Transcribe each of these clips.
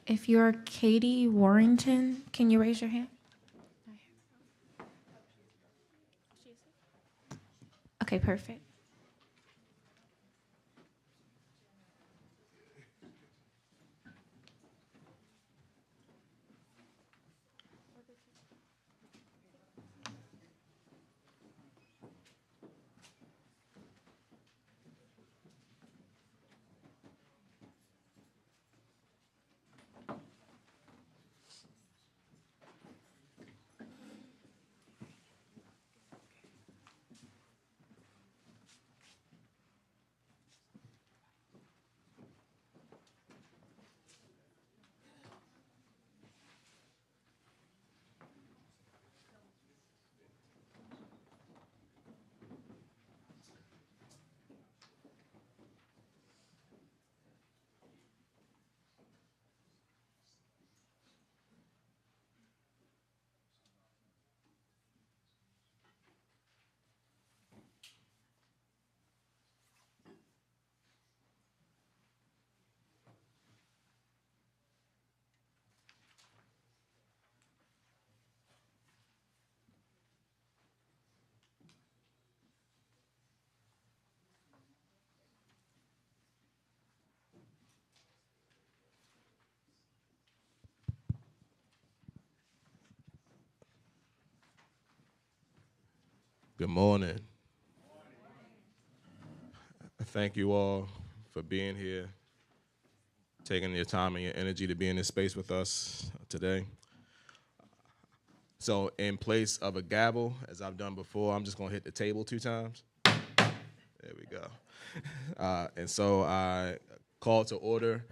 If you're Katie Warrington, can you raise your hand? Okay, perfect. Good morning. Thank you all for being here, taking your time and your energy to be in this space with us today. So in place of a gavel, as I've done before, I'm just gonna hit the table 2 times. There we go. And so I call to order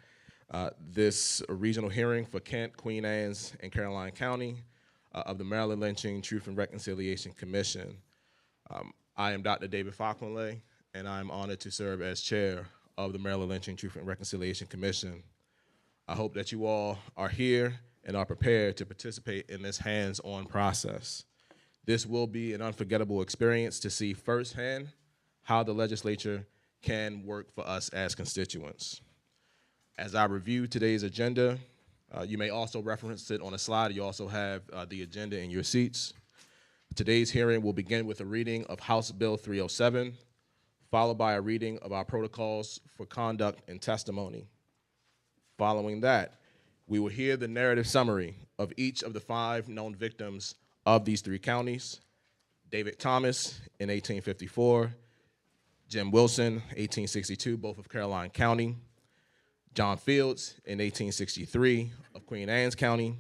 this regional hearing for Kent, Queen Anne's, and Caroline County of the Maryland Lynching Truth and Reconciliation Commission. I am Dr. David Falconley, and I'm honored to serve as chair of the Maryland Lynching Truth and Reconciliation Commission. I hope that you all are here and are prepared to participate in this hands-on process. This will be an unforgettable experience to see firsthand how the legislature can work for us as constituents. As I review today's agenda, you may also reference it on a slide. You also have the agenda in your seats. Today's hearing will begin with a reading of House Bill 307, followed by a reading of our protocols for conduct and testimony. Following that, we will hear the narrative summary of each of the 5 known victims of these 3 counties: David Thomas in 1854, Jim Wilson, 1862, both of Caroline County, John Fields in 1863 of Queen Anne's County,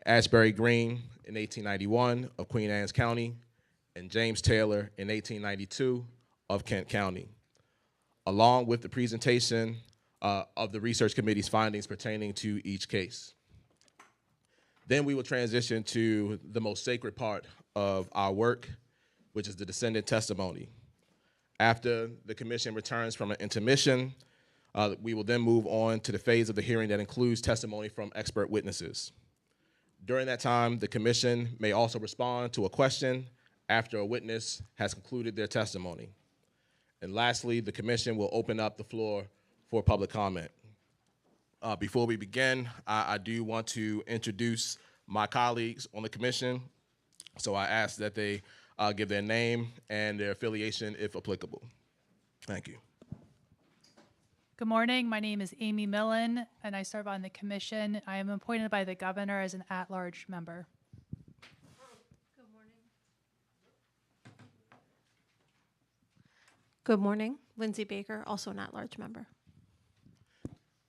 Ashbury Green in 1891 of Queen Anne's County, and James Taylor in 1892 of Kent County, along with the presentation of the research committee's findings pertaining to each case. Then we will transition to the most sacred part of our work, which is the Descendant testimony. After the commission returns from an intermission, we will then move on to the phase of the hearing that includes testimony from expert witnesses. During that time, the commission may also respond to a question after a witness has concluded their testimony. And lastly, the commission will open up the floor for public comment. Before we begin, I do want to introduce my colleagues on the commission. So I ask that they give their name and their affiliation if applicable. Thank you. Good morning. My name is Amy Millen, and I serve on the commission. I am appointed by the governor as an at-large member. Good morning. Lindsay Baker, also an at-large member.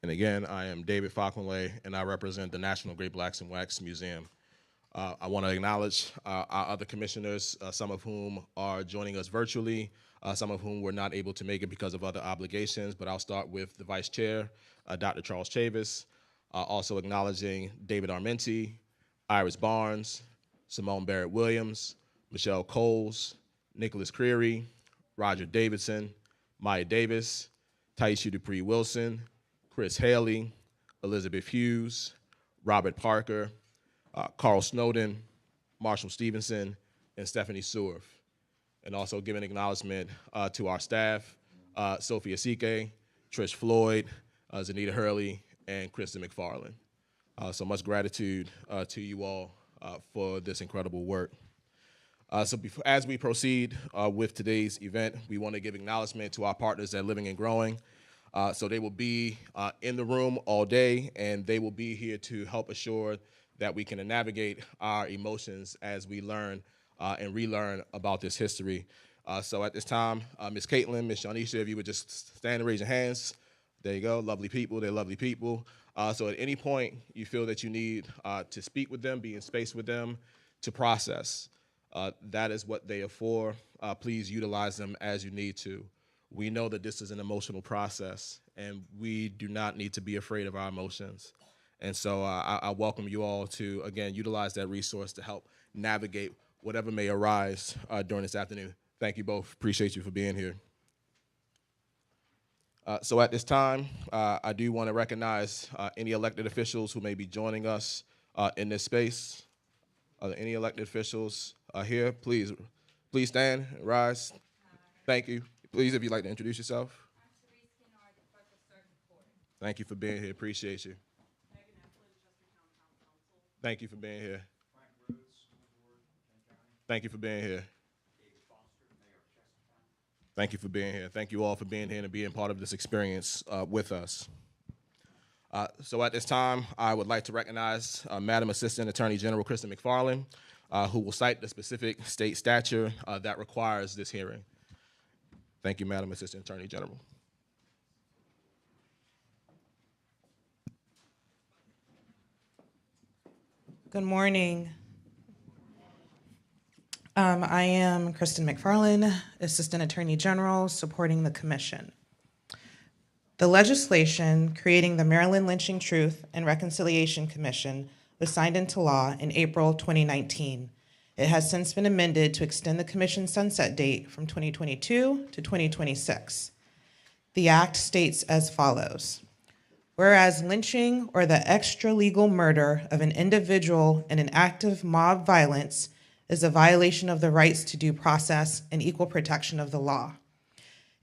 And again, I am David Falconley, and I represent the National Great Blacks and Wax Museum. I want to acknowledge our other commissioners, some of whom are joining us virtually, some of whom were not able to make it because of other obligations, but I'll start with the Vice Chair, Dr. Charles Chavis, also acknowledging David Armenti, Iris Barnes, Simone Barrett-Williams, Michelle Coles, Nicholas Creary, Roger Davidson, Maya Davis, Taisha Dupree Wilson, Chris Haley, Elizabeth Hughes, Robert Parker, Carl Snowden, Marshall Stevenson, and Stephanie Sewerf. And also giving acknowledgement to our staff, Sophia Sike, Trish Floyd, Zanita Hurley, and Kristen McFarland. So much gratitude to you all for this incredible work. As we proceed with today's event, we want to give acknowledgement to our partners at Living and Growing. So they will be in the room all day, and they will be here to help assure that we can navigate our emotions as we learn and relearn about this history. So at this time, Ms. Caitlin, Ms. Shanisha, if you would just stand and raise your hands. There you go, lovely people, they're lovely people. So at any point you feel that you need to speak with them, be in space with them, to process, that is what they are for. Please utilize them as you need to. We know that this is an emotional process, and we do not need to be afraid of our emotions. And so I welcome you all to, again, utilize that resource to help navigate whatever may arise during this afternoon. Thank you both. Appreciate you for being here. So at this time, I do want to recognize any elected officials who may be joining us in this space. Are there any elected officials here? Please stand and rise. Thank you. Please, if you'd like to introduce yourself. Thank you for being here. Appreciate you. Thank you for being here. Thank you for being here. Thank you for being here. Thank you all for being here and being part of this experience with us. So at this time, I would like to recognize Madam Assistant Attorney General Kristen McFarland, who will cite the specific state statute that requires this hearing. Thank you, Madam Assistant Attorney General. Good morning. I am Kristen McFarland, Assistant Attorney General, supporting the commission. The legislation creating the Maryland Lynching Truth and Reconciliation Commission was signed into law in April 2019. It has since been amended to extend the commission's sunset date from 2022 to 2026. The act states as follows: whereas lynching or the extra-legal murder of an individual in an act of mob violence is a violation of the rights to due process and equal protection of the law.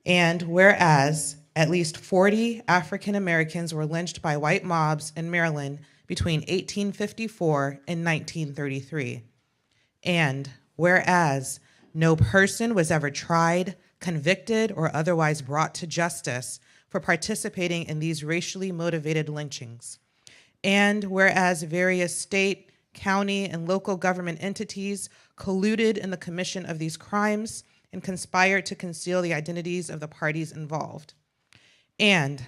And whereas at least 40 African Americans were lynched by white mobs in Maryland between 1854 and 1933. And whereas no person was ever tried, convicted, or otherwise brought to justice for participating in these racially motivated lynchings. And whereas various state, county, and local government entities colluded in the commission of these crimes and conspired to conceal the identities of the parties involved. And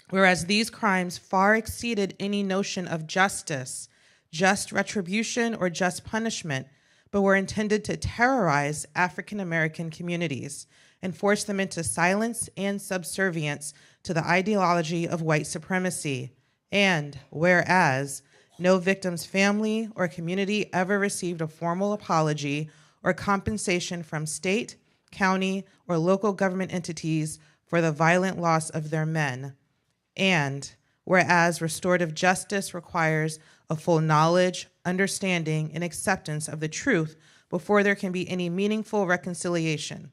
whereas these crimes far exceeded any notion of justice, just retribution, or just punishment, but were intended to terrorize African American communities and force them into silence and subservience to the ideology of white supremacy. And whereas no victim's family or community ever received a formal apology or compensation from state, county, or local government entities for the violent loss of their men. And whereas restorative justice requires a full knowledge, understanding, and acceptance of the truth before there can be any meaningful reconciliation.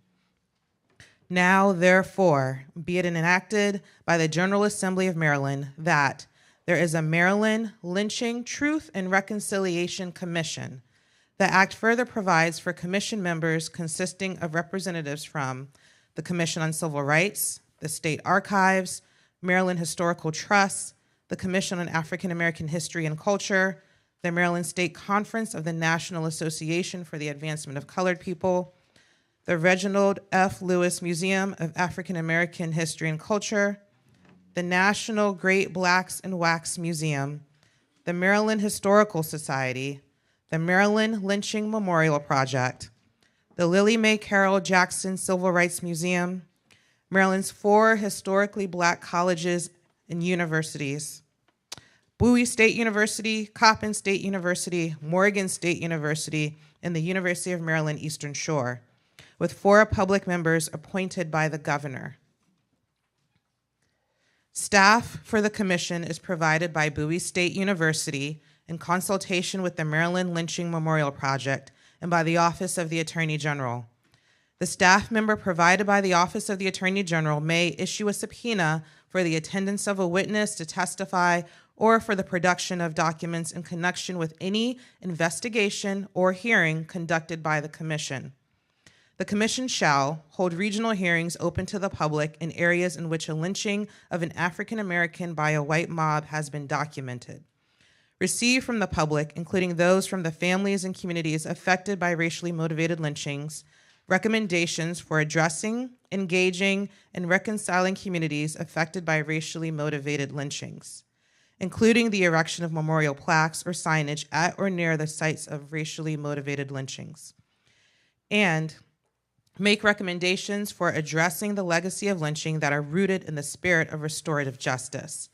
Now, therefore, be it enacted by the General Assembly of Maryland that there is a Maryland Lynching Truth and Reconciliation Commission. The act further provides for commission members consisting of representatives from the Commission on Civil Rights, the State Archives, Maryland Historical Trust, the Commission on African American History and Culture, the Maryland State Conference of the National Association for the Advancement of Colored People, the Reginald F. Lewis Museum of African American History and Culture, the National Great Blacks in Wax Museum, the Maryland Historical Society, the Maryland Lynching Memorial Project, the Lily Mae Carroll Jackson Civil Rights Museum, Maryland's 4 historically Black colleges and universities, Bowie State University, Coppin State University, Morgan State University, and the University of Maryland Eastern Shore, with 4 public members appointed by the governor. Staff for the commission is provided by Bowie State University in consultation with the Maryland Lynching Memorial Project and by the Office of the Attorney General. The staff member provided by the Office of the Attorney General may issue a subpoena for the attendance of a witness to testify or for the production of documents in connection with any investigation or hearing conducted by the Commission. The Commission shall hold regional hearings open to the public in areas in which a lynching of an African American by a white mob has been documented. Receive from the public, including those from the families and communities affected by racially motivated lynchings, recommendations for addressing, engaging, and reconciling communities affected by racially motivated lynchings, including the erection of memorial plaques or signage at or near the sites of racially motivated lynchings. And make recommendations for addressing the legacy of lynching that are rooted in the spirit of restorative justice.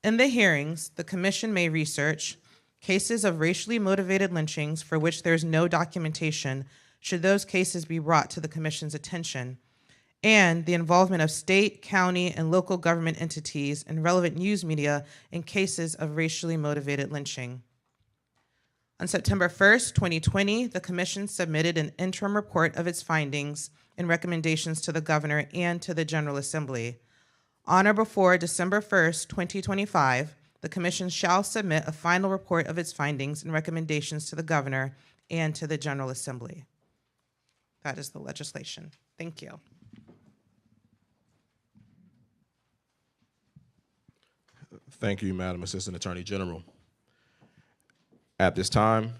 In the hearings, the Commission may research cases of racially motivated lynchings for which there is no documentation, should those cases be brought to the Commission's attention, and the involvement of state, county, and local government entities and relevant news media in cases of racially motivated lynching. On September 1st, 2020, the Commission submitted an interim report of its findings and recommendations to the Governor and to the General Assembly. On or before December 1st, 2025, the Commission shall submit a final report of its findings and recommendations to the Governor and to the General Assembly. That is the legislation. Thank you. Thank you, Madam Assistant Attorney General. At this time,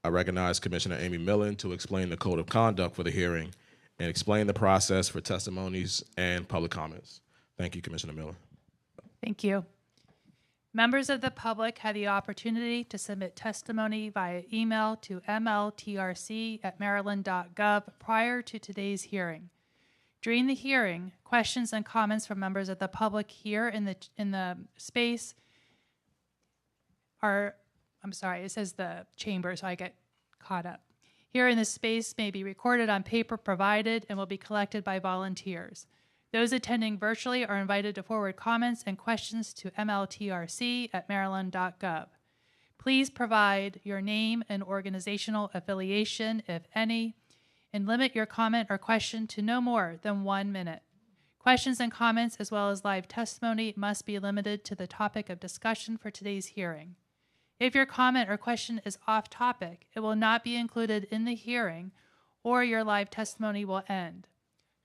I recognize Commissioner Amy Millen to explain the code of conduct for the hearing and explain the process for testimonies and public comments. Thank you, Commissioner Millen. Thank you. Members of the public had the opportunity to submit testimony via email to MLTRC@maryland.gov prior to today's hearing. During the hearing, questions and comments from members of the public here in the space are, I'm sorry, it says the chamber, so I get caught up. Here in this space may be recorded on paper provided and will be collected by volunteers. Those attending virtually are invited to forward comments and questions to MLTRC@maryland.gov. Please provide your name and organizational affiliation, if any, and limit your comment or question to no more than 1 minute. Questions and comments, as well as live testimony, must be limited to the topic of discussion for today's hearing. If your comment or question is off topic, it will not be included in the hearing, or your live testimony will end.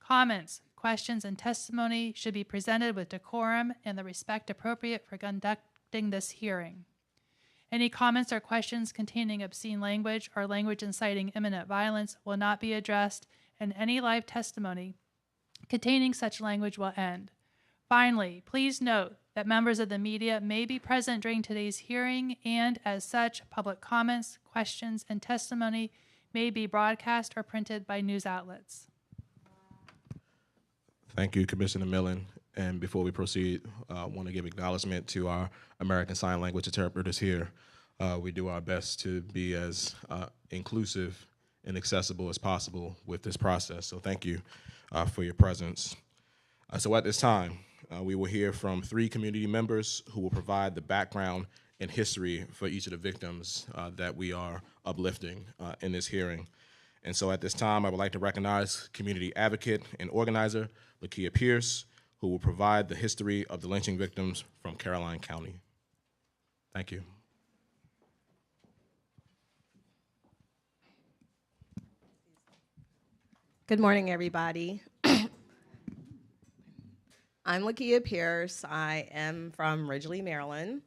Comments, questions, and testimony should be presented with decorum and the respect appropriate for conducting this hearing. Any comments or questions containing obscene language or language inciting imminent violence will not be addressed, and any live testimony containing such language will end. Finally, please note that members of the media may be present during today's hearing, and as such, public comments, questions, and testimony may be broadcast or printed by news outlets. Thank you, Commissioner Millen. And before we proceed, I want to give acknowledgement to our American Sign Language interpreters here. We do our best to be as inclusive and accessible as possible with this process. So thank you for your presence. So at this time, we will hear from 3 community members who will provide the background and history for each of the victims that we are uplifting in this hearing. And so at this time, I would like to recognize community advocate and organizer, Lakia Pierce, who will provide the history of the lynching victims from Caroline County. Thank you. Good morning, everybody. I'm Lakia Pierce. I am from Ridgely, Maryland.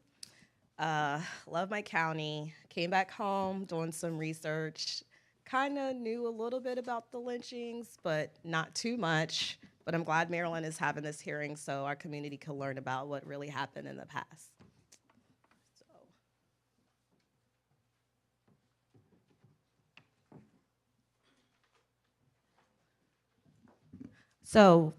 Love my county. Came back home doing some research. Kind of knew a little bit about the lynchings, but not too much. But I'm glad Maryland is having this hearing so our community can learn about what really happened in the past. So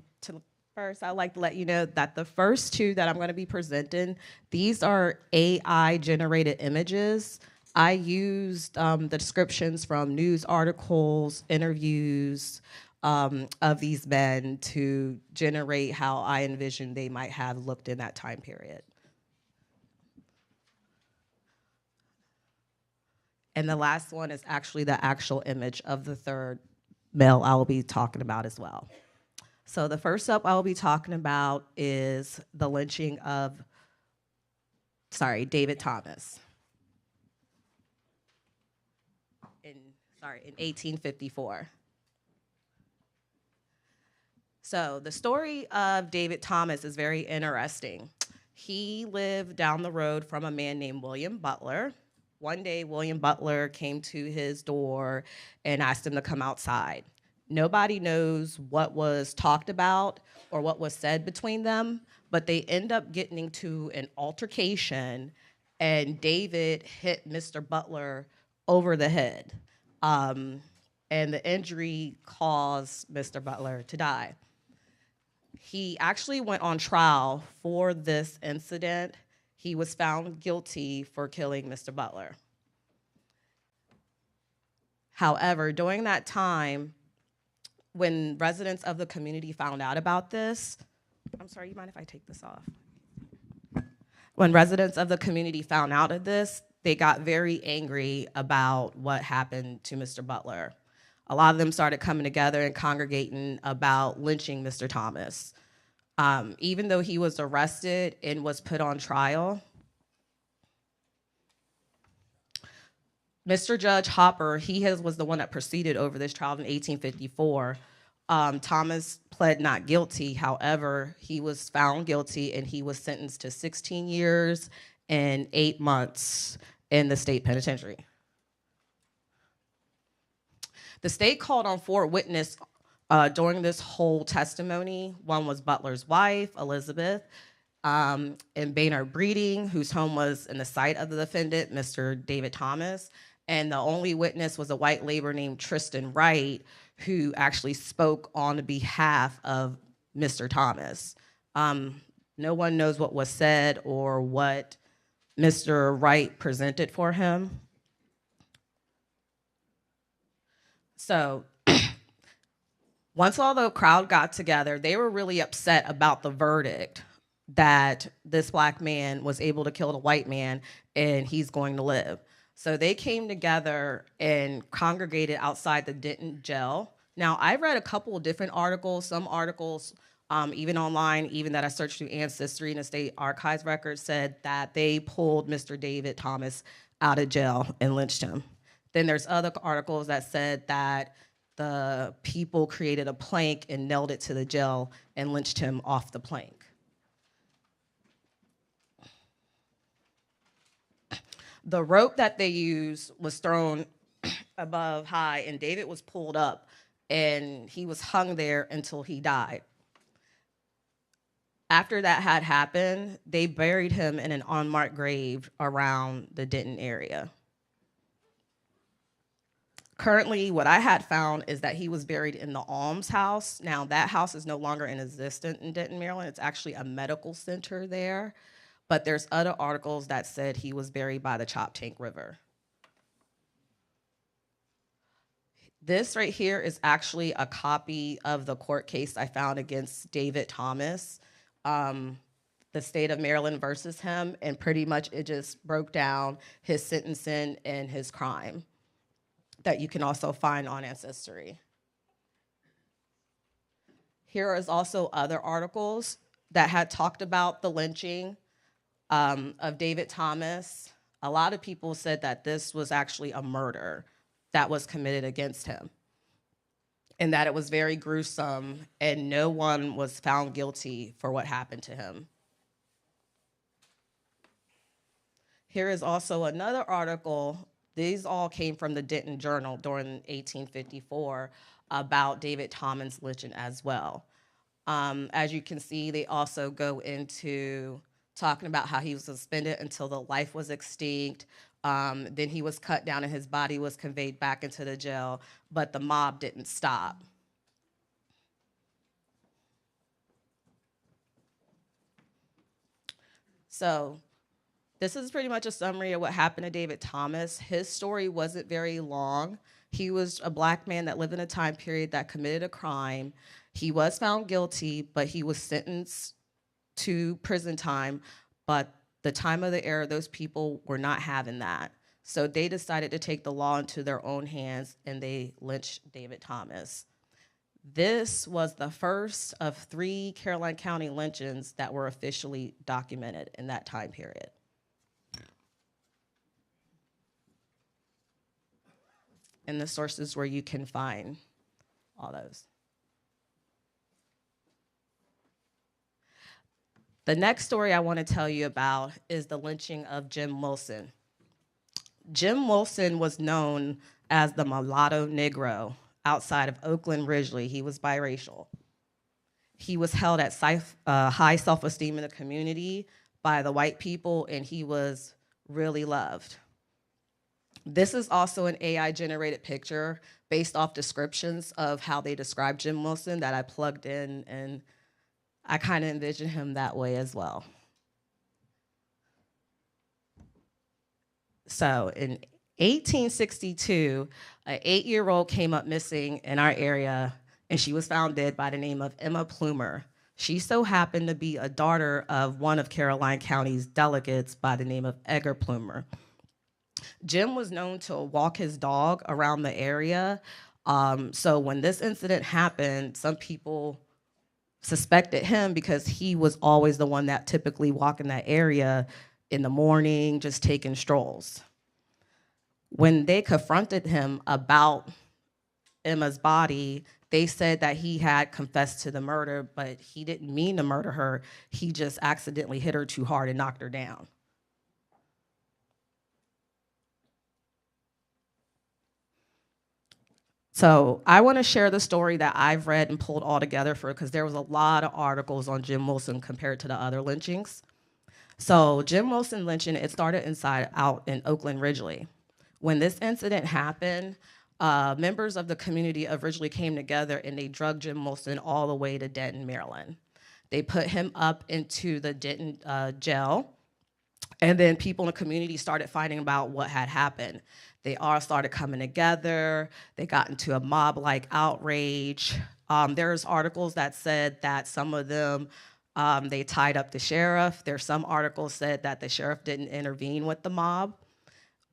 first, I'd like to let you know that the first 2 that I'm going to be presenting, these are AI-generated images. I used the descriptions from news articles, interviews of these men to generate how I envisioned they might have looked in that time period. And the last one is actually the actual image of the 3rd male I will be talking about as well. So the first up I will be talking about is the lynching of David Thomas. In 1854. So the story of David Thomas is very interesting. He lived down the road from a man named William Butler. One day, William Butler came to his door and asked him to come outside. Nobody knows what was talked about or what was said between them, but they end up getting into an altercation, and David hit Mr. Butler over the head. And the injury caused Mr. Butler to die. He actually went on trial for this incident. He was found guilty for killing Mr. Butler. However, during that time, when residents of the community found out about this, I'm sorry, you mind if I take this off? When residents of the community found out of this, they got very angry about what happened to Mr. Butler. A lot of them started coming together and congregating about lynching Mr. Thomas. Even though he was arrested and was put on trial, Mr. Judge Hopper, was the one that proceeded over this trial in 1854. Thomas pled not guilty. However, he was found guilty and he was sentenced to 16 years and 8 months in the state penitentiary. The state called on 4 witnesses during this whole testimony. One was Butler's wife, Elizabeth, and Baynard Breeding, whose home was in the site of the defendant, Mr. David Thomas. And the only witness was a white laborer named Tristan Wright, who actually spoke on behalf of Mr. Thomas. No one knows what was said or what Mr. Wright presented for him. So once all the crowd got together, they were really upset about the verdict that this black man was able to kill a white man and he's going to live. So they came together and congregated outside the Denton jail. Now, I read a couple of different articles, some articles, even online, even that I searched through Ancestry and the state archives records, said that they pulled Mr. David Thomas out of jail and lynched him. Then there's other articles that said that the people created a plank and nailed it to the jail and lynched him off the plank. The rope that they used was thrown above high, and David was pulled up, and he was hung there until he died. After that had happened, they buried him in an unmarked grave around the Denton area. Currently, what I had found is that he was buried in the Alms House. Now, that house is no longer in existence in Denton, Maryland. It's actually a medical center there. But there's other articles that said he was buried by the Choptank River. This right here is actually a copy of the court case I found against David Thomas, the state of Maryland versus him, and pretty much it just broke down his sentencing and his crime that you can also find on Ancestry. Here is also other articles that had talked about the lynching of David Thomas. A lot of people said that this was actually a murder that was committed against him, and that it was very gruesome, and no one was found guilty for what happened to him. Here is also another article. These all came from the Denton Journal during 1854 about David Thomas lynching as well. As you can see, they also go into talking about how he was suspended until the life was extinct. Then he was cut down and his body was conveyed back into the jail, but the mob didn't stop. So this is pretty much a summary of what happened to David Thomas. His story wasn't very long. He was a black man that lived in a time period that committed a crime. He was found guilty, but he was sentenced to prison time. But the time of the era, those people were not having that. So they decided to take the law into their own hands, and they lynched David Thomas. This was the first of 3 Caroline County lynchings that were officially documented in that time period. in the sources where you can find all those. The next story I want to tell you about is the lynching of Jim Wilson. Jim Wilson was known as the mulatto Negro outside of Oakland Ridgely. He was biracial. He was held at high self-esteem in the community by the white people, and he was really loved. This is also an AI-generated picture based off descriptions of how they describe Jim Wilson that I plugged in, and I kind of envision him that way as well. So in 1862, an 8-year-old came up missing in our area, and she was found dead by the name of Emma Plumer. She so happened to be a daughter of one of Caroline County's delegates by the name of Edgar Plumer. Jim was known to walk his dog around the area. So when this incident happened, some people suspected him because he was always the one that typically walked in that area in the morning, just taking strolls. When they confronted him about Emma's body, they said that he had confessed to the murder, but he didn't mean to murder her. He just accidentally hit her too hard and knocked her down. So I want to share the story that I've read and pulled all together because there was a lot of articles on Jim Wilson compared to the other lynchings. So Jim Wilson lynching, it started out in Oakland Ridgely. When this incident happened, members of the community of Ridgely came together and they drugged Jim Wilson all the way to Denton, Maryland. They put him up into the Denton jail, and then people in the community started finding about what had happened. They all started coming together. They got into a mob-like outrage. There's articles that said that some of them, they tied up the sheriff. There's some articles said that the sheriff didn't intervene with the mob.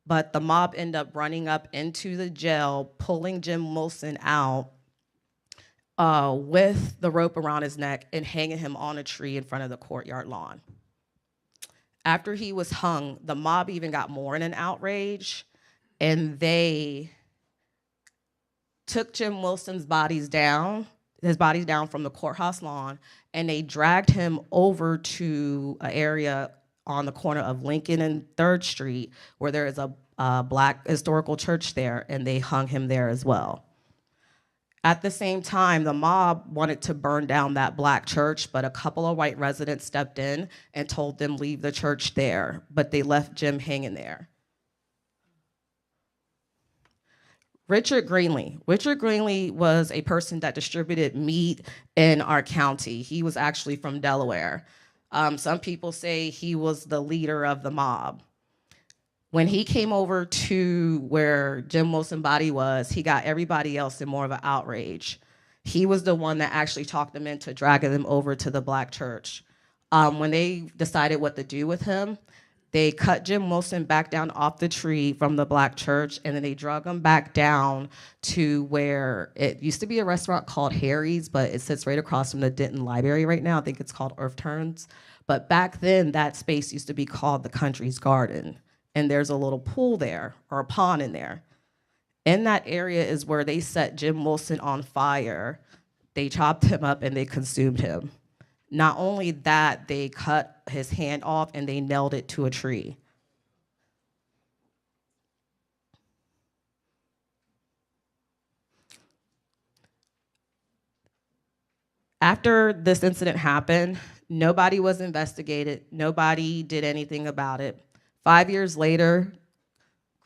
But the mob ended up running up into the jail, pulling Jim Wilson out with the rope around his neck and hanging him on a tree in front of the courtyard lawn. After he was hung, the mob even got more in an outrage, and they took Jim Wilson's bodies down from the courthouse lawn, and they dragged him over to an area on the corner of Lincoln and 3rd Street, where there is a Black historical church there, and they hung him there as well. At the same time, the mob wanted to burn down that Black church, but a couple of white residents stepped in and told them leave the church there, but they left Jim hanging there. Richard Greenlee was a person that distributed meat in our county. He was actually from Delaware. Some people say he was the leader of the mob. When he came over to where Jim Wilson's body was, he got everybody else in more of an outrage. He was the one that actually talked them into dragging them over to the Black church. When they decided what to do with him, they cut Jim Wilson back down off the tree from the Black church, and then they drug him back down to where it used to be a restaurant called Harry's, but it sits right across from the Denton Library right now. I think it's called Earth Turns. But back then, that space used to be called the Country's Garden, and there's a little pool there, or a pond in there. In that area is where they set Jim Wilson on fire. They chopped him up and they consumed him. Not only that, they cut his hand off and they nailed it to a tree. After this incident happened, nobody was investigated. Nobody did anything about it. 5 years later,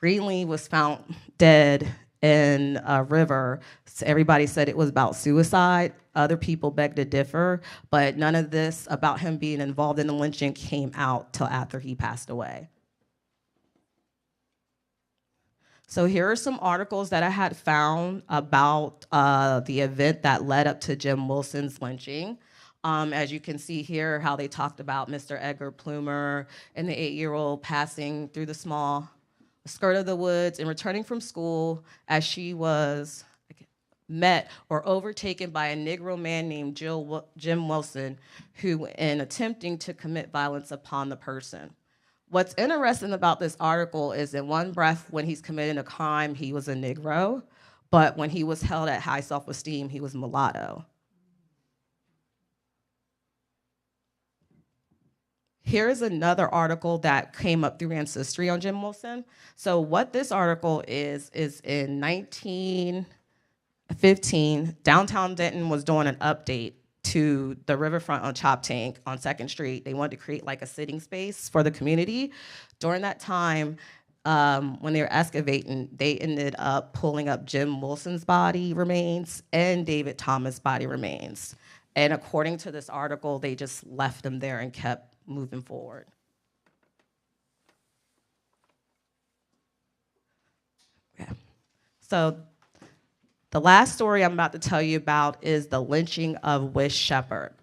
Greenlee was found dead in a river. So everybody said it was about suicide. Other people begged to differ, but none of this about him being involved in the lynching came out till after he passed away. So here are some articles that I had found about the event that led up to Jim Wilson's lynching. As you can see here, how they talked about Mr. Edgar Plumer and the 8-year-old passing through the small skirt of the woods and returning from school as she was met or overtaken by a Negro man named Jim Wilson, who in attempting to commit violence upon the person. What's interesting about this article is in one breath, when he's committing a crime, he was a Negro, but when he was held at high self-esteem, he was mulatto. Here's another article that came up through Ancestry on Jim Wilson. So what this article is in 1915, downtown Denton was doing an update to the riverfront on Choptank on 2nd Street. They wanted to create like a sitting space for the community. During that time, when they were excavating, they ended up pulling up Jim Wilson's body remains and David Thomas' body remains. And according to this article, they just left them there and kept moving forward. Okay. So the last story I'm about to tell you about is the lynching of Wish Shepherd.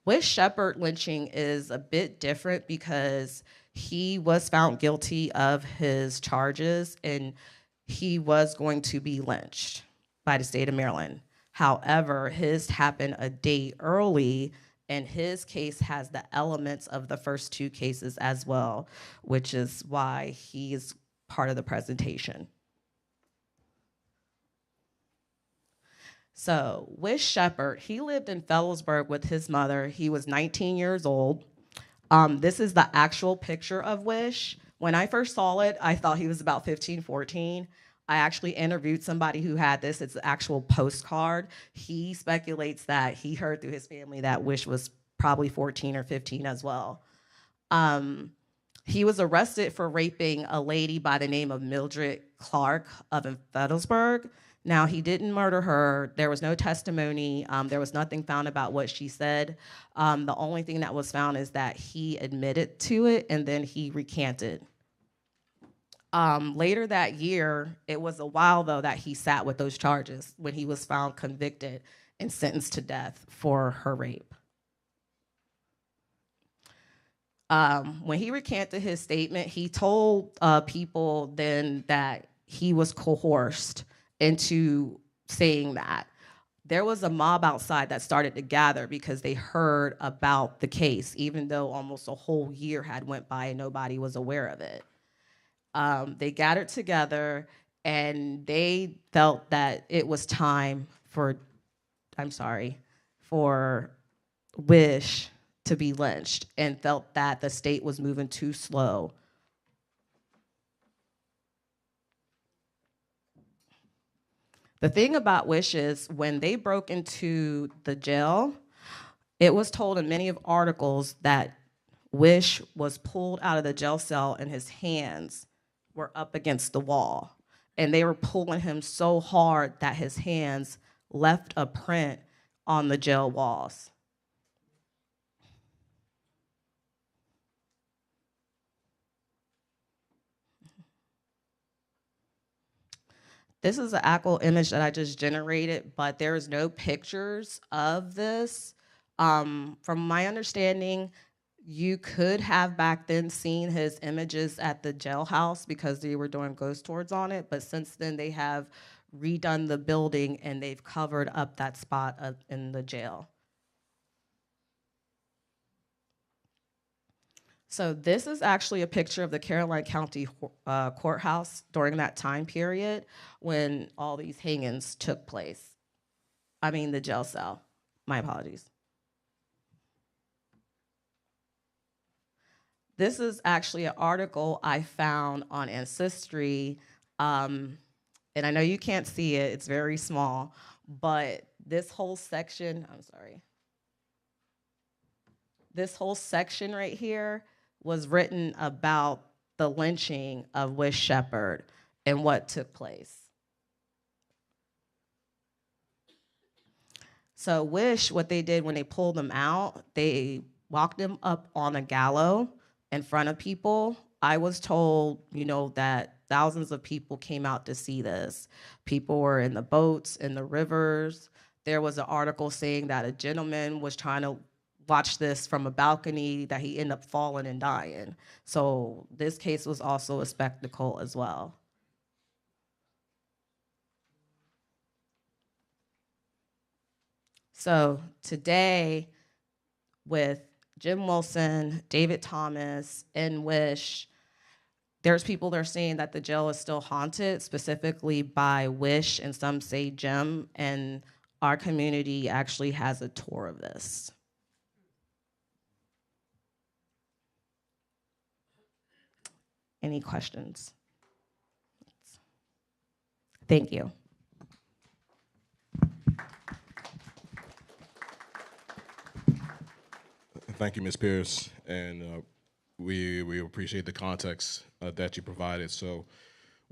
Wish Shepherd lynching is a bit different because he was found guilty of his charges and he was going to be lynched by the state of Maryland. However, his happened a day early, and his case has the elements of the first two cases as well, which is why he is part of the presentation. So, Wish Shepherd, he lived in Fellowsburg with his mother. He was 19 years old. This is the actual picture of Wish. When I first saw it, I thought he was about 15, 14. I actually interviewed somebody who had this. It's an actual postcard. He speculates that he heard through his family that Wish was probably 14 or 15 as well. He was arrested for raping a lady by the name of Mildred Clark of Fellowsburg. Now, he didn't murder her. There was no testimony. There was nothing found about what she said. The only thing that was found is that he admitted to it and then he recanted. Later that year, it was a while though that he sat with those charges when he was found convicted and sentenced to death for her rape. When he recanted his statement, he told people then that he was coerced into saying that. There was a mob outside that started to gather because they heard about the case, even though almost a whole year had went by and nobody was aware of it. They gathered together and they felt that it was time for Wish to be lynched and felt that the state was moving too slow. The thing about Wish is when they broke into the jail, it was told in many of articles that Wish was pulled out of the jail cell and his hands were up against the wall. And they were pulling him so hard that his hands left a print on the jail walls. This is an actual image that I just generated, but there is no pictures of this. From my understanding, you could have back then seen his images at the jailhouse because they were doing ghost tours on it, but since then they have redone the building and they've covered up that spot in the jail. So this is actually a picture of the Caroline County courthouse during that time period when all these hangings took place. I mean, the jail cell. My apologies. This is actually an article I found on Ancestry, and I know you can't see it, it's very small, but this whole section, this whole section right here was written about the lynching of Wish Shepherd and what took place. So Wish, what they did when they pulled him out, they walked him up on a gallows in front of people. I was told, that thousands of people came out to see this. People were in the boats, in the rivers. There was an article saying that a gentleman was trying to watch this from a balcony, that he ended up falling and dying. So this case was also a spectacle as well. So today, with Jim Wilson, David Thomas, and Wish. There's people that are saying that the jail is still haunted, specifically by Wish, and some say Jim, and our community actually has a tour of this. Any questions? Thank you. Thank you, Ms. Pierce, and we appreciate the context that you provided. So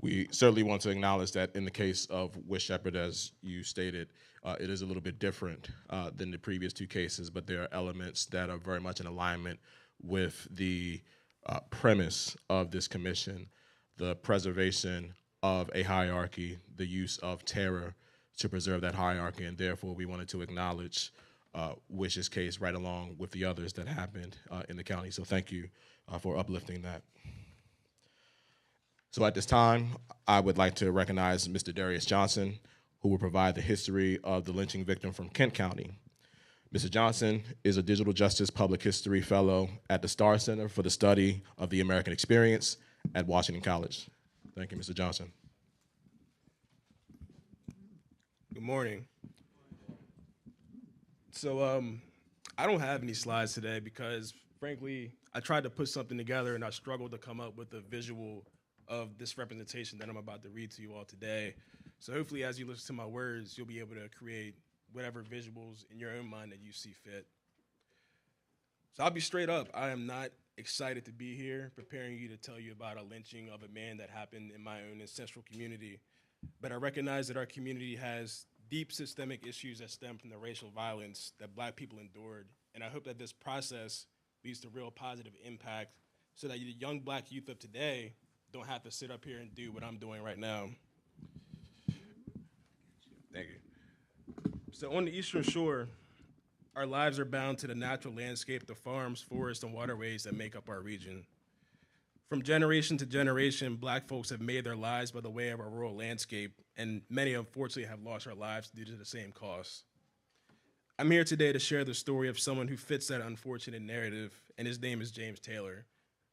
we certainly want to acknowledge that in the case of Wish Shepherd, as you stated, it is a little bit different than the previous two cases, but there are elements that are very much in alignment with the premise of this commission, the preservation of a hierarchy, the use of terror to preserve that hierarchy, and therefore we wanted to acknowledge Wish's case right along with the others that happened in the county. So thank you for uplifting that. So at this time, I would like to recognize Mr. Darius Johnson, who will provide the history of the lynching victim from Kent County. Mr. Johnson is a Digital Justice Public History Fellow at the Starr Center for the Study of the American Experience at Washington College. Thank you, Mr. Johnson. Good morning. So I don't have any slides today because, frankly, I tried to put something together and I struggled to come up with a visual of this representation that I'm about to read to you all today. So hopefully as you listen to my words, you'll be able to create whatever visuals in your own mind that you see fit. So I'll be straight up. I am not excited to be here preparing you to tell you about a lynching of a man that happened in my own ancestral community. But I recognize that our community has deep systemic issues that stem from the racial violence that Black people endured. And I hope that this process leads to real positive impact so that the young Black youth of today don't have to sit up here and do what I'm doing right now. Thank you. So on the Eastern Shore, our lives are bound to the natural landscape, the farms, forests, and waterways that make up our region. From generation to generation, Black folks have made their lives by the way of our rural landscape, and many unfortunately have lost our lives due to the same cause. I'm here today to share the story of someone who fits that unfortunate narrative, and his name is James Taylor,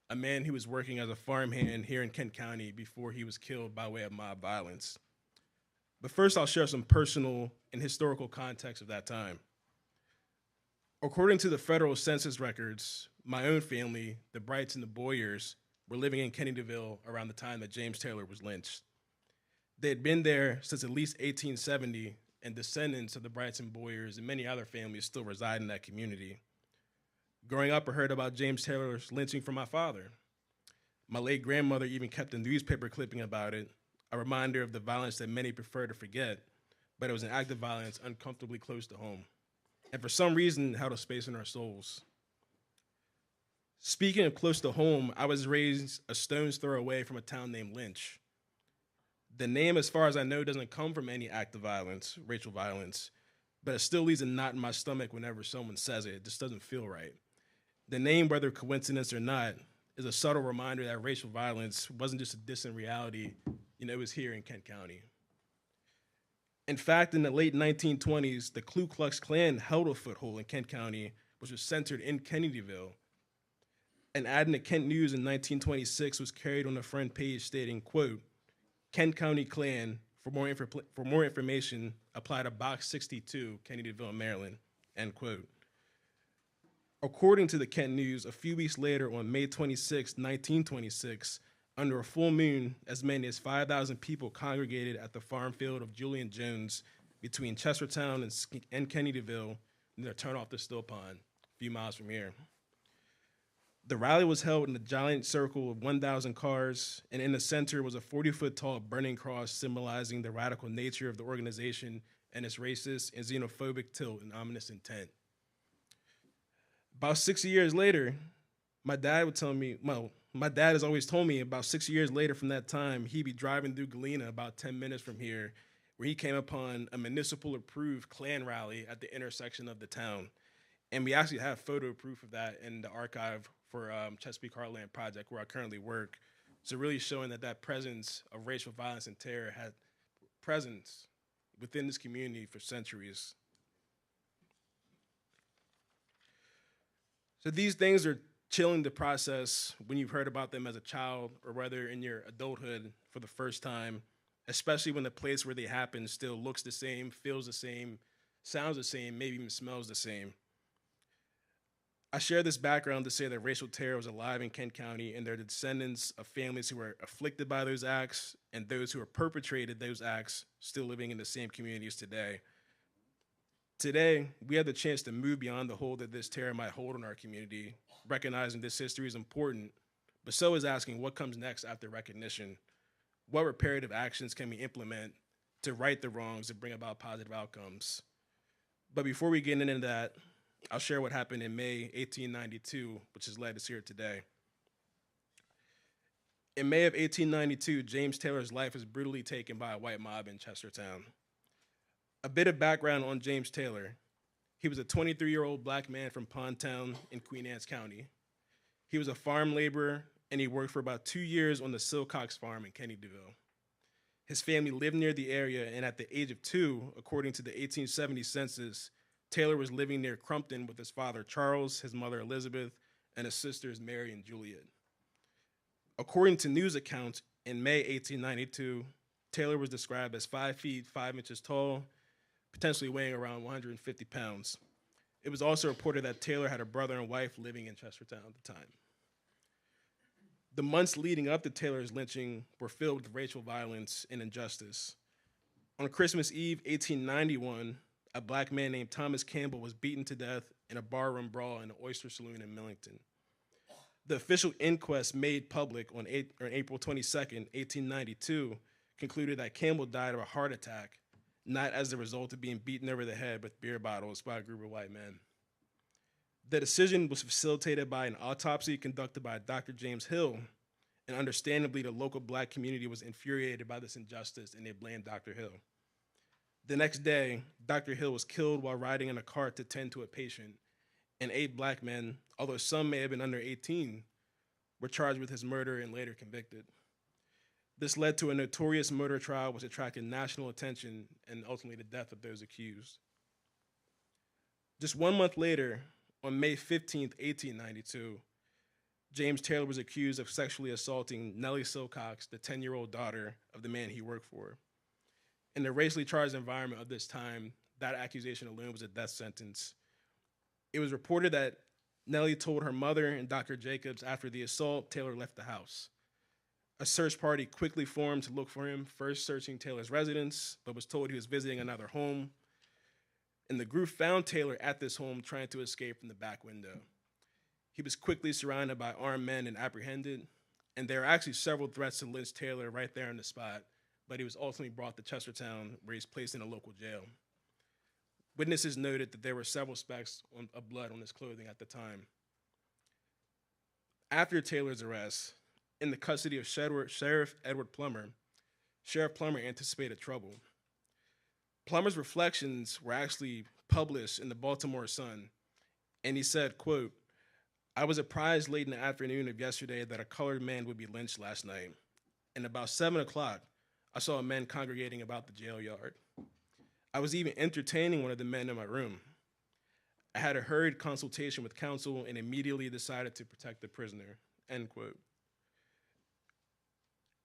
a man who was working as a farmhand here in Kent County before he was killed by way of mob violence. But first, I'll share some personal and historical context of that time. According to the federal census records, my own family, the Brights and the Boyers, were living in Kennedyville around the time that James Taylor was lynched. They had been there since at least 1870, and descendants of the Brights and Boyers and many other families still reside in that community. Growing up, I heard about James Taylor's lynching from my father. My late grandmother even kept a newspaper clipping about it, a reminder of the violence that many prefer to forget, but it was an act of violence uncomfortably close to home, and for some reason held a space in our souls. Speaking of close to home, I was raised a stone's throw away from a town named Lynch. The name, as far as I know, doesn't come from any act of violence, racial violence, but it still leaves a knot in my stomach whenever someone says it. It just doesn't feel right. The name, whether coincidence or not, is a subtle reminder that racial violence wasn't just a distant reality, it was here in Kent County. In fact, in the late 1920s, the Ku Klux Klan held a foothold in Kent County, which was centered in Kennedyville. An ad in the Kent News in 1926 was carried on the front page stating, quote, "Kent County Klan, for more information, apply to Box 62, Kennedyville, Maryland," end quote. According to the Kent News, a few weeks later, on May 26, 1926, under a full moon, as many as 5,000 people congregated at the farm field of Julian Jones between Chestertown and Kennedyville near Turnoff the Still Pond, a few miles from here. The rally was held in a giant circle of 1,000 cars, and in the center was a 40-foot-tall burning cross symbolizing the radical nature of the organization and its racist and xenophobic tilt and ominous intent. About 6 years later, my dad has always told me about 6 years later from that time, he'd be driving through Galena about 10 minutes from here, where he came upon a municipal-approved Klan rally at the intersection of the town. And we actually have photo proof of that in the archive for Chesapeake Heartland Project, where I currently work. So really showing that presence of racial violence and terror had presence within this community for centuries. So these things are chilling to process when you've heard about them as a child or whether in your adulthood for the first time, especially when the place where they happen still looks the same, feels the same, sounds the same, maybe even smells the same. I share this background to say that racial terror was alive in Kent County, and they're the descendants of families who were afflicted by those acts and those who have perpetrated those acts still living in the same communities today. Today, we have the chance to move beyond the hold that this terror might hold on our community, recognizing this history is important, but so is asking what comes next after recognition. What reparative actions can we implement to right the wrongs and bring about positive outcomes? But before we get into that, I'll share what happened in May 1892, which has led us here today. In May of 1892, James Taylor's life was brutally taken by a white mob in Chestertown. A bit of background on James Taylor. He was a 23-year-old black man from Pondtown in Queen Anne's County. He was a farm laborer, and he worked for about 2 years on the Silcox farm in Kennedyville. His family lived near the area, and at the age of 2, according to the 1870 census, Taylor was living near Crumpton with his father Charles, his mother Elizabeth, and his sisters Mary and Juliet. According to news accounts, in May 1892, Taylor was described as 5 feet 5 inches tall, potentially weighing around 150 pounds. It was also reported that Taylor had a brother and wife living in Chestertown at the time. The months leading up to Taylor's lynching were filled with racial violence and injustice. On Christmas Eve, 1891, a black man named Thomas Campbell was beaten to death in a barroom brawl in an oyster saloon in Millington. The official inquest made public on April 22nd, 1892, concluded that Campbell died of a heart attack, not as a result of being beaten over the head with beer bottles by a group of white men. The decision was facilitated by an autopsy conducted by Dr. James Hill, and understandably, the local black community was infuriated by this injustice, and they blamed Dr. Hill. The next day, Dr. Hill was killed while riding in a cart to tend to a patient, and 8 black men, although some may have been under 18, were charged with his murder and later convicted. This led to a notorious murder trial which attracted national attention and ultimately the death of those accused. Just 1 month later, on May 15th, 1892, James Taylor was accused of sexually assaulting Nellie Silcox, the 10-year-old daughter of the man he worked for. In the racially charged environment of this time, that accusation alone was a death sentence. It was reported that Nellie told her mother and Dr. Jacobs after the assault, Taylor left the house. A search party quickly formed to look for him, first searching Taylor's residence, but was told he was visiting another home. And the group found Taylor at this home trying to escape from the back window. He was quickly surrounded by armed men and apprehended, and there were actually several threats to lynch Taylor right there on the spot, but he was ultimately brought to Chestertown, where he's placed in a local jail. Witnesses noted that there were several specks of blood on his clothing at the time. After Taylor's arrest, in the custody of Sheriff Edward Plummer, Sheriff Plummer anticipated trouble. Plummer's reflections were actually published in the Baltimore Sun, and he said, quote, "I was apprised late in the afternoon of yesterday that a colored man would be lynched last night, and about 7 o'clock, I saw men congregating about the jail yard. I was even entertaining one of the men in my room. I had a hurried consultation with counsel and immediately decided to protect the prisoner," end quote.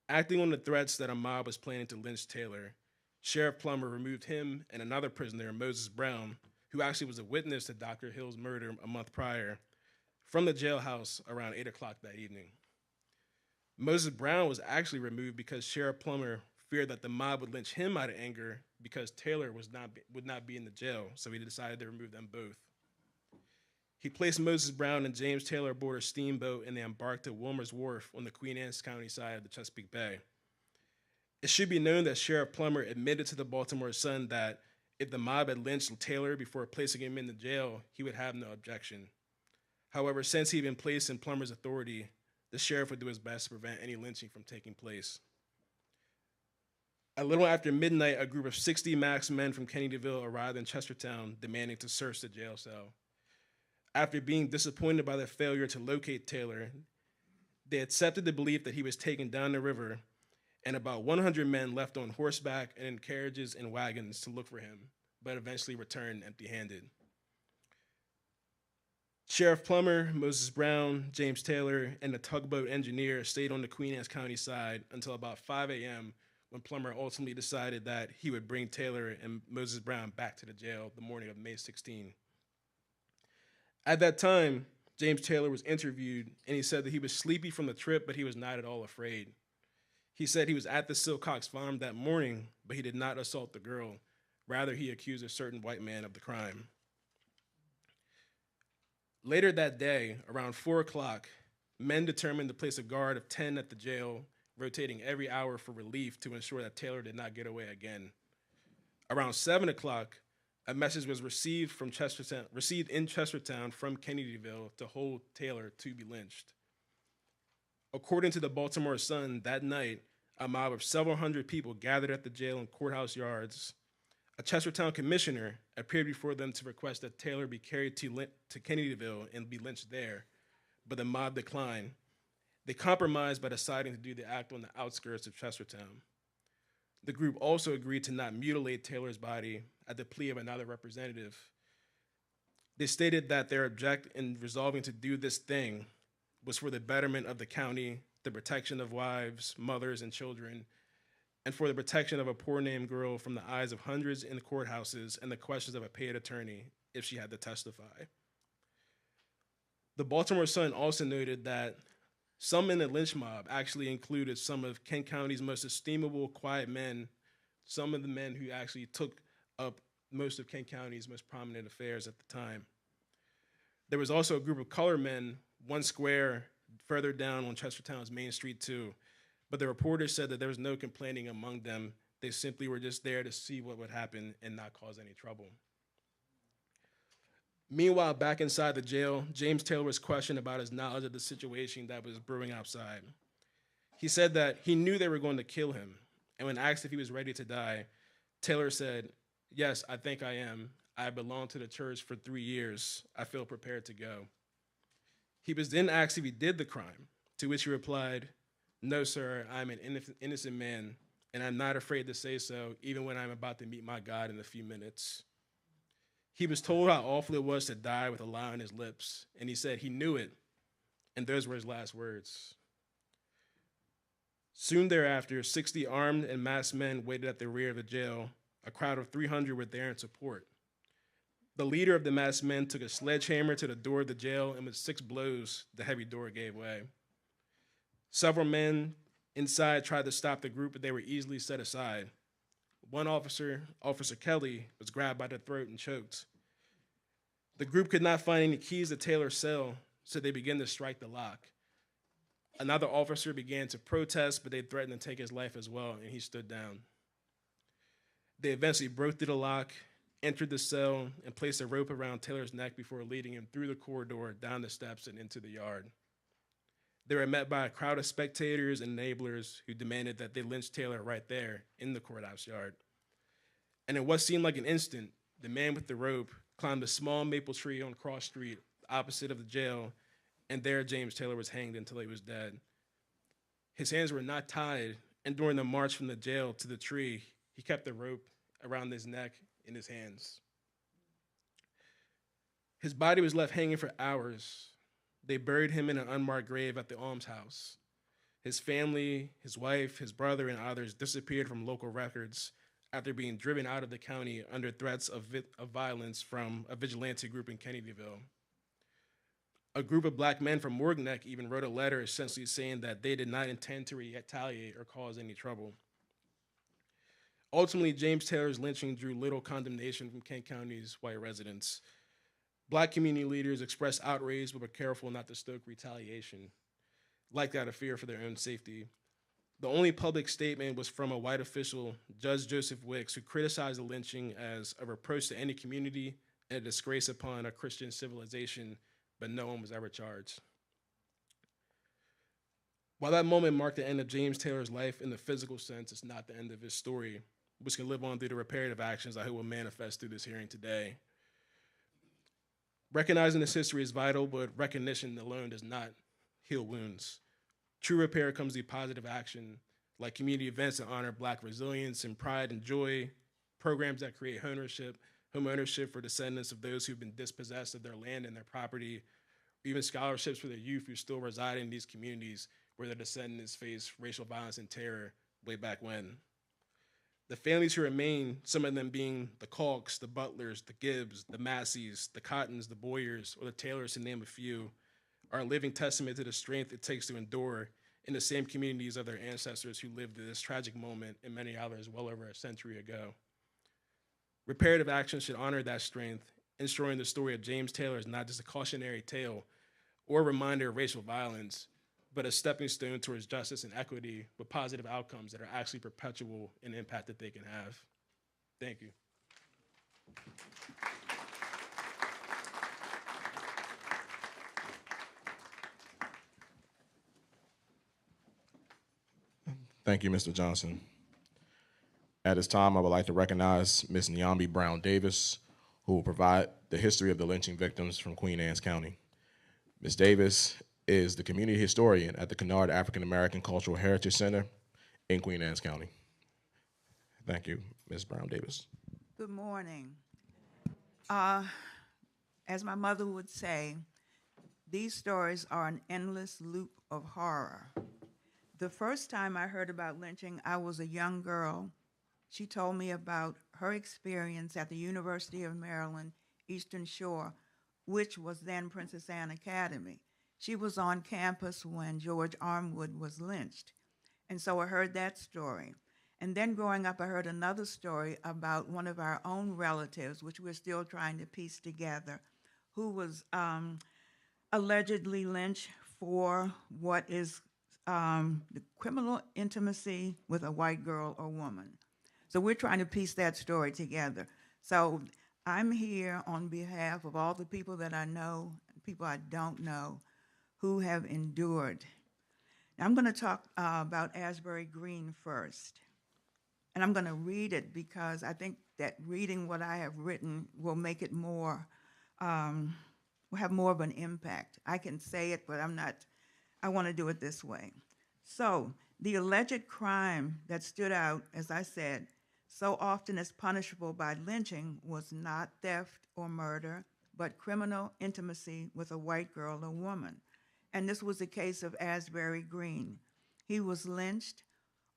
Acting on the threats that a mob was planning to lynch Taylor, Sheriff Plummer removed him and another prisoner, Moses Brown, who actually was a witness to Dr. Hill's murder a month prior, from the jailhouse around 8 o'clock that evening. Moses Brown was actually removed because Sheriff Plummer feared that the mob would lynch him out of anger because Taylor would not be in the jail, so he decided to remove them both. He placed Moses Brown and James Taylor aboard a steamboat, and they embarked at Wilmer's Wharf on the Queen Anne's County side of the Chesapeake Bay. It should be known that Sheriff Plummer admitted to the Baltimore Sun that if the mob had lynched Taylor before placing him in the jail, he would have no objection. However, since he'd been placed in Plummer's authority, the sheriff would do his best to prevent any lynching from taking place. A little after midnight, a group of 60 masked men from Kennedyville arrived in Chestertown, demanding to search the jail cell. After being disappointed by their failure to locate Taylor, they accepted the belief that he was taken down the river, and about 100 men left on horseback and in carriages and wagons to look for him, but eventually returned empty-handed. Sheriff Plummer, Moses Brown, James Taylor, and the tugboat engineer stayed on the Queen Anne's County side until about 5 a.m. when Plummer ultimately decided that he would bring Taylor and Moses Brown back to the jail the morning of May 16. At that time, James Taylor was interviewed, and he said that he was sleepy from the trip, but he was not at all afraid. He said he was at the Silcox farm that morning, but he did not assault the girl. Rather, he accused a certain white man of the crime. Later that day, around 4 o'clock, men determined to place a guard of 10 at the jail, rotating every hour for relief to ensure that Taylor did not get away again. Around 7 o'clock, a message was received in Chestertown from Kennedyville to hold Taylor to be lynched. According to the Baltimore Sun, that night, a mob of several hundred people gathered at the jail and courthouse yards. A Chestertown commissioner appeared before them to request that Taylor be carried to Kennedyville and be lynched there, but the mob declined. They compromised by deciding to do the act on the outskirts of Chestertown. The group also agreed to not mutilate Taylor's body at the plea of another representative. They stated that their object in resolving to do this thing was for the betterment of the county, the protection of wives, mothers, and children, and for the protection of a poor named girl from the eyes of hundreds in the courthouses and the questions of a paid attorney if she had to testify. The Baltimore Sun also noted that some in the lynch mob actually included some of Kent County's most estimable, quiet men, some of the men who actually took up most of Kent County's most prominent affairs at the time. There was also a group of colored men, one square further down on Chestertown's Main Street too, but the reporters said that there was no complaining among them. They simply were just there to see what would happen and not cause any trouble. Meanwhile, back inside the jail, James Taylor was questioned about his knowledge of the situation that was brewing outside. He said that he knew they were going to kill him, and when asked if he was ready to die, Taylor said, "Yes, I think I am. I belonged to the church for 3 years. I feel prepared to go." He was then asked if he did the crime, to which he replied, "No, sir, I'm an innocent man, and I'm not afraid to say so, even when I'm about to meet my God in a few minutes." He was told how awful it was to die with a lie on his lips, and he said he knew it, and those were his last words. Soon thereafter, 60 armed and masked men waited at the rear of the jail. A crowd of 300 were there in support. The leader of the masked men took a sledgehammer to the door of the jail, and with 6 blows, the heavy door gave way. Several men inside tried to stop the group, but they were easily set aside. One officer, Officer Kelly, was grabbed by the throat and choked. The group could not find any keys to Taylor's cell, so they began to strike the lock. Another officer began to protest, but they threatened to take his life as well, and he stood down. They eventually broke through the lock, entered the cell, and placed a rope around Taylor's neck before leading him through the corridor, down the steps, and into the yard. They were met by a crowd of spectators and enablers who demanded that they lynch Taylor right there in the courthouse yard. And in what seemed like an instant, the man with the rope climbed a small maple tree on Cross Street opposite of the jail, and there James Taylor was hanged until he was dead. His hands were not tied, and during the march from the jail to the tree, he kept the rope around his neck in his hands. His body was left hanging for hours. They buried him in an unmarked grave at the almshouse. His family, his wife, his brother, and others disappeared from local records after being driven out of the county under threats of violence from a vigilante group in Kennedyville. A group of black men from Morgneck even wrote a letter essentially saying that they did not intend to retaliate or cause any trouble. Ultimately, James Taylor's lynching drew little condemnation from Kent County's white residents. Black community leaders expressed outrage but were careful not to stoke retaliation, likely out of fear for their own safety. The only public statement was from a white official, Judge Joseph Wicks, who criticized the lynching as a reproach to any community and a disgrace upon a Christian civilization, but no one was ever charged. While that moment marked the end of James Taylor's life in the physical sense, it's not the end of his story, which can live on through the reparative actions I hope will manifest through this hearing today. Recognizing this history is vital, but recognition alone does not heal wounds. True repair comes through positive action, like community events that honor Black resilience and pride and joy, programs that create home ownership for descendants of those who've been dispossessed of their land and their property, even scholarships for the youth who still reside in these communities where their descendants faced racial violence and terror way back when. The families who remain, some of them being the Calks, the Butlers, the Gibbs, the Masseys, the Cottons, the Boyers, or the Taylors, to name a few, are a living testament to the strength it takes to endure in the same communities of their ancestors who lived this tragic moment and many others well over a century ago. Reparative action should honor that strength, ensuring the story of James Taylor is not just a cautionary tale or a reminder of racial violence, but a stepping stone towards justice and equity with positive outcomes that are actually perpetual in the impact that they can have. Thank you. Thank you, Mr. Johnson. At this time, I would like to recognize Ms. Nyambi Brown Davis, who will provide the history of the lynching victims from Queen Anne's County. Ms. Davis is the community historian at the Kennard African American Cultural Heritage Center in Queen Anne's County. Thank you, Ms. Brown Davis. Good morning. As my mother would say, these stories are an endless loop of horror. The first time I heard about lynching, I was a young girl. She told me about her experience at the University of Maryland, Eastern Shore, which was then Princess Anne Academy. She was on campus when George Armwood was lynched. And so I heard that story. And then growing up, I heard another story about one of our own relatives, which we're still trying to piece together, who was allegedly lynched for what is the criminal intimacy with a white girl or woman. So we're trying to piece that story together. So I'm here on behalf of all the people that I know, and people I don't know, who have endured. Now, I'm going to talk about Asbury Green first. And I'm going to read it because I think that reading what I have written will make it more, will have more of an impact. I can say it, but I want to do it this way. So, the alleged crime that stood out, as I said, so often as punishable by lynching was not theft or murder, but criminal intimacy with a white girl or woman. And this was the case of Asbury Green. He was lynched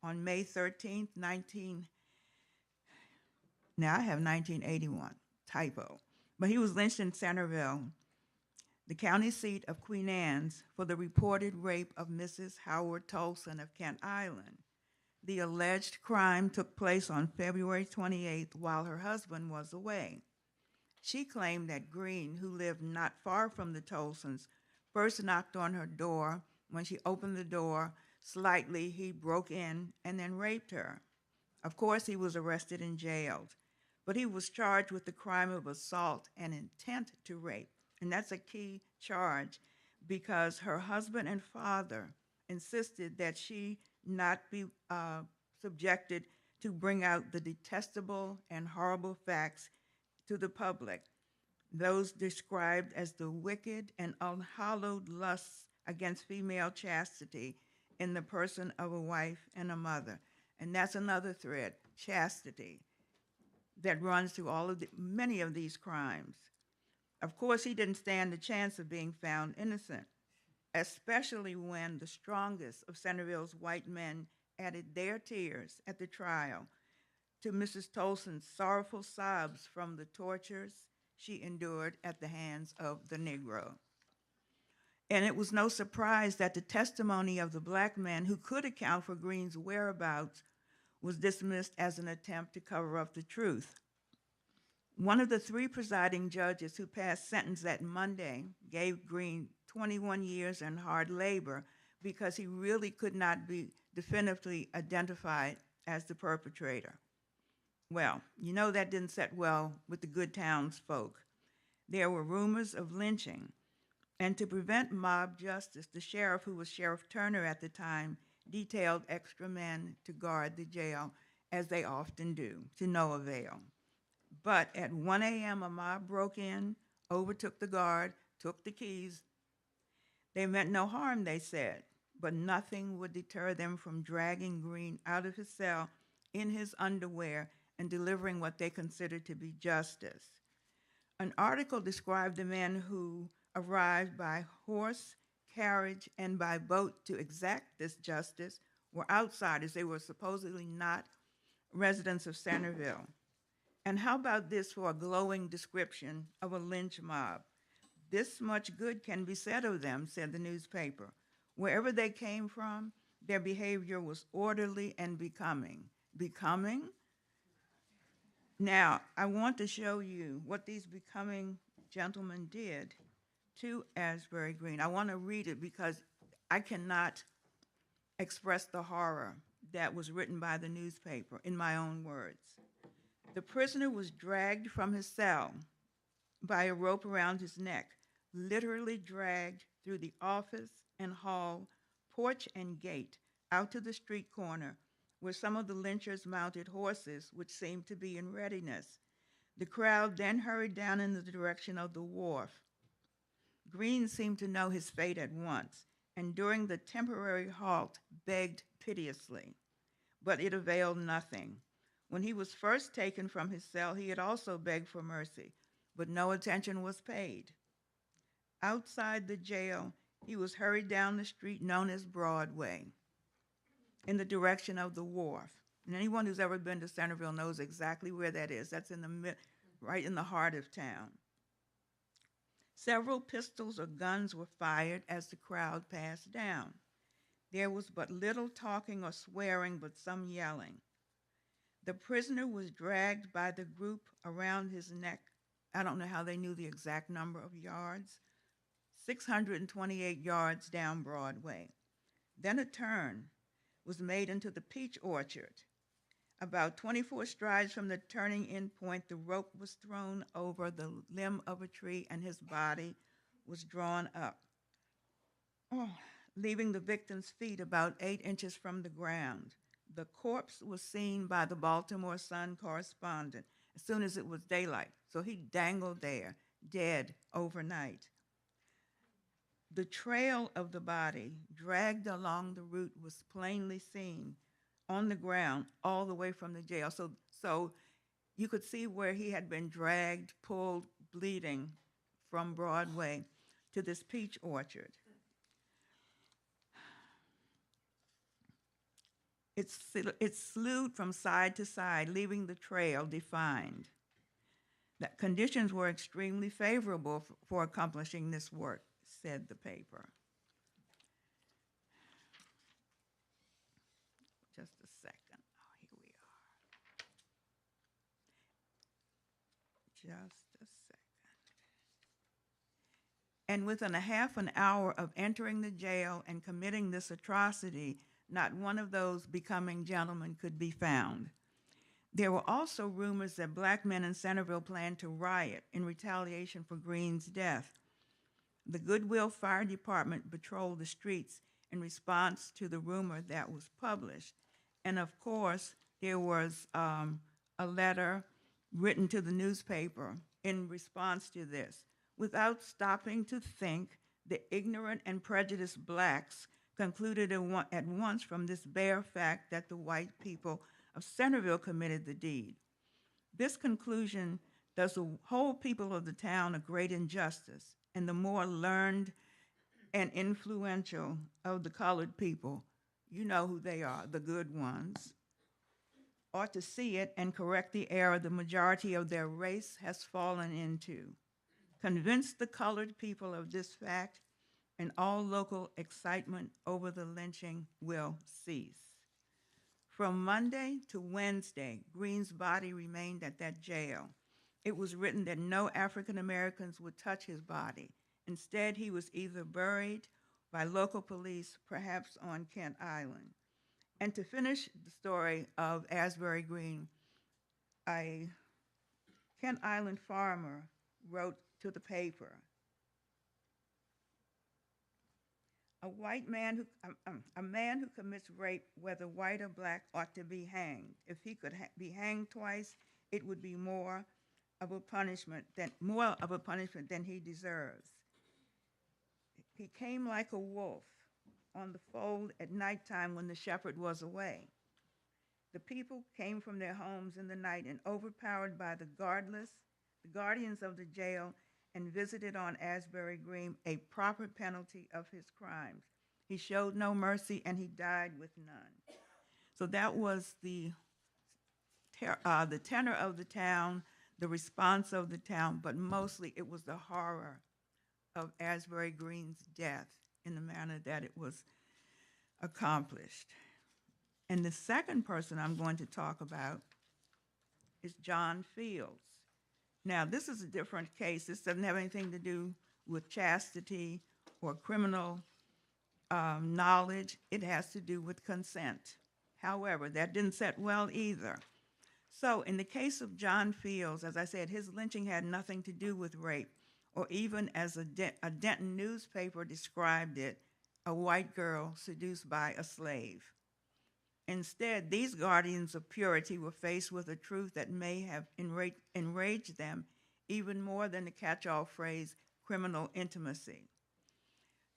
on May 13th, now I have 1981, typo. But he was lynched in Centerville, the county seat of Queen Anne's, for the reported rape of Mrs. Howard Tolson of Kent Island. The alleged crime took place on February 28th while her husband was away. She claimed that Green, who lived not far from the Tolsons, first knocked on her door. When she opened the door slightly, he broke in and then raped her. Of course, he was arrested and jailed, but he was charged with the crime of assault and intent to rape. And that's a key charge because her husband and father insisted that she not be subjected to bring out the detestable and horrible facts to the public, those described as the wicked and unhallowed lusts against female chastity in the person of a wife and a mother. And that's another thread, chastity, that runs through many of these crimes. Of course, he didn't stand a chance of being found innocent, especially when the strongest of Centerville's white men added their tears at the trial to Mrs. Tolson's sorrowful sobs from the tortures she endured at the hands of the Negro. And it was no surprise that the testimony of the black man who could account for Green's whereabouts was dismissed as an attempt to cover up the truth. One of the three presiding judges who passed sentence that Monday gave Green 21 years in hard labor because he really could not be definitively identified as the perpetrator. Well, you know that didn't set well with the good townsfolk. There were rumors of lynching, and to prevent mob justice, the sheriff, who was Sheriff Turner at the time, detailed extra men to guard the jail, as they often do, to no avail. But at 1 a.m., a mob broke in, overtook the guard, took the keys. They meant no harm, they said, but nothing would deter them from dragging Green out of his cell in his underwear and delivering what they considered to be justice. An article described the men who arrived by horse, carriage, and by boat to exact this justice were outsiders. They were supposedly not residents of Centerville. And how about this for a glowing description of a lynch mob? This much good can be said of them, said the newspaper. Wherever they came from, their behavior was orderly and becoming. Becoming? Now, I want to show you what these becoming gentlemen did to Asbury Green. I want to read it because I cannot express the horror that was written by the newspaper in my own words. The prisoner was dragged from his cell by a rope around his neck, literally dragged through the office and hall, porch and gate, out to the street corner, where some of the lynchers mounted horses, which seemed to be in readiness. The crowd then hurried down in the direction of the wharf. Green seemed to know his fate at once, and during the temporary halt begged piteously, but it availed nothing. When he was first taken from his cell, he had also begged for mercy, but no attention was paid. Outside the jail, he was hurried down the street known as Broadway in the direction of the wharf. And anyone who's ever been to Centerville knows exactly where that is. That's right in the heart of town. Several pistols or guns were fired as the crowd passed down. There was but little talking or swearing, but some yelling. The prisoner was dragged by the group around his neck. I don't know how they knew the exact number of yards. 628 yards down Broadway. Then a turn was made into the peach orchard. About 24 strides from the turning in point, the rope was thrown over the limb of a tree and his body was drawn up, leaving the victim's feet about 8 inches from the ground. The corpse was seen by the Baltimore Sun correspondent as soon as it was daylight, so he dangled there, dead overnight. The trail of the body dragged along the route was plainly seen on the ground all the way from the jail. So you could see where he had been dragged, pulled, bleeding from Broadway to this peach orchard. It slewed from side to side, leaving the trail defined. The conditions were extremely favorable for accomplishing this work, said the paper. Just a second. Oh, here we are. Just a second. And within a half an hour of entering the jail and committing this atrocity, not one of those becoming gentlemen could be found. There were also rumors that black men in Centerville planned to riot in retaliation for Green's death. The Goodwill Fire Department patrolled the streets in response to the rumor that was published. And of course, there was a letter written to the newspaper in response to this. Without stopping to think, the ignorant and prejudiced blacks concluded at once from this bare fact that the white people of Centerville committed the deed. This conclusion does the whole people of the town a great injustice, and the more learned and influential of the colored people, you know who they are, the good ones, ought to see it and correct the error the majority of their race has fallen into. Convince the colored people of this fact, and all local excitement over the lynching will cease. From Monday to Wednesday, Green's body remained at that jail. It was written that no African Americans would touch his body. Instead, he was either buried by local police, perhaps on Kent Island. And to finish the story of Asbury Green, a Kent Island farmer wrote to the paper, a man who commits rape, whether white or black, ought to be hanged. If he could be hanged twice, it would be more of a punishment than he deserves. He came like a wolf on the fold at nighttime when the shepherd was away. The people came from their homes in the night and, overpowered by the guardians of the jail and visited on Asbury Green a proper penalty of his crimes. He showed no mercy, and he died with none. So that was the tenor of the town, the response of the town, but mostly it was the horror of Asbury Green's death in the manner that it was accomplished. And the second person I'm going to talk about is John Fields. Now, this is a different case. This doesn't have anything to do with chastity or criminal knowledge. It has to do with consent. However, that didn't set well either. So in the case of John Fields, as I said, his lynching had nothing to do with rape, or even as a Denton newspaper described it, a white girl seduced by a slave. Instead, these guardians of purity were faced with a truth that may have enraged them even more than the catch-all phrase, criminal intimacy.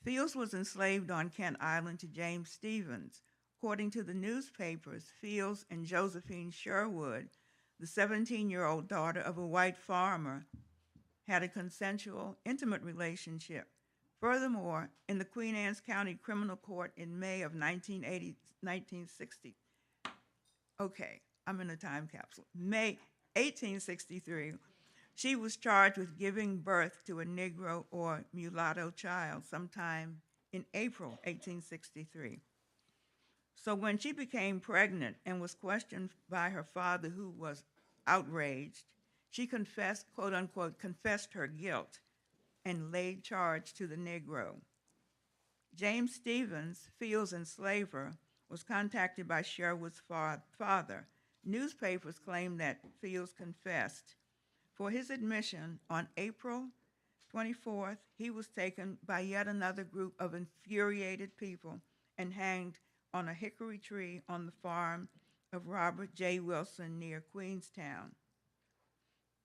Fields was enslaved on Kent Island to James Stevens. According to the newspapers, Fields and Josephine Sherwood, the 17-year-old daughter of a white farmer, had a consensual, intimate relationship. Furthermore, in the Queen Anne's County Criminal Court in May of 1960, okay, I'm in a time capsule, May 1863, she was charged with giving birth to a Negro or mulatto child sometime in April 1863. So when she became pregnant and was questioned by her father, who was outraged, she confessed, quote unquote, confessed her guilt and laid charge to the Negro. James Stevens, Fields' enslaver, was contacted by Sherwood's father. Newspapers claimed that Fields confessed. For his admission, on April 24th, he was taken by yet another group of infuriated people and hanged on a hickory tree on the farm of Robert J. Wilson near Queenstown.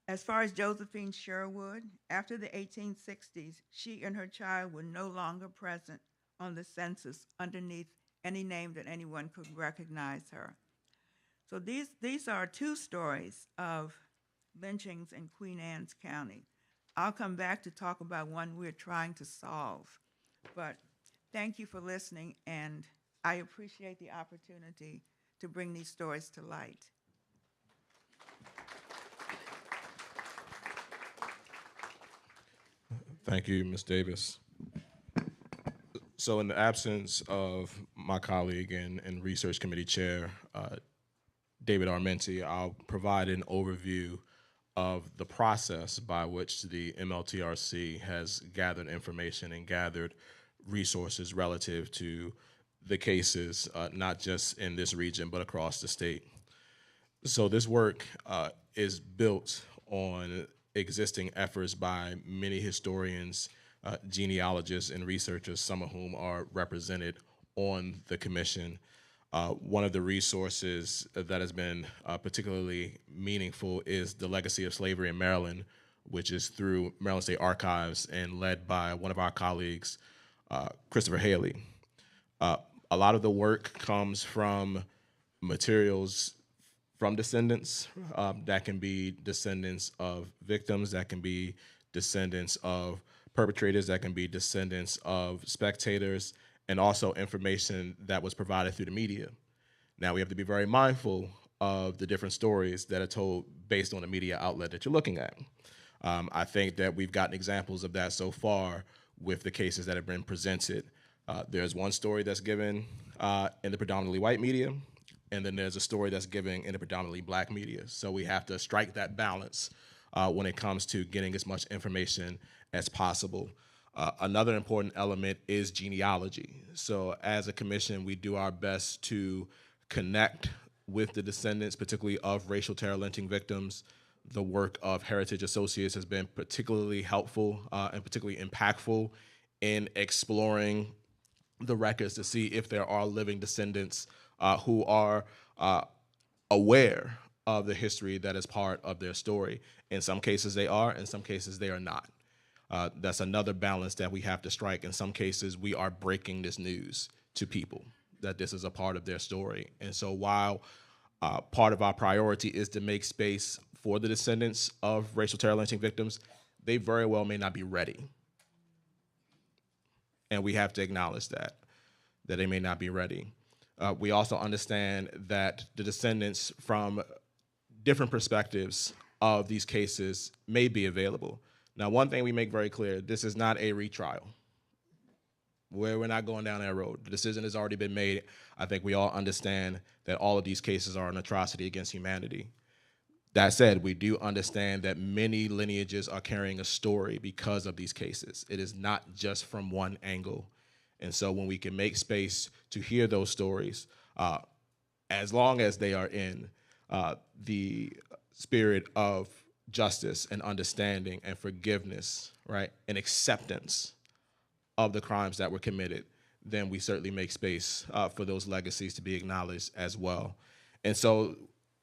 As far as Josephine Sherwood, after the 1860s, she and her child were no longer present on the census underneath any name that anyone could recognize her. So these are two stories of lynchings in Queen Anne's County. I'll come back to talk about one we're trying to solve. But thank you for listening, and I appreciate the opportunity to bring these stories to light. Thank you, Ms. Davis. So in the absence of my colleague and research committee chair, David Armenti, I'll provide an overview of the process by which the MLTRC has gathered information and gathered resources relative to the cases, not just in this region, but across the state. So this work is built on existing efforts by many historians, genealogists, and researchers, some of whom are represented on the commission. One of the resources that has been particularly meaningful is the Legacy of Slavery in Maryland, which is through Maryland State Archives and led by one of our colleagues, Christopher Haley. A lot of the work comes from materials from descendants. That can be descendants of victims, that can be descendants of perpetrators, that can be descendants of spectators, and also information that was provided through the media. Now, we have to be very mindful of the different stories that are told based on the media outlet that you're looking at. I think that we've gotten examples of that so far with the cases that have been presented. There's one story that's given in the predominantly white media, and then there's a story that's given in the predominantly black media. So we have to strike that balance when it comes to getting as much information as possible. Another important element is genealogy. So as a commission, we do our best to connect with the descendants, particularly of racial terror lynching victims. The work of Heritage Associates has been particularly helpful and particularly impactful in exploring the records to see if there are living descendants who are aware of the history that is part of their story. In some cases they are, in some cases they are not. That's another balance that we have to strike. In some cases, we are breaking this news to people, that this is a part of their story. And so while part of our priority is to make space for the descendants of racial terror lynching victims, they very well may not be ready. And we have to acknowledge that they may not be ready. We also understand that the descendants from different perspectives of these cases may be available. Now, one thing we make very clear, this is not a retrial. We're not going down that road. The decision has already been made. I think we all understand that all of these cases are an atrocity against humanity. That said, we do understand that many lineages are carrying a story because of these cases. It is not just from one angle. And so when we can make space to hear those stories, as long as they are in the spirit of justice and understanding and forgiveness, right, and acceptance of the crimes that were committed, then we certainly make space for those legacies to be acknowledged as well. And so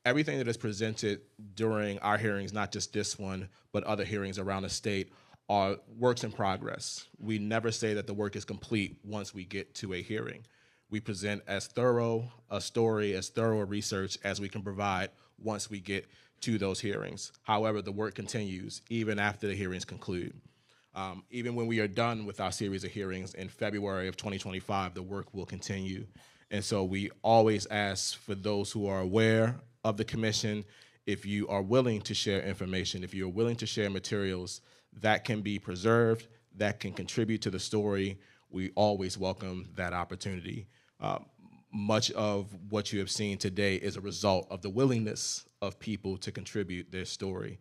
everything that is presented during our hearings, not just this one, but other hearings around the state, are works in progress. We never say that the work is complete once we get to a hearing. We present as thorough a story, as thorough a research as we can provide once we get to those hearings. However, the work continues even after the hearings conclude. Even when we are done with our series of hearings in February of 2025, the work will continue. And so we always ask for those who are aware of the commission, if you are willing to share information, if you're willing to share materials that can be preserved, that can contribute to the story, we always welcome that opportunity. Much of what you have seen today is a result of the willingness of people to contribute their story,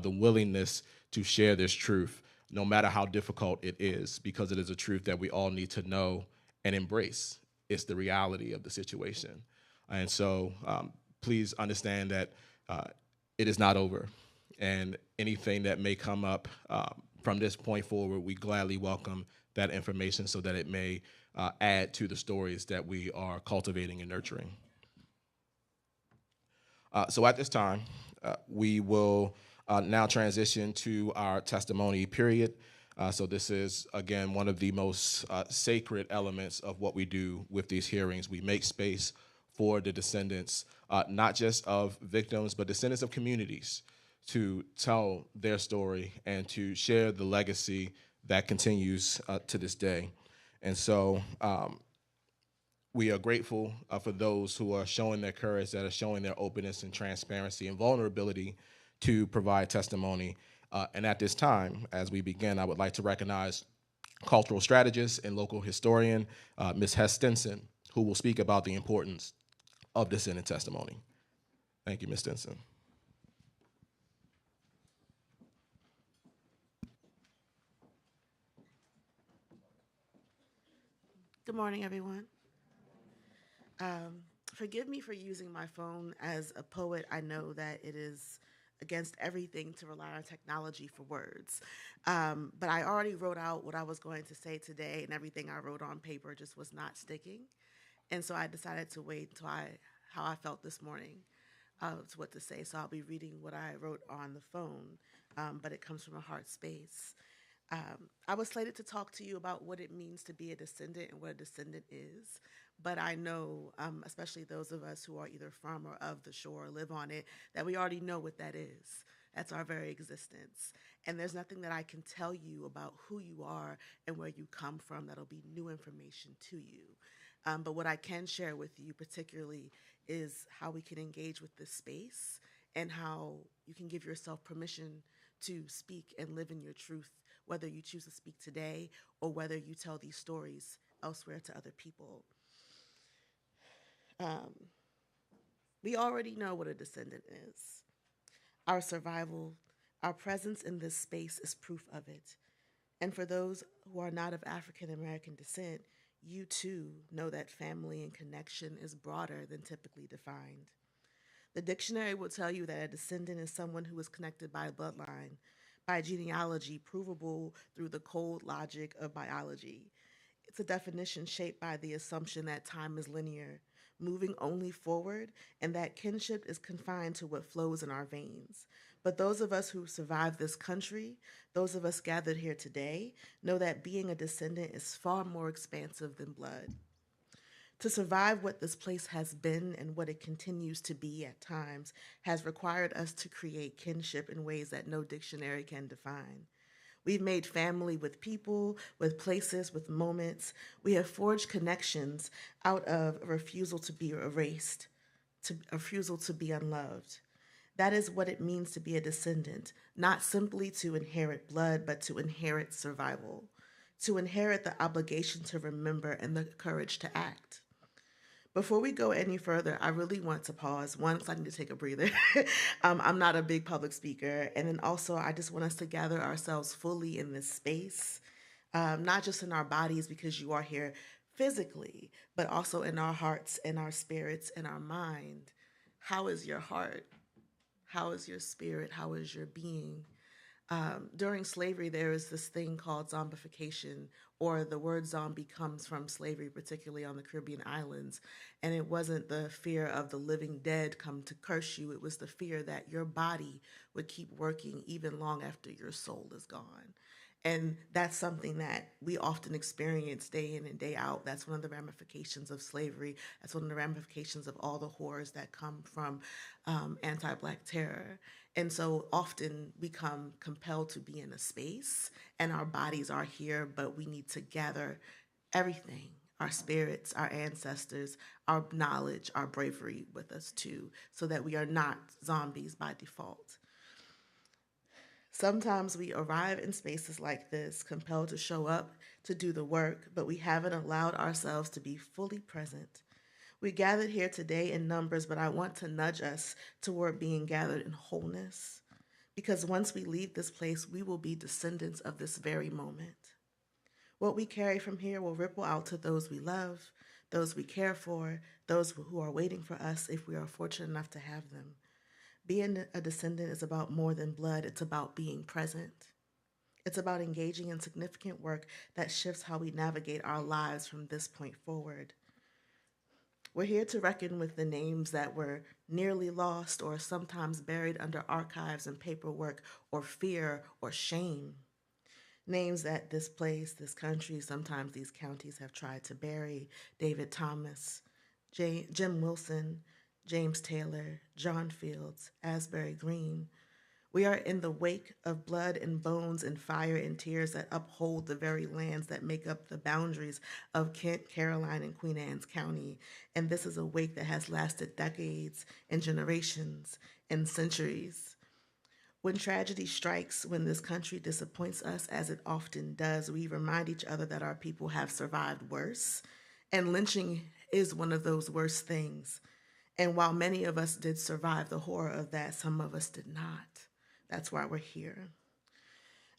the willingness to share this truth, no matter how difficult it is, because it is a truth that we all need to know and embrace. It's the reality of the situation. And so please understand that it is not over. And anything that may come up from this point forward, we gladly welcome that information so that it may add to the stories that we are cultivating and nurturing. So at this time, we will now transition to our testimony period. So this is, again, one of the most sacred elements of what we do with these hearings. We make space for the descendants, not just of victims, but descendants of communities, to tell their story and to share the legacy that continues to this day. And so we are grateful for those who are showing their courage, that are showing their openness and transparency and vulnerability to provide testimony. And at this time, as we begin, I would like to recognize cultural strategist and local historian, Ms. Hess Stinson, who will speak about the importance of descendant testimony. Thank you, Ms. Stinson. Good morning, everyone. Forgive me for using my phone. As a poet, I know that it is against everything to rely on technology for words. But I already wrote out what I was going to say today, and everything I wrote on paper just was not sticking. And so I decided to wait until how I felt this morning to what to say. So I'll be reading what I wrote on the phone, but it comes from a heart space. I was slated to talk to you about what it means to be a descendant and what a descendant is, but I know, especially those of us who are either from or of the shore or live on it, that we already know what that is. That's our very existence. And there's nothing that I can tell you about who you are and where you come from that'll be new information to you. But what I can share with you particularly is how we can engage with this space and how you can give yourself permission to speak and live in your truth, whether you choose to speak today or whether you tell these stories elsewhere to other people. We already know what a descendant is. Our survival, our presence in this space is proof of it. And for those who are not of African American descent, you too know that family and connection is broader than typically defined. The dictionary will tell you that a descendant is someone who is connected by a bloodline, by genealogy provable through the cold logic of biology. It's a definition shaped by the assumption that time is linear, moving only forward, and that kinship is confined to what flows in our veins. But those of us who survived this country, those of us gathered here today, know that being a descendant is far more expansive than blood. To survive what this place has been and what it continues to be at times has required us to create kinship in ways that no dictionary can define. We've made family with people, with places, with moments. We have forged connections out of a refusal to be erased, to a refusal to be unloved. That is what it means to be a descendant, not simply to inherit blood, but to inherit survival, to inherit the obligation to remember and the courage to act. Before we go any further, I really want to pause. One, 'cause I need to take a breather. I'm not a big public speaker. And then also, I just want us to gather ourselves fully in this space, not just in our bodies, because you are here physically, but also in our hearts and our spirits and our mind. How is your heart? How is your spirit? How is your being? During slavery, there is this thing called zombification, or the word zombie comes from slavery, particularly on the Caribbean islands. And it wasn't the fear of the living dead come to curse you. It was the fear that your body would keep working even long after your soul is gone. And that's something that we often experience day in and day out. That's one of the ramifications of slavery. That's one of the ramifications of all the horrors that come from anti-Black terror. And so often we come compelled to be in a space, and our bodies are here, but we need to gather everything, our spirits, our ancestors, our knowledge, our bravery with us too, so that we are not zombies by default. Sometimes we arrive in spaces like this, compelled to show up to do the work, but we haven't allowed ourselves to be fully present. We gathered here today in numbers, but I want to nudge us toward being gathered in wholeness, because once we leave this place, we will be descendants of this very moment. What we carry from here will ripple out to those we love, those we care for, those who are waiting for us if we are fortunate enough to have them. Being a descendant is about more than blood. It's about being present. It's about engaging in significant work that shifts how we navigate our lives from this point forward. We're here to reckon with the names that were nearly lost or sometimes buried under archives and paperwork or fear or shame. Names that this place, this country, sometimes these counties have tried to bury: David Thomas, Jim Wilson, James Taylor, John Fields, Asbury Green. We are in the wake of blood and bones and fire and tears that uphold the very lands that make up the boundaries of Kent, Caroline, and Queen Anne's County. And this is a wake that has lasted decades and generations and centuries. When tragedy strikes, when this country disappoints us, as it often does, we remind each other that our people have survived worse. And lynching is one of those worst things. And while many of us did survive the horror of that, some of us did not. That's why we're here.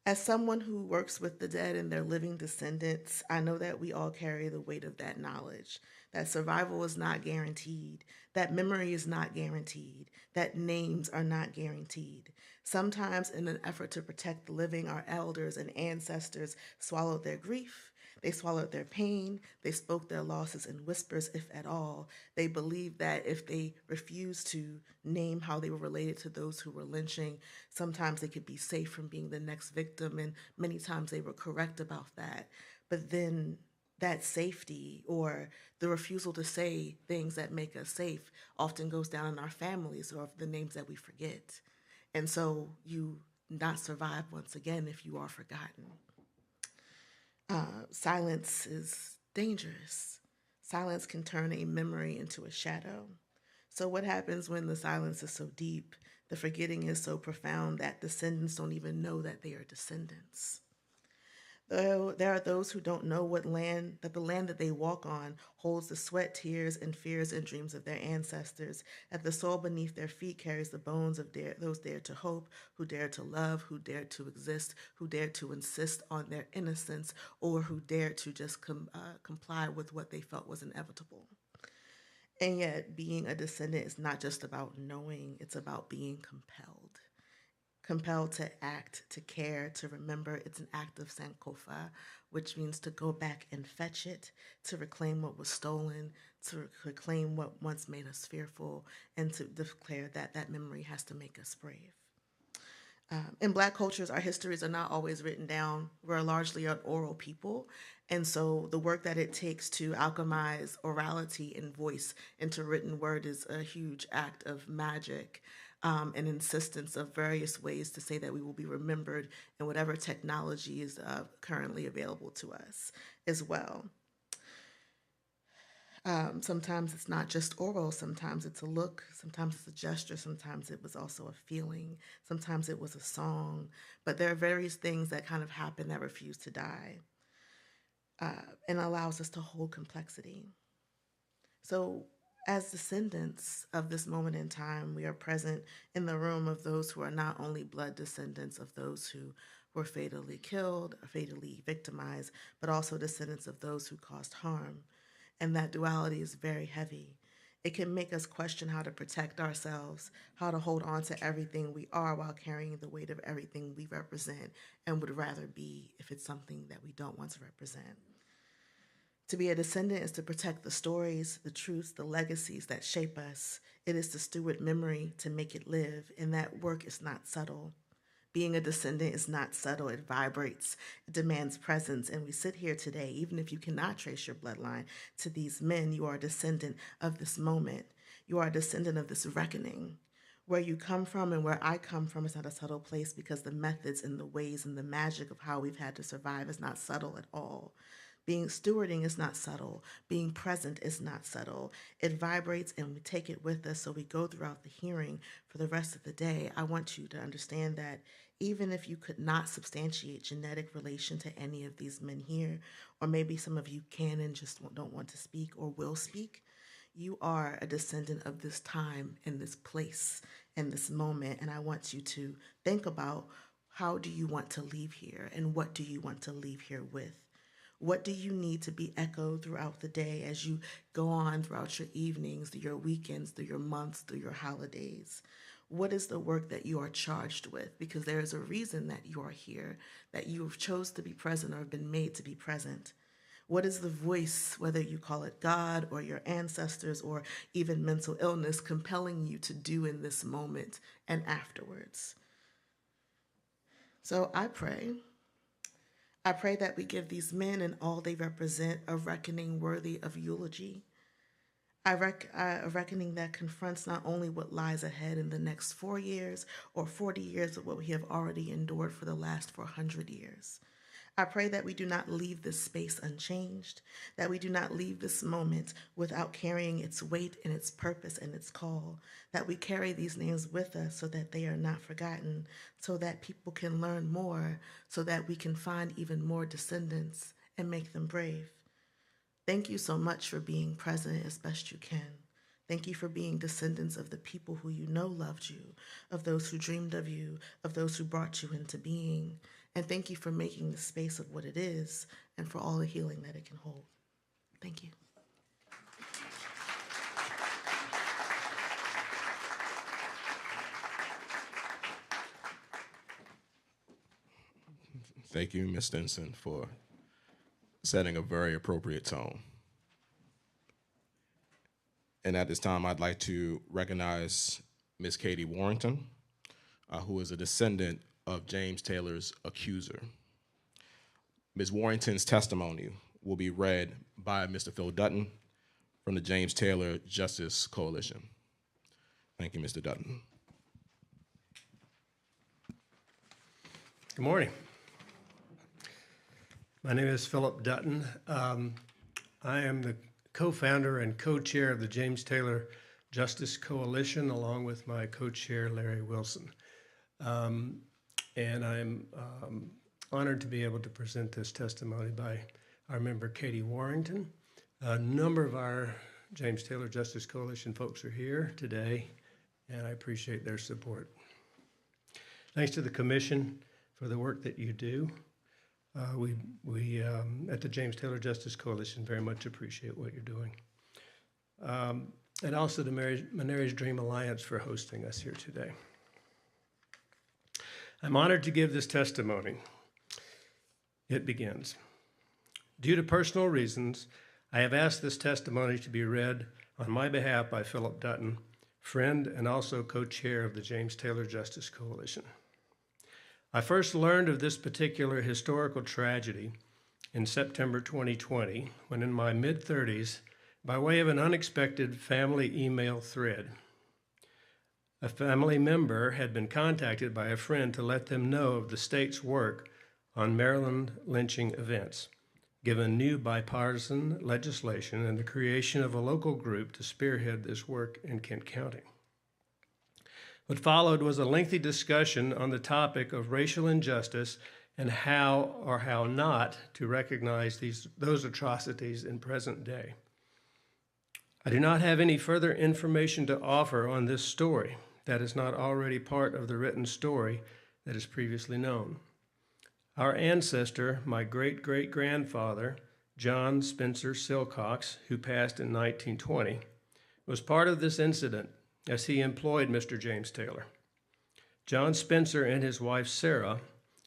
As someone who works with the dead and their living descendants, I know that we all carry the weight of that knowledge, that survival is not guaranteed, that memory is not guaranteed, that names are not guaranteed. Sometimes in an effort to protect the living, our elders and ancestors swallowed their grief. They swallowed their pain. They spoke their losses in whispers, if at all. They believed that if they refused to name how they were related to those who were lynching, sometimes they could be safe from being the next victim, and many times they were correct about that. But then that safety, or the refusal to say things that make us safe, often goes down in our families or the names that we forget. And so you not survive once again if you are forgotten. Silence is dangerous. Silence can turn a memory into a shadow. So what happens when the silence is so deep, the forgetting is so profound that descendants don't even know that they are descendants? Though there are those who don't know the land that they walk on holds the sweat, tears, and fears and dreams of their ancestors, that the soil beneath their feet carries the bones of those dared to hope, who dared to love, who dared to exist, who dared to insist on their innocence, or who dared to just comply with what they felt was inevitable. And yet, being a descendant is not just about knowing, it's about being compelled. Compelled to act, to care, to remember. It's an act of Sankofa, which means to go back and fetch it, to reclaim what was stolen, to reclaim what once made us fearful, and to declare that that memory has to make us brave. In Black cultures, our histories are not always written down. We're largely an oral people. And so the work that it takes to alchemize orality and voice into written word is a huge act of magic. an insistence of various ways to say that we will be remembered in whatever technology is currently available to us as well. Sometimes it's not just oral, sometimes it's a look, sometimes it's a gesture, sometimes it was also a feeling, sometimes it was a song, but there are various things that kind of happen that refuse to die and allows us to hold complexity. So as descendants of this moment in time, we are present in the room of those who are not only blood descendants of those who were fatally killed, or fatally victimized, but also descendants of those who caused harm. And that duality is very heavy. It can make us question how to protect ourselves, how to hold on to everything we are while carrying the weight of everything we represent and would rather be if it's something that we don't want to represent. To be a descendant is to protect the stories, the truths, the legacies that shape us. It is to steward memory, to make it live, and that work is not subtle. Being a descendant is not subtle, it vibrates, it demands presence, and we sit here today, even if you cannot trace your bloodline to these men, you are a descendant of this moment. You are a descendant of this reckoning. Where you come from and where I come from is not a subtle place because the methods and the ways and the magic of how we've had to survive is not subtle at all. Being stewarding is not subtle. Being present is not subtle. It vibrates and we take it with us so we go throughout the hearing for the rest of the day. I want you to understand that even if you could not substantiate genetic relation to any of these men here, or maybe some of you can and just don't want to speak or will speak, you are a descendant of this time and this place and this moment. And I want you to think about how do you want to leave here and what do you want to leave here with? What do you need to be echoed throughout the day as you go on throughout your evenings, through your weekends, through your months, through your holidays? What is the work that you are charged with? Because there is a reason that you are here, that you have chose to be present or have been made to be present. What is the voice, whether you call it God or your ancestors or even mental illness, compelling you to do in this moment and afterwards? So I pray that we give these men and all they represent a reckoning worthy of eulogy. A reckoning that confronts not only what lies ahead in the next 4 years or 40 years of what we have already endured for the last 400 years. I pray that we do not leave this space unchanged, that we do not leave this moment without carrying its weight and its purpose and its call, that we carry these names with us so that they are not forgotten, so that people can learn more, so that we can find even more descendants and make them brave. Thank you so much for being present as best you can. Thank you for being descendants of the people who you know loved you, of those who dreamed of you, of those who brought you into being. And thank you for making the space of what it is and for all the healing that it can hold. Thank you. Thank you, Ms. Stinson, for setting a very appropriate tone. And at this time, I'd like to recognize Ms. Katie Warrington, who is a descendant of James Taylor's accuser. Ms. Warrington's testimony will be read by Mr. Phil Dutton from the James Taylor Justice Coalition. Thank you, Mr. Dutton. Good morning. My name is Philip Dutton. I am the co-founder and co-chair of the James Taylor Justice Coalition, along with my co-chair, Larry Wilson. And I'm honored to be able to present this testimony by our member, Katie Warrington. A number of our James Taylor Justice Coalition folks are here today, and I appreciate their support. Thanks to the Commission for the work that you do. We at the James Taylor Justice Coalition very much appreciate what you're doing. And also the Manere's Dream Alliance for hosting us here today. I'm honored to give this testimony. It begins. Due to personal reasons, I have asked this testimony to be read on my behalf by Philip Dutton, friend and also co-chair of the James Taylor Justice Coalition. I first learned of this particular historical tragedy in September 2020, when in my mid-30s, by way of an unexpected family email thread, a family member had been contacted by a friend to let them know of the state's work on Maryland lynching events, given new bipartisan legislation and the creation of a local group to spearhead this work in Kent County. What followed was a lengthy discussion on the topic of racial injustice and how or how not to recognize those atrocities in present day. I do not have any further information to offer on this story that is not already part of the written story that is previously known. Our ancestor, my great-great-grandfather, John Spencer Silcox, who passed in 1920, was part of this incident as he employed Mr. James Taylor. John Spencer and his wife Sarah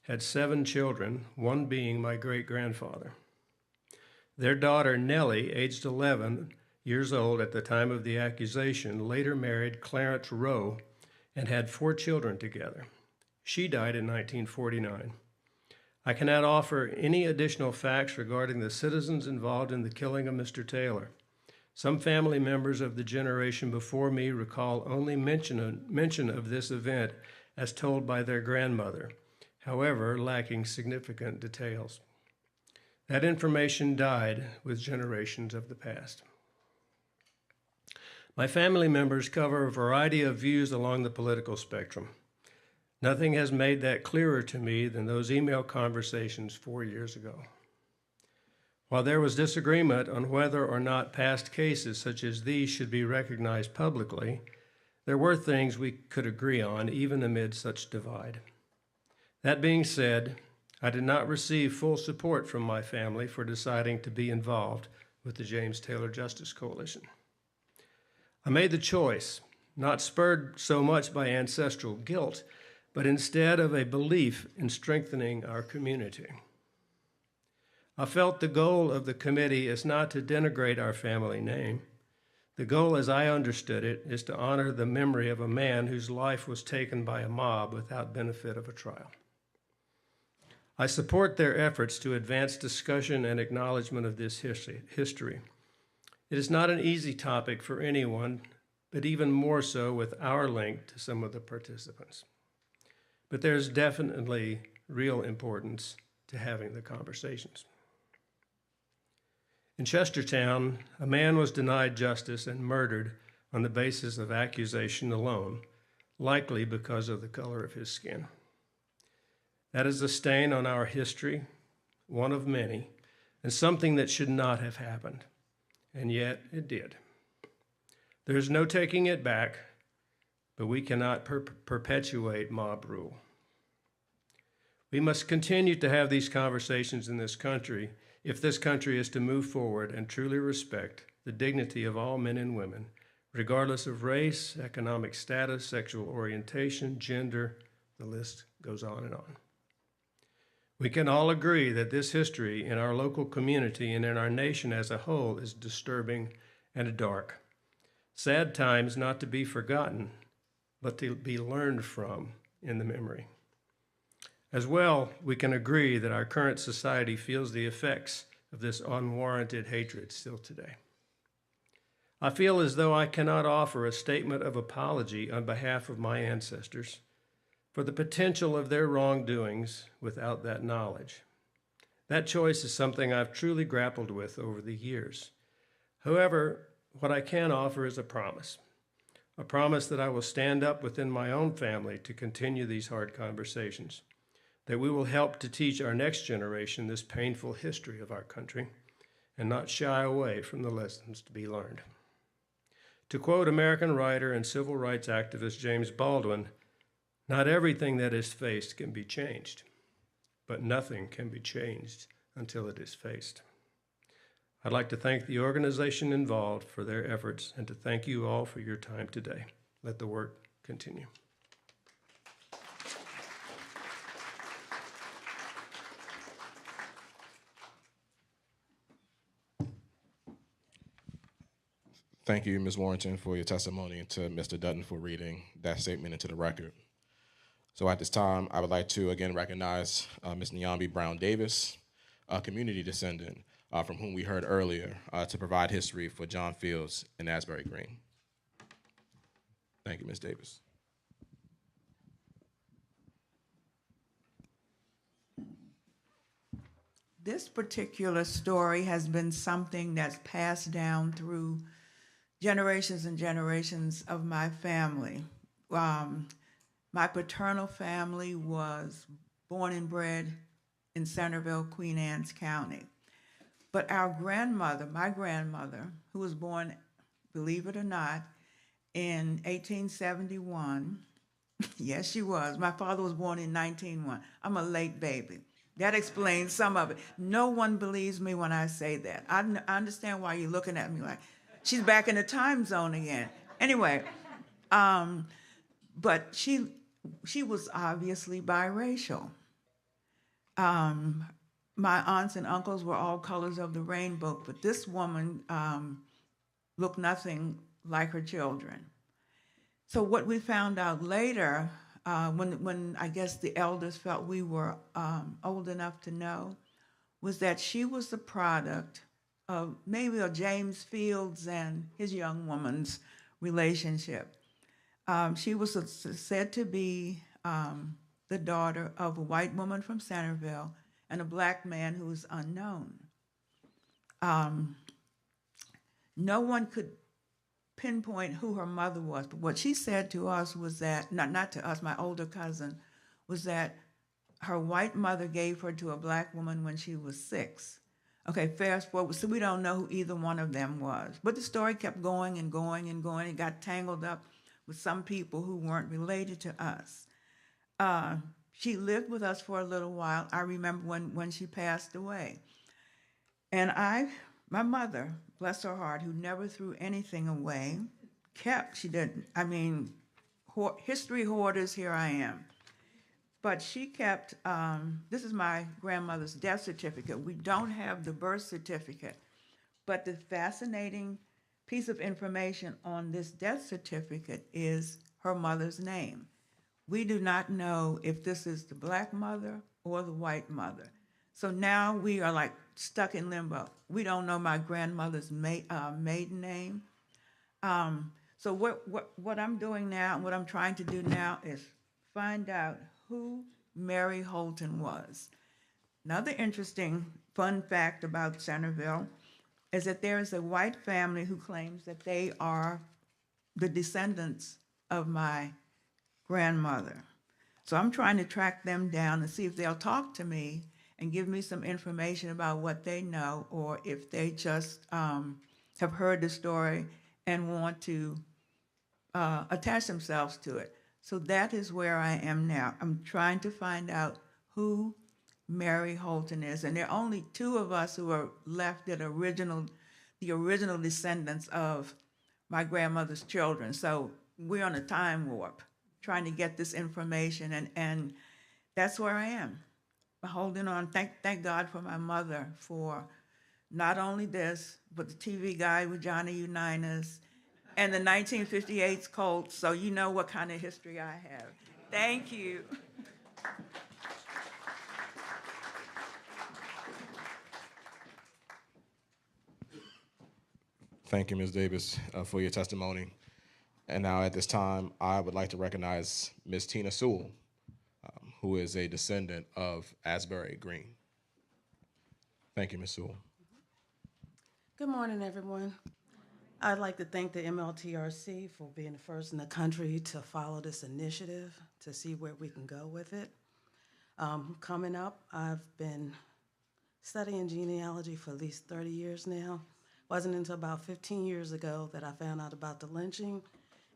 had 7 children, one being my great-grandfather. Their daughter Nellie, aged 11 years old at the time of the accusation, later married Clarence Rowe and had 4 children together. She died in 1949. I cannot offer any additional facts regarding the citizens involved in the killing of Mr. Taylor. Some family members of the generation before me recall only mention of this event as told by their grandmother, however, lacking significant details. That information died with generations of the past. My family members cover a variety of views along the political spectrum. Nothing has made that clearer to me than those email conversations 4 years ago. While there was disagreement on whether or not past cases such as these should be recognized publicly, there were things we could agree on even amid such divide. That being said, I did not receive full support from my family for deciding to be involved with the James Taylor Justice Coalition. I made the choice, not spurred so much by ancestral guilt, but instead of a belief in strengthening our community. I felt the goal of the committee is not to denigrate our family name. The goal, as I understood it, is to honor the memory of a man whose life was taken by a mob without benefit of a trial. I support their efforts to advance discussion and acknowledgement of this history. It is not an easy topic for anyone, but even more so with our link to some of the participants. But there's definitely real importance to having the conversations. In Chestertown, a man was denied justice and murdered on the basis of accusation alone, likely because of the color of his skin. That is a stain on our history, one of many, and something that should not have happened, and yet it did. There is no taking it back, but we cannot perpetuate mob rule. We must continue to have these conversations in this country if this country is to move forward and truly respect the dignity of all men and women, regardless of race, economic status, sexual orientation, gender, the list goes on and on. We can all agree that this history in our local community and in our nation as a whole is disturbing and dark. Sad times not to be forgotten, but to be learned from in the memory. As well, we can agree that our current society feels the effects of this unwarranted hatred still today. I feel as though I cannot offer a statement of apology on behalf of my ancestors for the potential of their wrongdoings without that knowledge. That choice is something I've truly grappled with over the years. However, what I can offer is a promise that I will stand up within my own family to continue these hard conversations, that we will help to teach our next generation this painful history of our country and not shy away from the lessons to be learned. To quote American writer and civil rights activist James Baldwin, "Not everything that is faced can be changed, but nothing can be changed until it is faced." I'd like to thank the organization involved for their efforts and to thank you all for your time today. Let the work continue. Thank you, Ms. Warrington, for your testimony, and to Mr. Dutton for reading that statement into the record. So at this time, I would like to again recognize Ms. Nyambi Brown-Davis, a community descendant from whom we heard earlier, to provide history for John Fields and Asbury Green. Thank you, Ms. Davis. This particular story has been something that's passed down through generations and generations of my family. My paternal family was born and bred in Centerville, Queen Anne's County. But our grandmother, my grandmother, who was born, believe it or not, in 1871, yes, she was. My father was born in 1901. I'm a late baby. That explains some of it. No one believes me when I say that. I understand why you're looking at me like, she's back in the time zone again. Anyway, but she was obviously biracial. My aunts and uncles were all colors of the rainbow, but this woman looked nothing like her children. So what we found out later, when I guess the elders felt we were old enough to know, was that she was the product of maybe a James Fields and his young woman's relationship. She was said to be the daughter of a white woman from Centerville and a black man who was unknown. No one could pinpoint who her mother was, but what she said to us was that, not to us, my older cousin, was that her white mother gave her to a black woman when she was 6. Okay, fast forward, so we don't know who either one of them was. But the story kept going and going and going. It got tangled up with some people who weren't related to us. She lived with us for a little while. I remember when she passed away. And my mother, bless her heart, who never threw anything away, she didn't. I mean, history hoarders, here I am. But she kept, this is my grandmother's death certificate. We don't have the birth certificate, but the fascinating piece of information on this death certificate is her mother's name. We do not know if this is the black mother or the white mother. So now we are like stuck in limbo. We don't know my grandmother's maiden name. So what I'm doing now, what I'm trying to do now is find out who Mary Holton was. Another interesting fun fact about Centerville is that there is a white family who claims that they are the descendants of my grandmother. So I'm trying to track them down and see if they'll talk to me and give me some information about what they know, or if they just have heard the story and want to attach themselves to it. So that is where I am now. I'm trying to find out who Mary Holton is. And there are only 2 of us who are left that are the original descendants of my grandmother's children. So we're on a time warp trying to get this information, and that's where I am. Holding on. Thank God for my mother for not only this, but the TV Guide with Johnny Unitas and the 1958 Colts, so you know what kind of history I have. Thank you. Thank you, Ms. Davis, for your testimony. And now at this time, I would like to recognize Ms. Tina Sewell, who is a descendant of Asbury Green. Thank you, Ms. Sewell. Good morning, everyone. I'd like to thank the MLTRC for being the first in the country to follow this initiative to see where we can go with it. Coming up, I've been studying genealogy for at least 30 years now. Wasn't until about 15 years ago that I found out about the lynching.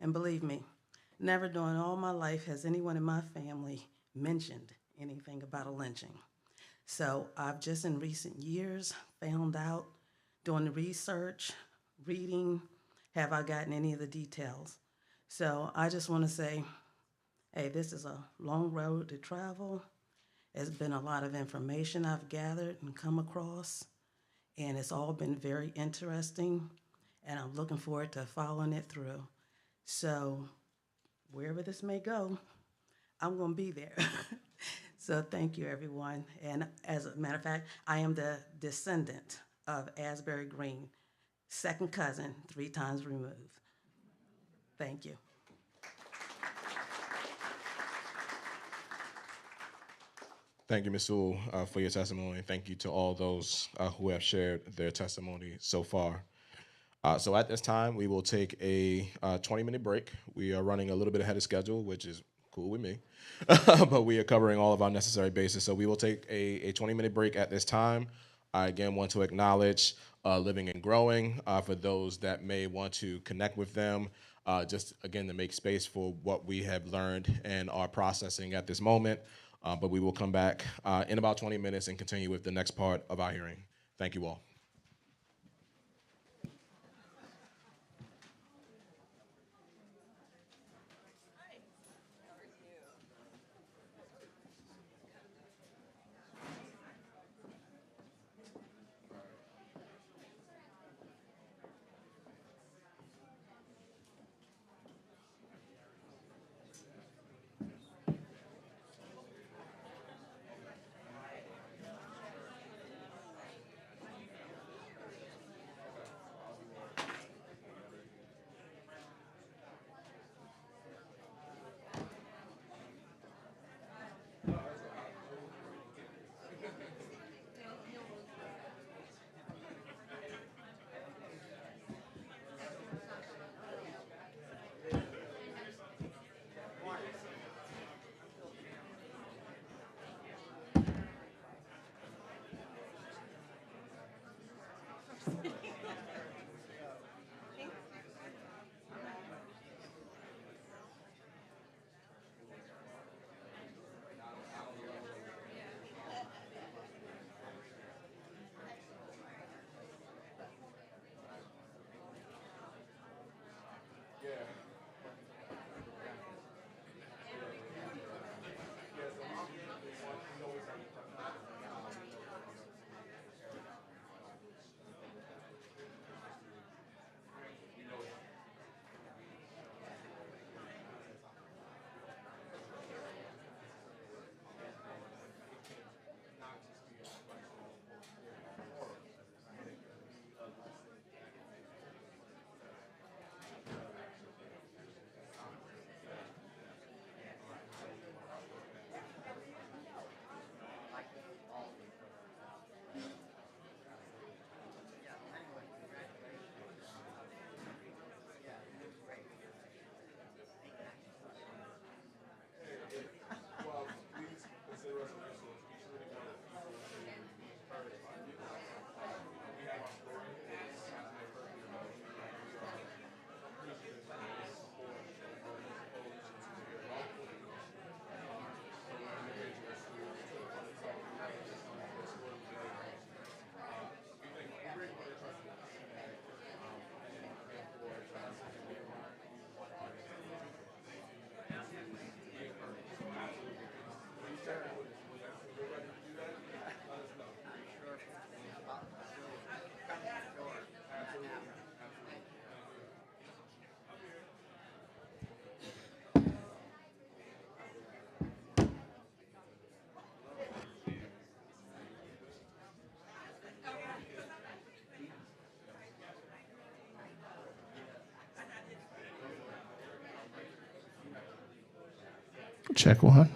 And believe me, never during all my life has anyone in my family mentioned anything about a lynching. So I've just in recent years found out, doing the research, reading, have I gotten any of the details. So I just want to say, hey, this is a long road to travel. There's been a lot of information I've gathered and come across, and it's all been very interesting, and I'm looking forward to following it through. So wherever this may go, I'm going to be there. So thank you, everyone. And as a matter of fact, I am the descendant of Asbury Green, second cousin, 3 times removed. Thank you. Thank you, Ms. Sewell, for your testimony. Thank you to all those who have shared their testimony so far. So at this time, we will take a 20-minute break. We are running a little bit ahead of schedule, which is cool with me, but we are covering all of our necessary bases. So we will take a 20-minute break at this time. I again want to acknowledge Living and Growing for those that may want to connect with them, just again to make space for what we have learned and are processing at this moment. But we will come back in about 20 minutes and continue with the next part of our hearing. Thank you all. Check one.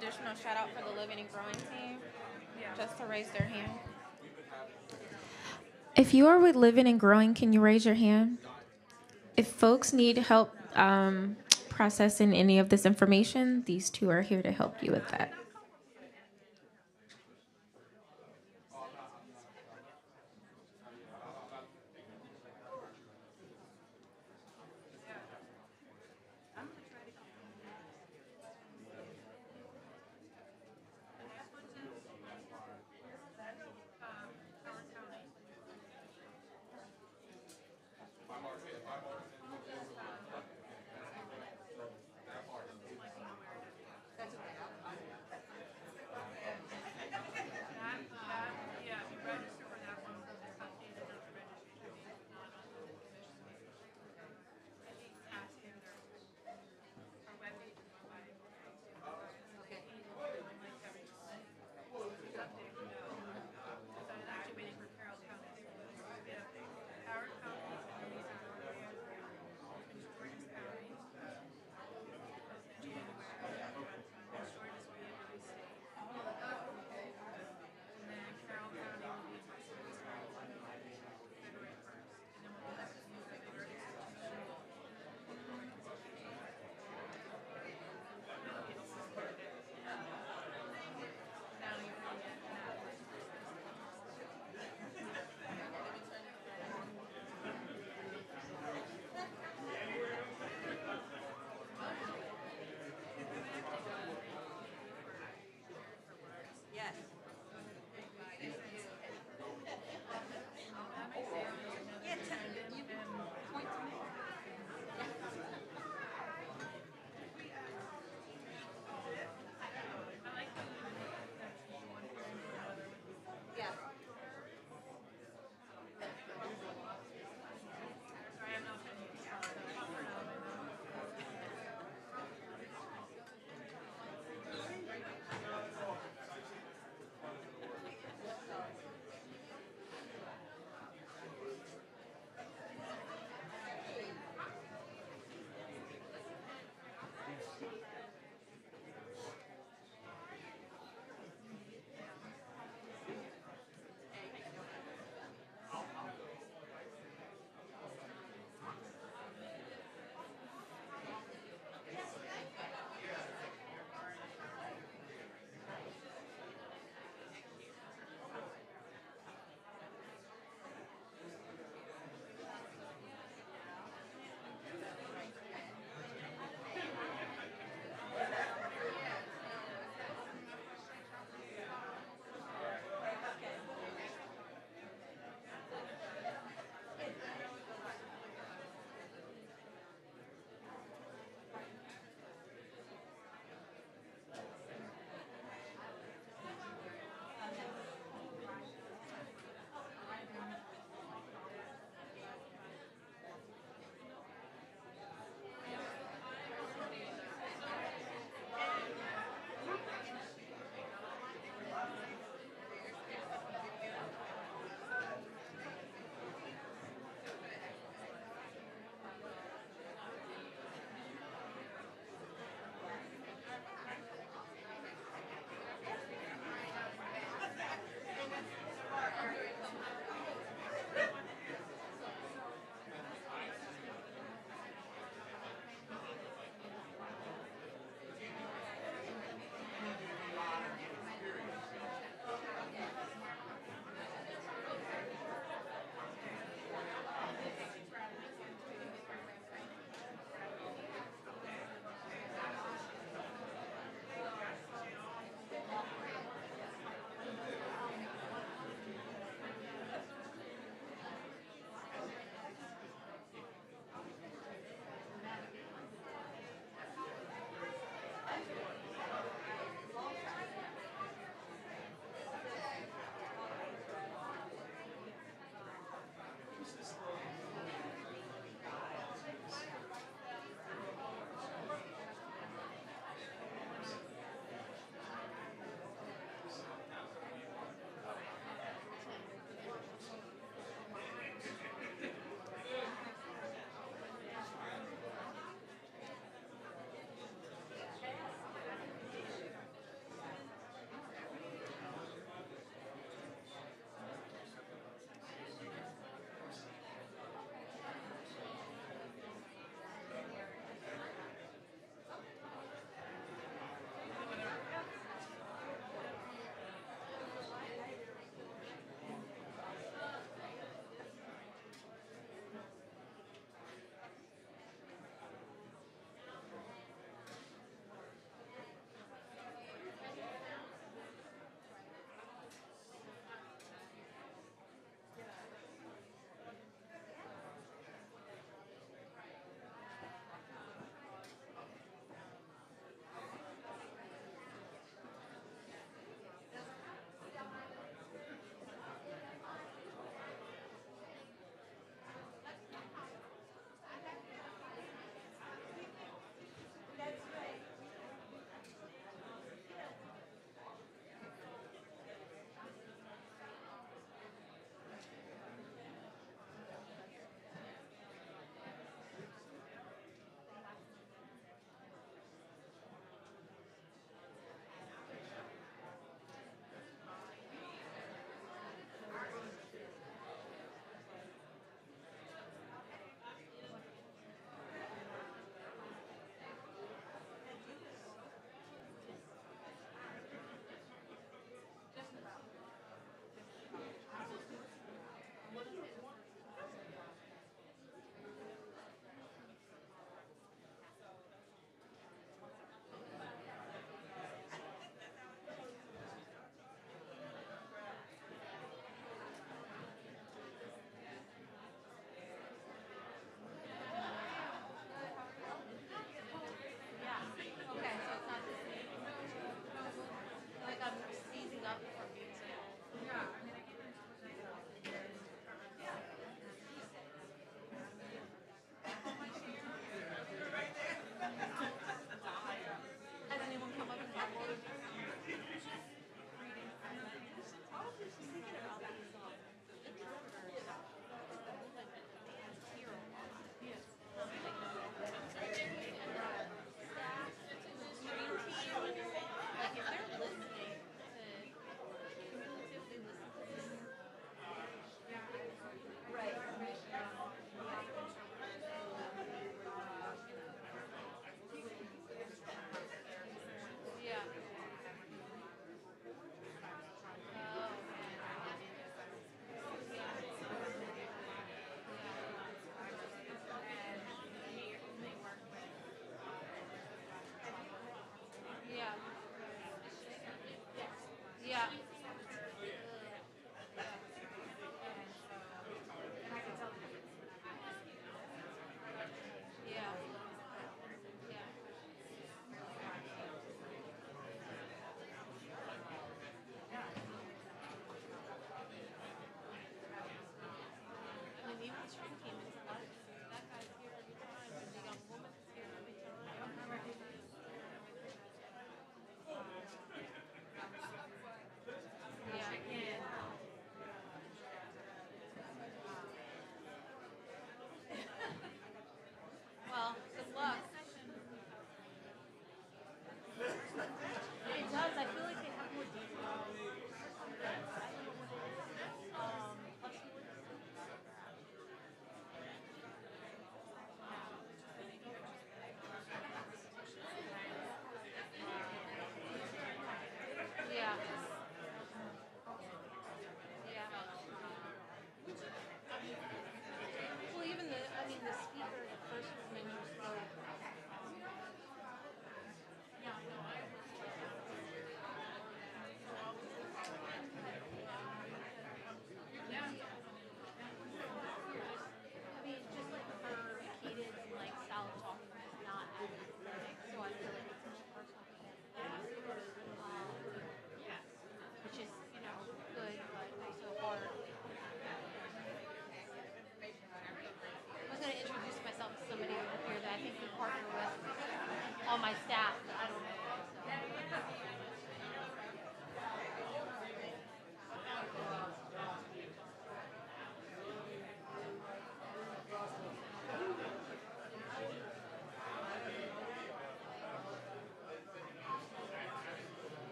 additional shout out for the Living and Growing team? Just to raise their hand. If you are with Living and Growing, can you raise your hand? If folks need help processing any of this information, these two are here to help you with that.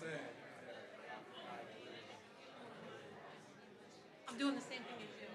I'm doing the same thing as you.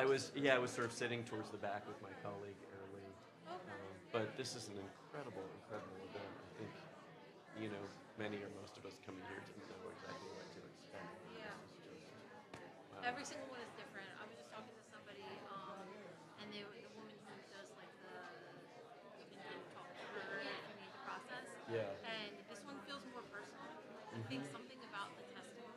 I was sort of sitting towards the back with my colleague Early. But this is an incredible event. I think, you know, many or most of us coming here didn't know exactly what to expect. Yeah. This is just, wow. Every single one is different. I was just talking to somebody, and the woman who does like you can talk to her if you need the process. Yeah. And this one feels more personal. I think something about the testimony.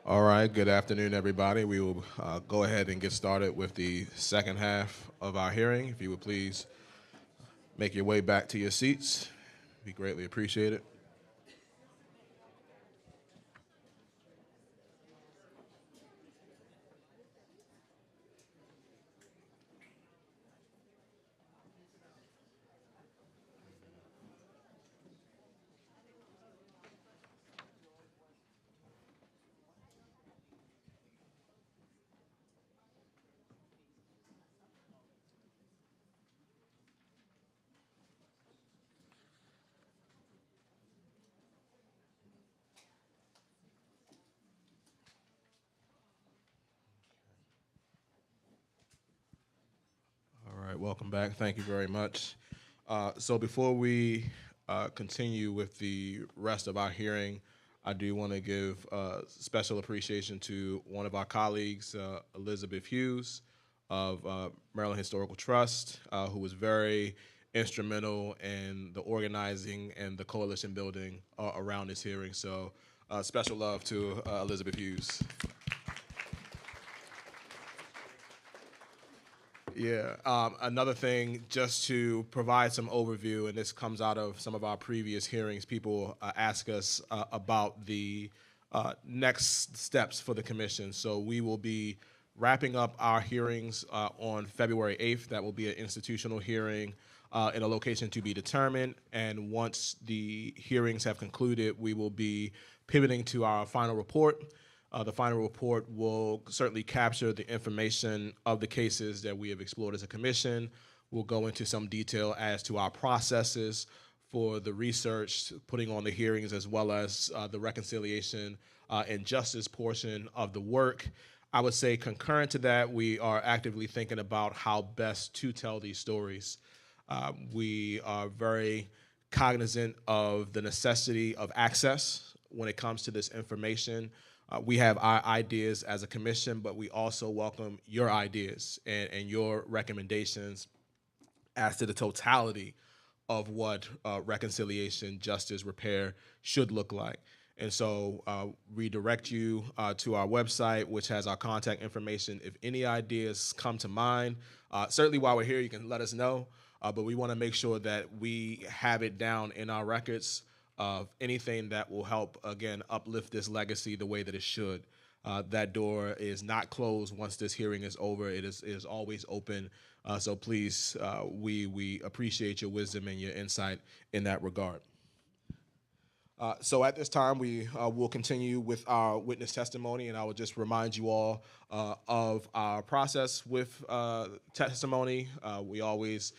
All right, good afternoon, everybody. We will go ahead and get started with the second half of our hearing. If you would please make your way back to your seats, we greatly appreciate it. right, welcome back. Thank you very much. So before we continue with the rest of our hearing, I do want to give special appreciation to one of our colleagues, Elizabeth Hughes of Maryland Historical Trust, who was very instrumental in the organizing and the coalition building around this hearing. So special love to Elizabeth Hughes. Yeah, another thing, just to provide some overview, and this comes out of some of our previous hearings, people ask us about the next steps for the commission. So we will be wrapping up our hearings on February 8th. That will be an institutional hearing in a location to be determined. And once the hearings have concluded, we will be pivoting to our final report. The final report will certainly capture the information of the cases that we have explored as a commission. We'll go into some detail as to our processes for the research, putting on the hearings, as well as the reconciliation and justice portion of the work. I would say concurrent to that, we are actively thinking about how best to tell these stories. We are very cognizant of the necessity of access when it comes to this information. We have our ideas as a commission, but we also welcome your ideas and your recommendations as to the totality of what reconciliation, justice, repair should look like. And so redirect you to our website, which has our contact information. If any ideas come to mind, certainly while we're here, you can let us know, but we want to make sure that we have it down in our records of anything that will help, again, uplift this legacy the way that it should. That door is not closed once this hearing is over. It is always open. So please, we appreciate your wisdom and your insight in that regard. So at this time, we will continue with our witness testimony, and I will just remind you all of our process with testimony. We always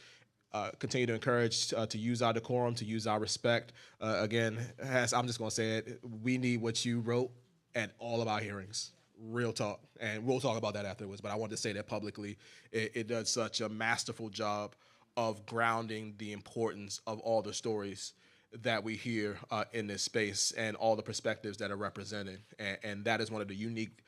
continue to encourage to use our decorum, to use our respect. Again, I'm just going to say it, we need what you wrote at all of our hearings. Real talk. And we'll talk about that afterwards, but I wanted to say that publicly. It does such a masterful job of grounding the importance of all the stories that we hear in this space and all the perspectives that are represented. And that is one of the unique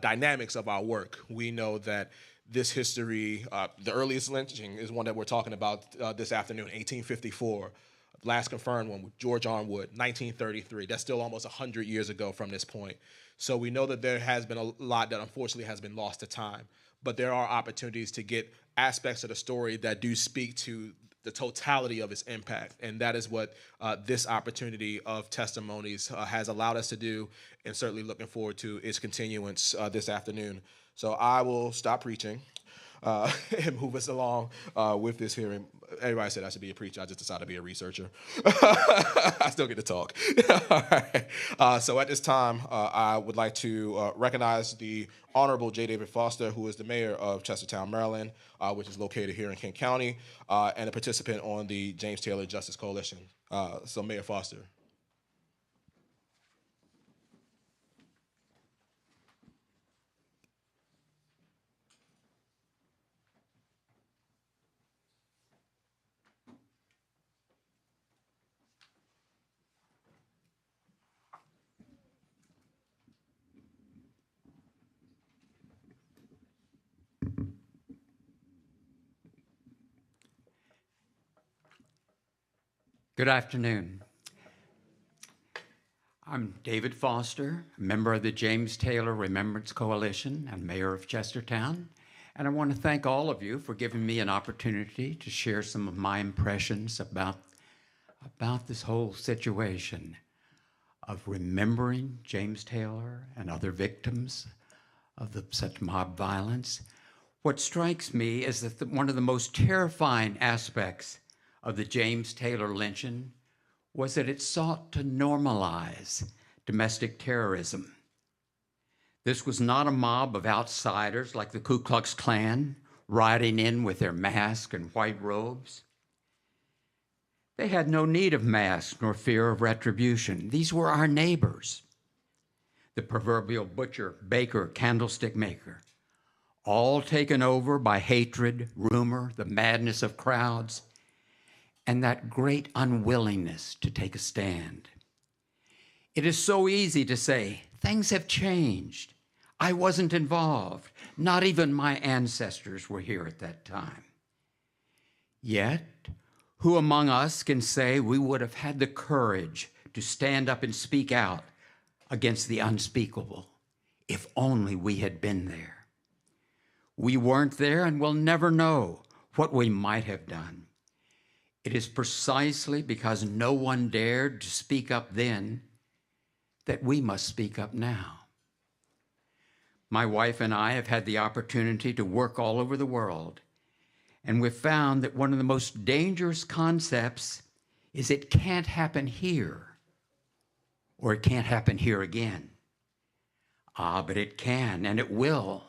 dynamics of our work. We know that this history, the earliest lynching is one that we're talking about this afternoon, 1854. Last confirmed one with George Arnwood, 1933. That's still almost 100 years ago from this point. So we know that there has been a lot that unfortunately has been lost to time, but there are opportunities to get aspects of the story that do speak to the totality of its impact. And that is what this opportunity of testimonies has allowed us to do, and certainly looking forward to its continuance this afternoon. So I will stop preaching and move us along with this hearing. Everybody said I should be a preacher. I just decided to be a researcher. I still get to talk. All right. So at this time, I would like to recognize the Honorable J. David Foster, who is the mayor of Chestertown, Maryland, which is located here in Kent County, and a participant on the James Taylor Justice Coalition. So Mayor Foster. Good afternoon. I'm David Foster, a member of the James Taylor Remembrance Coalition and mayor of Chestertown. And I want to thank all of you for giving me an opportunity to share some of my impressions about this whole situation of remembering James Taylor and other victims of such mob violence. What strikes me is that one of the most terrifying aspects of the James Taylor lynching was that it sought to normalize domestic terrorism. This was not a mob of outsiders like the Ku Klux Klan riding in with their masks and white robes. They had no need of masks nor fear of retribution. These were our neighbors. The proverbial butcher, baker, candlestick maker, all taken over by hatred, rumor, the madness of crowds, and that great unwillingness to take a stand. It is so easy to say, things have changed. I wasn't involved. Not even my ancestors were here at that time. Yet, who among us can say we would have had the courage to stand up and speak out against the unspeakable if only we had been there? We weren't there and will never know what we might have done. It is precisely because no one dared to speak up then that we must speak up now. My wife and I have had the opportunity to work all over the world, and we've found that one of the most dangerous concepts is it can't happen here, or it can't happen here again. But it can, and it will.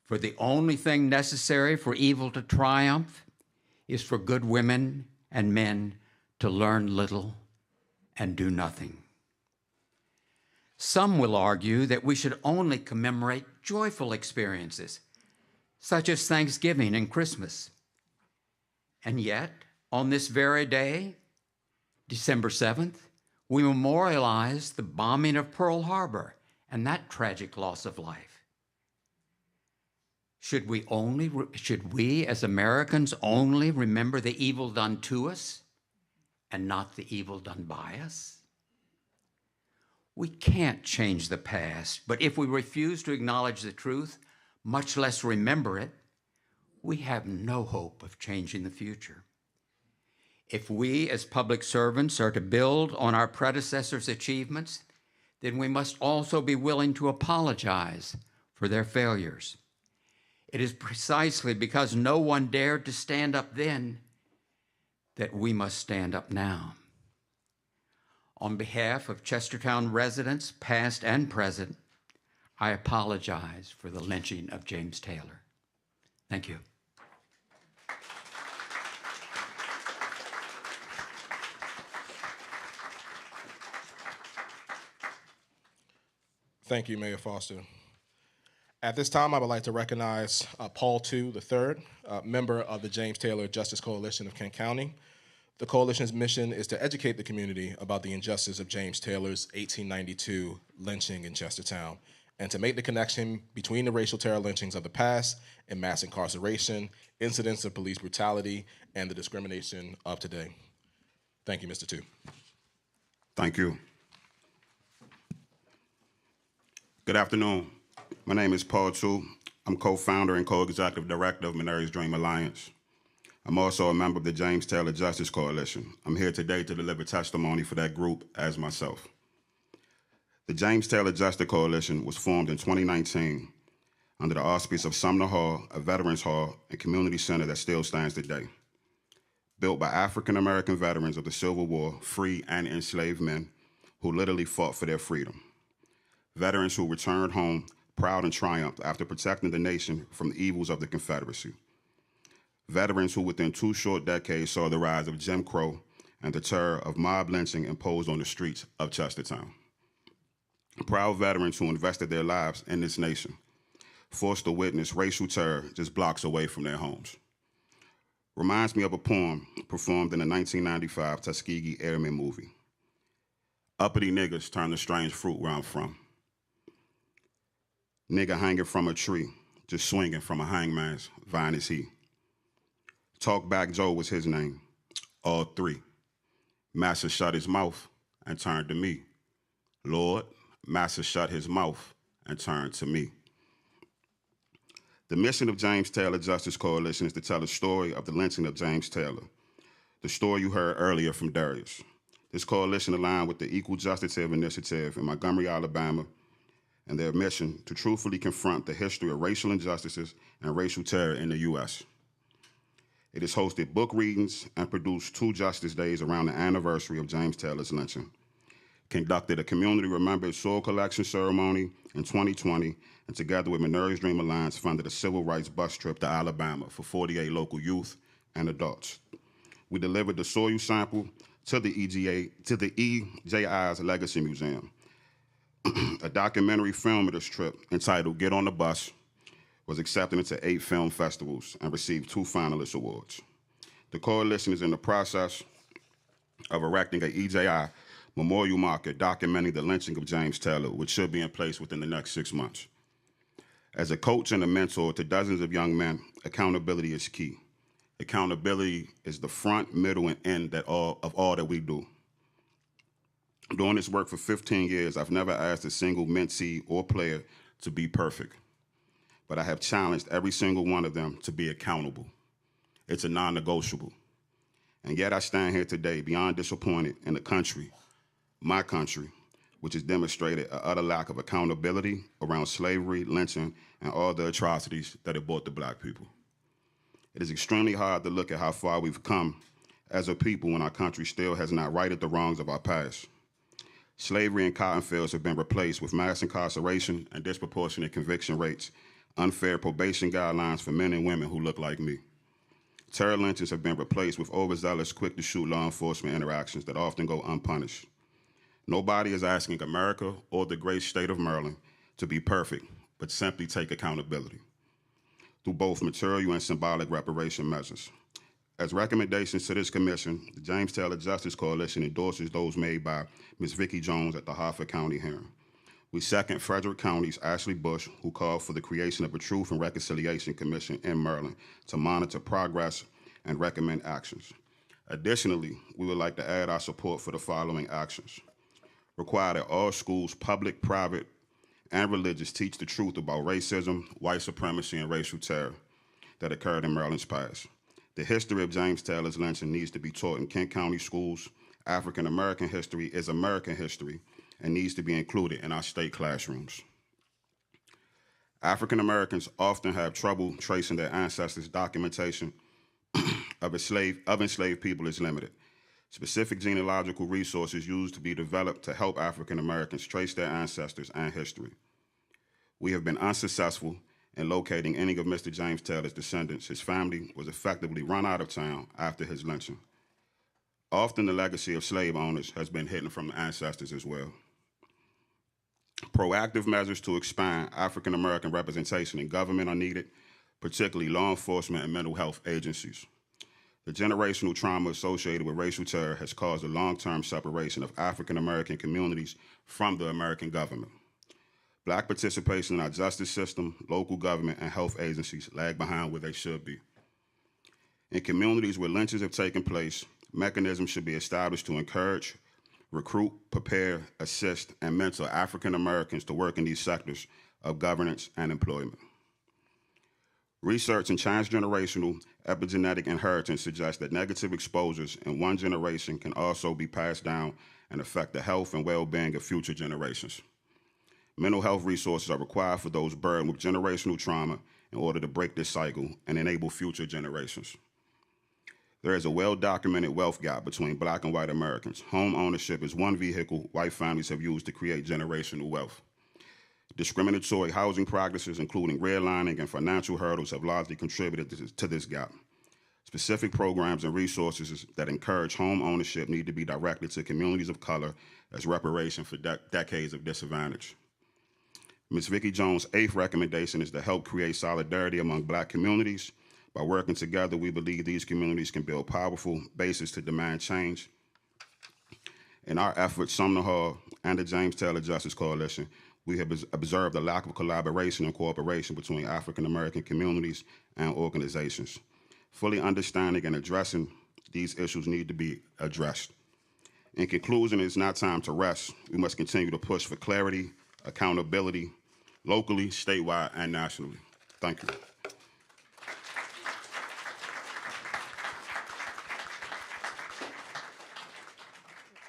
For the only thing necessary for evil to triumph is for good women and men to learn little and do nothing. Some will argue that we should only commemorate joyful experiences, such as Thanksgiving and Christmas. And yet, on this very day, December 7th, we memorialize the bombing of Pearl Harbor and that tragic loss of life. Should we as Americans only remember the evil done to us and not the evil done by us? We can't change the past, but if we refuse to acknowledge the truth, much less remember it, we have no hope of changing the future. If we as public servants are to build on our predecessors' achievements, then we must also be willing to apologize for their failures. It is precisely because no one dared to stand up then that we must stand up now. On behalf of Chestertown residents, past and present, I apologize for the lynching of James Taylor. Thank you. Thank you, Mayor Foster. At this time, I would like to recognize Paul II, III, member of the James Taylor Justice Coalition of Kent County. The coalition's mission is to educate the community about the injustice of James Taylor's 1892 lynching in Chestertown, and to make the connection between the racial terror lynchings of the past and mass incarceration, incidents of police brutality, and the discrimination of today. Thank you, Mr. Tu. Thank you. Good afternoon. My name is Paul Tu. I'm co-founder and co-executive director of Minari's Dream Alliance. I'm also a member of the James Taylor Justice Coalition. I'm here today to deliver testimony for that group as myself. The James Taylor Justice Coalition was formed in 2019 under the auspice of Sumner Hall, a veterans hall and community center that still stands today. Built by African-American veterans of the Civil War, free and enslaved men who literally fought for their freedom. Veterans who returned home proud and triumphed after protecting the nation from the evils of the Confederacy. Veterans who within 2 short decades saw the rise of Jim Crow and the terror of mob lynching imposed on the streets of Chestertown. Proud veterans who invested their lives in this nation, forced to witness racial terror just blocks away from their homes. Reminds me of a poem performed in the 1995 Tuskegee Airmen movie. Uppity niggas turn to strange fruit where I'm from. Nigga hanging from a tree, just swinging from a hangman's vine is he. Talkback Joe was his name, all 3. Master shut his mouth and turned to me. Lord, Master shut his mouth and turned to me. The mission of James Taylor Justice Coalition is to tell the story of the lynching of James Taylor, the story you heard earlier from Darius. This coalition aligned with the Equal Justice Initiative in Montgomery, Alabama, and their mission to truthfully confront the history of racial injustices and racial terror in the U.S. It has hosted book readings and produced 2 Justice Days around the anniversary of James Taylor's lynching, conducted a community remembered soil collection ceremony in 2020, and together with Minari's Dream Alliance funded a civil rights bus trip to Alabama for 48 local youth and adults. We delivered the soil sample to the EJI's Legacy Museum. A documentary film of this trip entitled Get on the Bus was accepted into 8 film festivals, and received 2 finalist awards. The coalition is in the process of erecting a EJI memorial marker documenting the lynching of James Taylor, which should be in place within the next 6 months. As a coach and a mentor to dozens of young men, accountability is key. Accountability is the front, middle, and end of all that we do. Doing this work for 15 years, I've never asked a single mentee or player to be perfect, but I have challenged every single one of them to be accountable. It's a non-negotiable. And yet I stand here today beyond disappointed in the country, my country, which has demonstrated an utter lack of accountability around slavery, lynching, and all the atrocities that it brought to Black people. It is extremely hard to look at how far we've come as a people when our country still has not righted the wrongs of our past. Slavery and cotton fields have been replaced with mass incarceration and disproportionate conviction rates, unfair probation guidelines for men and women who look like me. Terror lynchings have been replaced with overzealous, quick-to-shoot law enforcement interactions that often go unpunished. Nobody is asking America or the great state of Maryland to be perfect, but simply take accountability through both material and symbolic reparation measures. As recommendations to this commission, the James Taylor Justice Coalition endorses those made by Ms. Vicki Jones at the Harford County hearing. We second Frederick County's Ashley Bush, who called for the creation of a Truth and Reconciliation Commission in Maryland to monitor progress and recommend actions. Additionally, we would like to add our support for the following actions. Require that all schools, public, private, and religious, teach the truth about racism, white supremacy, and racial terror that occurred in Maryland's past. The history of James Taylor's lynching needs to be taught in Kent County schools. African American history is American history and needs to be included in our state classrooms. African Americans often have trouble tracing their ancestors' documentation of enslaved people is limited. Specific genealogical resources used to be developed to help African Americans trace their ancestors and history. We have been unsuccessful in locating any of Mr. James Taylor's descendants. His family was effectively run out of town after his lynching. Often the legacy of slave owners has been hidden from the ancestors as well. Proactive measures to expand African American representation in government are needed, particularly law enforcement and mental health agencies. The generational trauma associated with racial terror has caused a long-term separation of African American communities from the American government. Black participation in our justice system, local government, and health agencies lag behind where they should be. In communities where lynchings have taken place, mechanisms should be established to encourage, recruit, prepare, assist, and mentor African Americans to work in these sectors of governance and employment. Research in transgenerational epigenetic inheritance suggests that negative exposures in one generation can also be passed down and affect the health and well-being of future generations. Mental health resources are required for those burdened with generational trauma in order to break this cycle and enable future generations. There is a well-documented wealth gap between Black and white Americans. Home ownership is one vehicle white families have used to create generational wealth. Discriminatory housing practices, including redlining and financial hurdles, have largely contributed to this gap. Specific programs and resources that encourage home ownership need to be directed to communities of color as reparation for decades of disadvantage. Ms. Vicki Jones' 8th recommendation is to help create solidarity among Black communities. By working together, we believe these communities can build powerful bases to demand change. In our efforts, Sumner Hall and the James Taylor Justice Coalition, we have observed a lack of collaboration and cooperation between African American communities and organizations. Fully understanding and addressing these issues need to be addressed. In conclusion, it's not time to rest. We must continue to push for clarity, accountability, locally, statewide, and nationally. Thank you.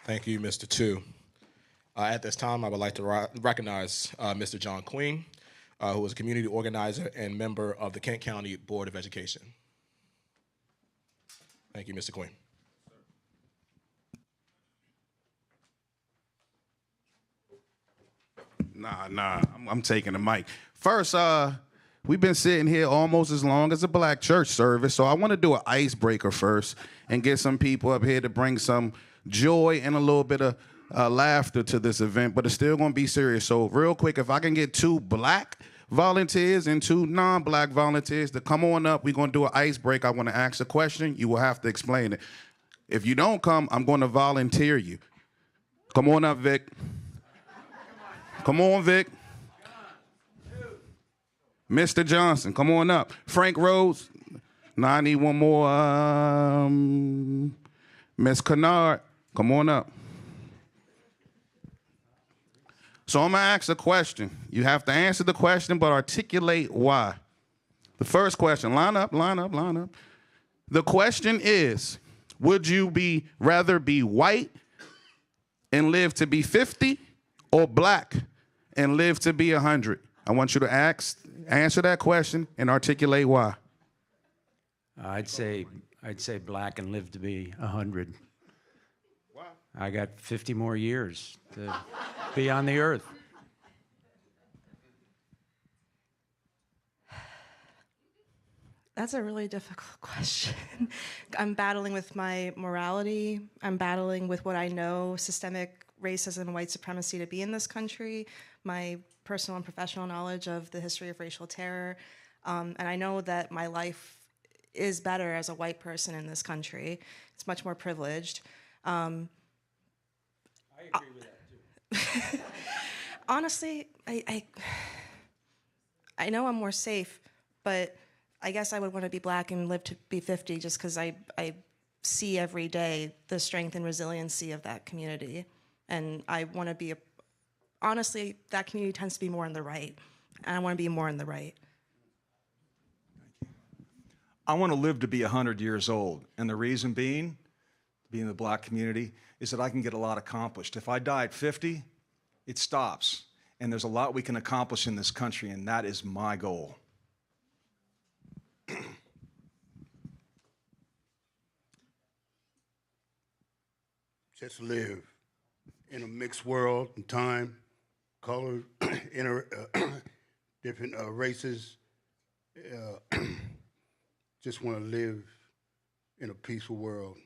Thank you, Mr. Tu. At this time, I would like to recognize Mr. John Queen, who is a community organizer and member of the Kent County Board of Education. Thank you, Mr. Queen. Nah, I'm taking the mic. First, we've been sitting here almost as long as a Black church service, so I want to do an icebreaker first and get some people up here to bring some joy and a little bit of laughter to this event, but it's still going to be serious. So real quick, if I can get 2 Black volunteers and 2 non-black volunteers to come on up. We're going to do an icebreaker. I want to ask a question. You will have to explain it. If you don't come, I'm going to volunteer you. Come on up, Vic. Come on, Vic. Mr. Johnson, come on up. Frank Rhodes. Now I need one more. Miss Kennard, come on up. So I'm going to ask a question. You have to answer the question, but articulate why. The first question, line up, line up, line up. The question is, would you rather be white and live to be 50 or black and live to be 100? I want you to answer that question and articulate why. I'd say black and live to be 100. Why? I got 50 more years to be on the earth. That's a really difficult question. I'm battling with my morality. I'm battling with what I know systemic racism and white supremacy to be in this country, my personal and professional knowledge of the history of racial terror. And I know that my life is better as a white person in this country. It's much more privileged. I agree with that, too. Honestly, I know I'm more safe, but I guess I would want to be black and live to be 50 just because I see every day the strength and resiliency of that community. And I want to be, honestly, that community tends to be more on the right. And I want to be more on the right. I want to live to be 100 years old. And the reason being in the black community, is that I can get a lot accomplished. If I die at 50, it stops. And there's a lot we can accomplish in this country, and that is my goal. Just live in a mixed world and time, color, different races. Just want to live in a peaceful world,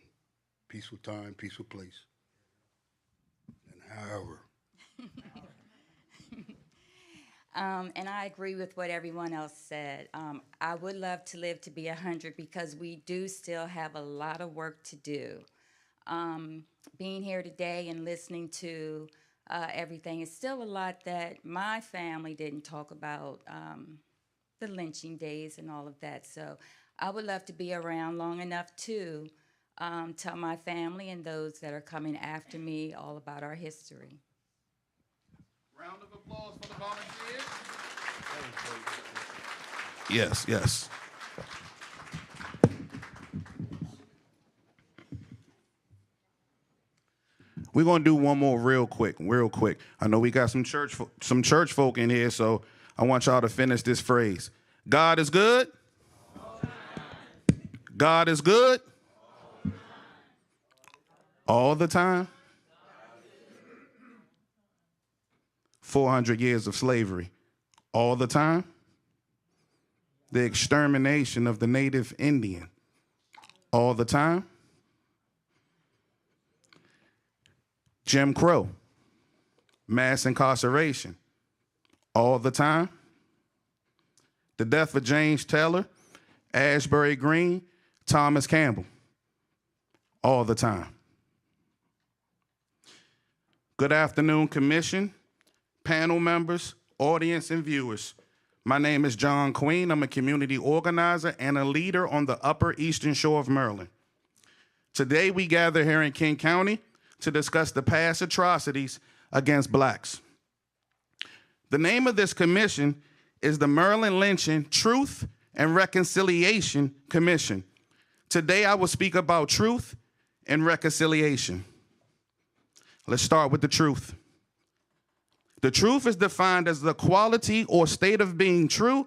peaceful time, peaceful place. And however. And I agree with what everyone else said. I would love to live to be 100 because we do still have a lot of work to do. Being here today and listening to everything, it's still a lot that my family didn't talk about, the lynching days and all of that. So I would love to be around long enough to tell my family and those that are coming after me all about our history. Round of applause for the volunteers. Yes, yes. We're gonna do one more real quick. I know we got some church folk in here, so I want y'all to finish this phrase. God is good. God is good. All the time. 400 years of slavery. All the time. The extermination of the native Indian. All the time. Jim Crow. Mass incarceration. All the time. The death of James Taylor, Ashbury Green, Thomas Campbell. All the time. Good afternoon, Commission, panel members, audience, and viewers. My name is John Queen. I'm a community organizer and a leader on the Upper Eastern Shore of Maryland. Today, we gather here in King County to discuss the past atrocities against blacks. The name of this commission is the Maryland Lynching Truth and Reconciliation Commission. Today, I will speak about truth and reconciliation. Let's start with the truth. The truth is defined as the quality or state of being true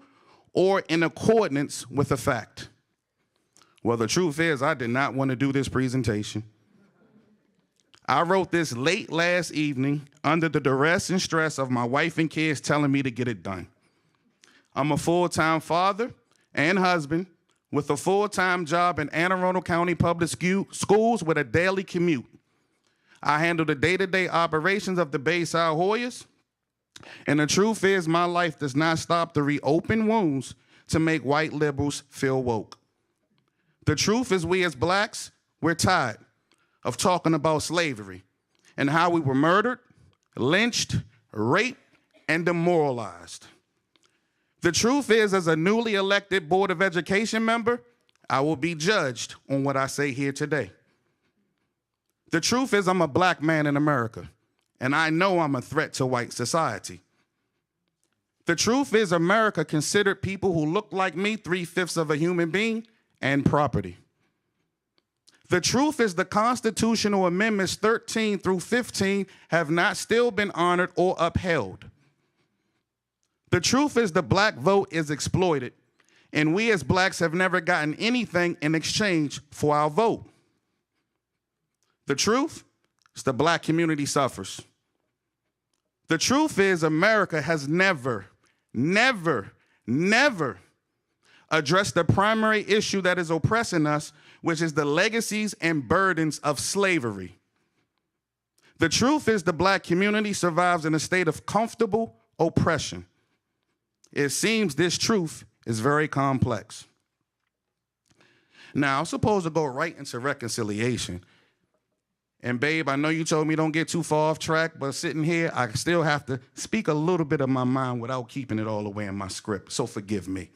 or in accordance with a fact. Well, the truth is, I did not want to do this presentation. I wrote this late last evening under the duress and stress of my wife and kids telling me to get it done. I'm a full-time father and husband with a full-time job in Anne Arundel County Public Schools with a daily commute. I handle the day-to-day operations of the Bayside Hoyas, And the truth is, my life does not stop to reopen wounds to make white liberals feel woke. The truth is, we as blacks, we're tired of talking about slavery and how we were murdered, lynched, raped, and demoralized. The truth is, as a newly elected Board of Education member, I will be judged on what I say here today. The truth is, I'm a black man in America, and I know I'm a threat to white society. The truth is, America considered people who look like me 3/5 of a human being and property. The truth is, the constitutional amendments 13 through 15 have not still been honored or upheld. The truth is, the black vote is exploited, and we as blacks have never gotten anything in exchange for our vote. The truth is, the black community suffers. The truth is, America has never addressed the primary issue that is oppressing us, which is the legacies and burdens of slavery. The truth is, the black community survives in a state of comfortable oppression. It seems this truth is very complex. Now, I'm supposed to go right into reconciliation. And babe, I know you told me don't get too far off track, but sitting here, I still have to speak a little bit of my mind without keeping it all the way in my script, so forgive me.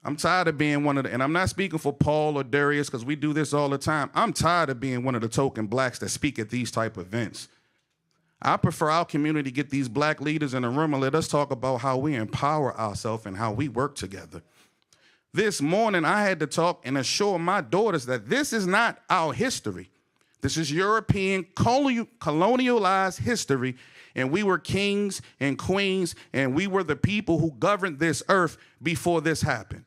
I'm tired of being one of the, and I'm not speaking for Paul or Darius because we do this all the time. I'm tired of being one of the token blacks that speak at these type of events. I prefer our community get these black leaders in a room and let us talk about how we empower ourselves and how we work together. This morning, I had to talk and assure my daughters that this is not our history. This is European colonialized history, and we were kings and queens, and we were the people who governed this earth before this happened.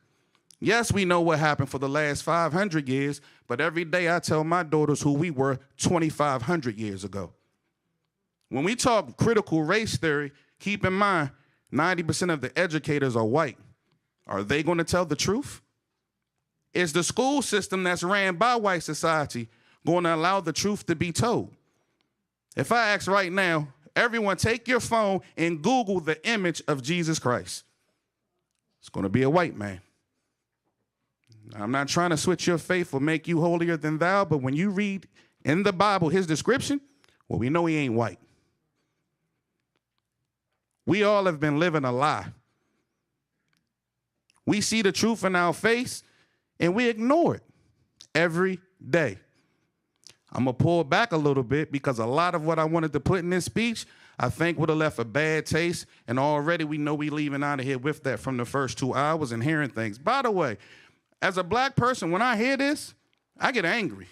Yes, we know what happened for the last 500 years, but every day I tell my daughters who we were 2,500 years ago. When we talk critical race theory, keep in mind, 90% of the educators are white. Are they going to tell the truth? Is the school system that's ran by white society going to allow the truth to be told? If I ask right now, everyone take your phone and Google the image of Jesus Christ. It's going to be a white man. I'm not trying to switch your faith or make you holier than thou, but when you read in the Bible his description, well, we know he ain't white. We all have been living a lie. We see the truth in our face and we ignore it every day. I'm going to pull back a little bit because a lot of what I wanted to put in this speech, I think would have left a bad taste. And already we know we leaving out of here with that from the first 2 hours and hearing things. By the way, as a black person, when I hear this, I get angry.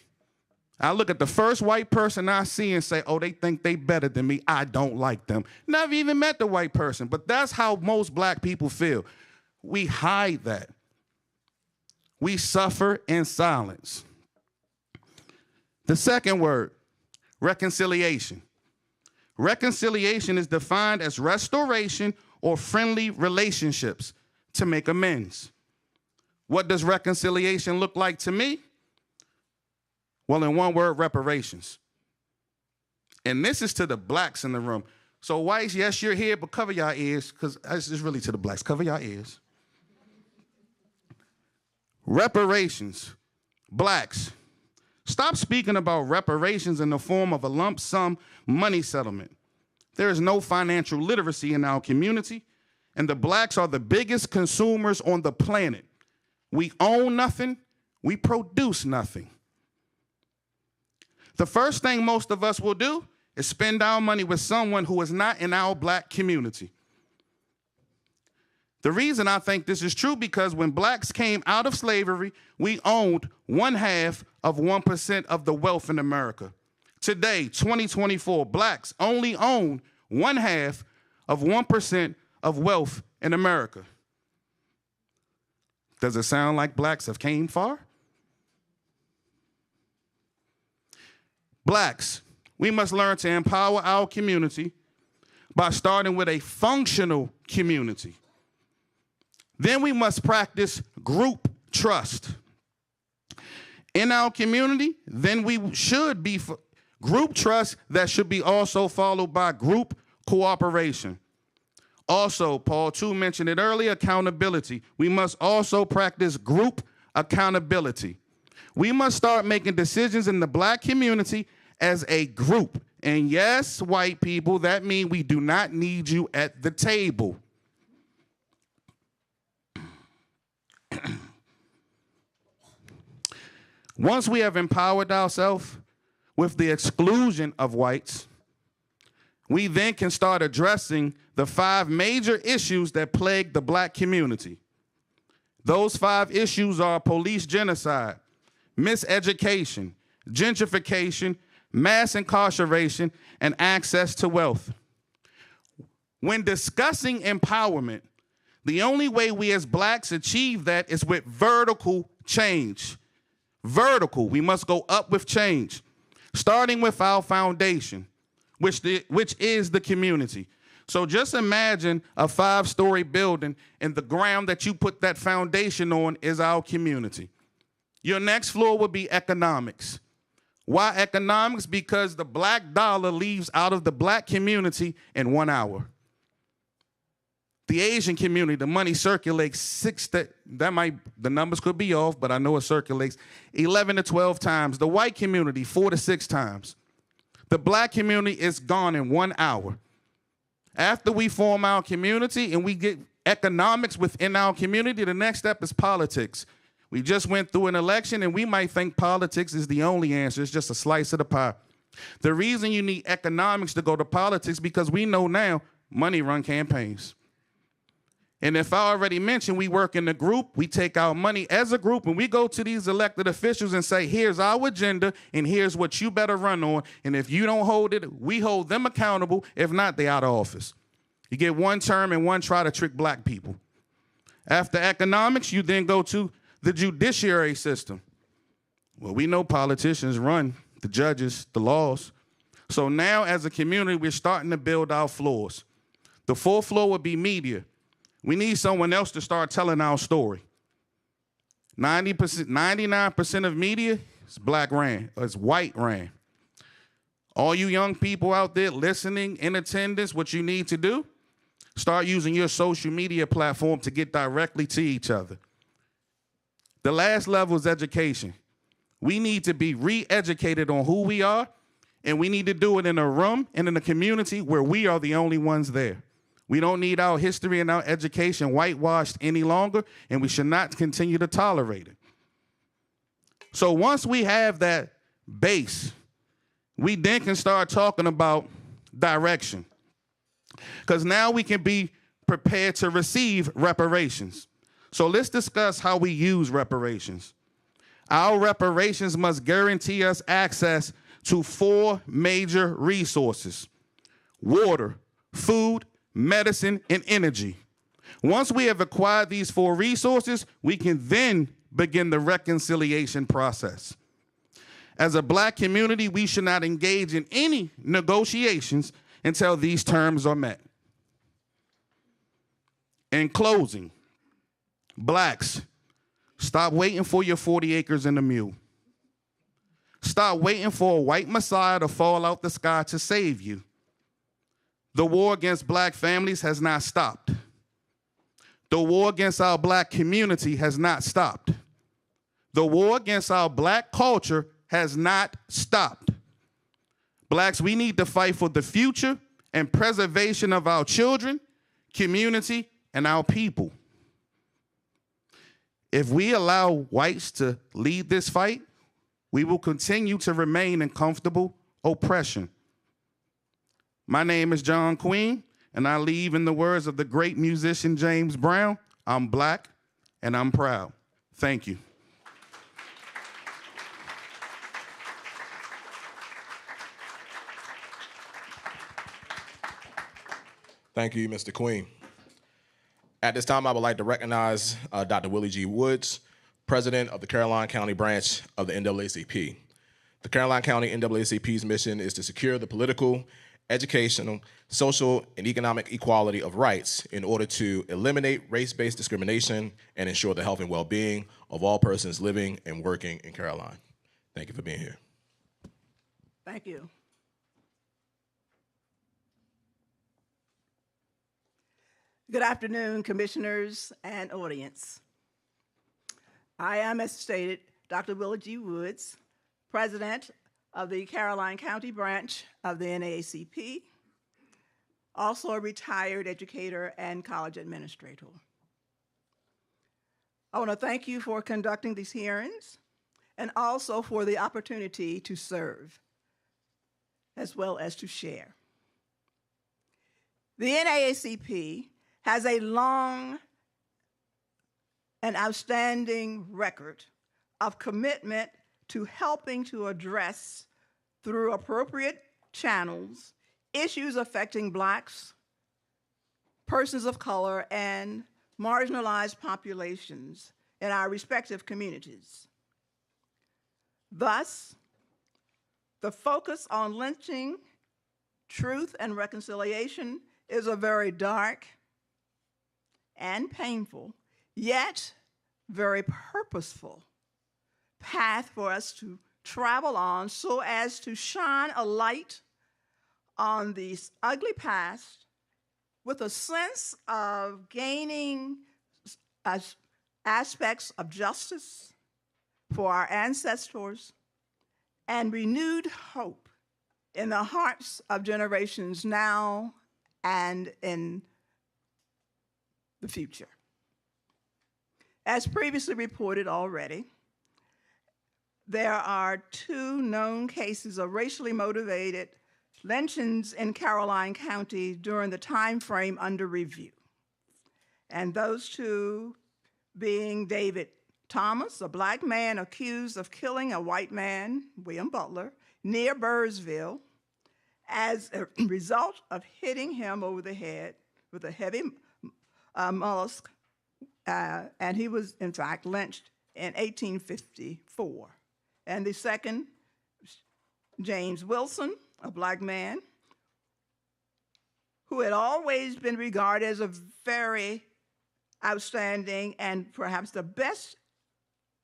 I look at the first white person I see and say, oh, they think they better than me. I don't like them. Never even met the white person, but that's how most black people feel. We hide that. We suffer in silence. The second word, reconciliation. Reconciliation is defined as restoration or friendly relationships to make amends. What does reconciliation look like to me? Well, in one word, reparations. And this is to the blacks in the room. So whites, yes, you're here, but cover your ears, because this is really to the blacks. Cover your ears. Reparations. Blacks, stop speaking about reparations in the form of a lump sum money settlement. There is no financial literacy in our community, and the blacks are the biggest consumers on the planet. We own nothing, we produce nothing. The first thing most of us will do is spend our money with someone who is not in our black community. The reason I think this is true because when blacks came out of slavery, we owned 1/2 of 1% of the wealth in America. Today, 2024, blacks only own 1/2 of 1% of wealth in America. Does it sound like blacks have came far? Blacks, we must learn to empower our community by starting with a functional community. Then we must practice group trust. In our community, then we should be group trust that should be also followed by group cooperation. Also, Paul 2 mentioned it earlier, accountability. We must also practice group accountability. We must start making decisions in the black community as a group. And yes, white people, that means we do not need you at the table. Once we have empowered ourselves with the exclusion of whites, we then can start addressing the 5 major issues that plague the black community. Those 5 issues are police genocide, miseducation, gentrification, mass incarceration, and access to wealth. When discussing empowerment, the only way we as blacks achieve that is with vertical change. Vertical, we must go up with change, starting with our foundation, which is the community. So just imagine a 5-story building and the ground that you put that foundation on is our community. Your next floor would be economics. Why economics? Because the black dollar leaves out of the black community in 1 hour. The Asian community, the money circulates the numbers could be off, but I know it circulates 11 to 12 times. The white community, 4 to 6 times. The black community is gone in 1 hour. After we form our community and we get economics within our community, the next step is politics. We just went through an election and we might think politics is the only answer. It's just a slice of the pie. The reason you need economics to go to politics because we know now money run campaigns. And if I already mentioned we work in a group, we take our money as a group and we go to these elected officials and say, here's our agenda and here's what you better run on. And if you don't hold it, we hold them accountable. If not, they out of office. You get 1 term and 1 try to trick black people. After economics, you then go to the judiciary system. Well, we know politicians run the judges, the laws. So now as a community, we're starting to build our floors. The 4th floor would be media. We need someone else to start telling our story. 99% of media is black ran, it's white ran. All you young people out there listening, in attendance, what you need to do, start using your social media platform to get directly to each other. The last level is education. We need to be re-educated on who we are, and we need to do it in a room and in a community where we are the only ones there. We don't need our history and our education whitewashed any longer, and we should not continue to tolerate it. So once we have that base, we then can start talking about direction. Because now we can be prepared to receive reparations. So let's discuss how we use reparations. Our reparations must guarantee us access to 4 major resources: water, food, medicine, and energy. Once we have acquired these 4 resources, we can then begin the reconciliation process. As a black community, we should not engage in any negotiations until these terms are met. In closing, blacks, stop waiting for your 40 acres and a mule. Stop waiting for a white messiah to fall out the sky to save you. The war against black families has not stopped. The war against our black community has not stopped. The war against our black culture has not stopped. Blacks, we need to fight for the future and preservation of our children, community, and our people. If we allow whites to lead this fight, we will continue to remain in comfortable oppression. My name is John Queen, and I leave in the words of the great musician James Brown, I'm black and I'm proud. Thank you. Thank you, Mr. Queen. At this time, I would like to recognize Dr. Willie G. Woods, President of the Caroline County branch of the NAACP. The Caroline County NAACP's mission is to secure the political, educational, social, and economic equality of rights in order to eliminate race-based discrimination and ensure the health and well-being of all persons living and working in Caroline. Thank you for being here. Thank you. Good afternoon, commissioners and audience. I am, as stated, Dr. Willa G. Woods, president of the Caroline County branch of the NAACP, also a retired educator and college administrator. I want to thank you for conducting these hearings and also for the opportunity to serve as well as to share. The NAACP has a long and outstanding record of commitment to helping to address, through appropriate channels, issues affecting Blacks, persons of color, and marginalized populations in our respective communities. Thus, the focus on lynching, truth, and reconciliation is a very dark and painful, yet very purposeful path for us to travel on so as to shine a light on these ugly past with a sense of gaining aspects of justice for our ancestors and renewed hope in the hearts of generations now and in the future. As previously reported already, there are 2 known cases of racially motivated lynchings in Caroline County during the time frame under review. And those 2 being David Thomas, a Black man accused of killing a white man, William Butler, near Burrsville, as a result of hitting him over the head with a heavy mollusk, and he was, in fact, lynched in 1854. And the second, James Wilson, a Black man who had always been regarded as a very outstanding and perhaps the best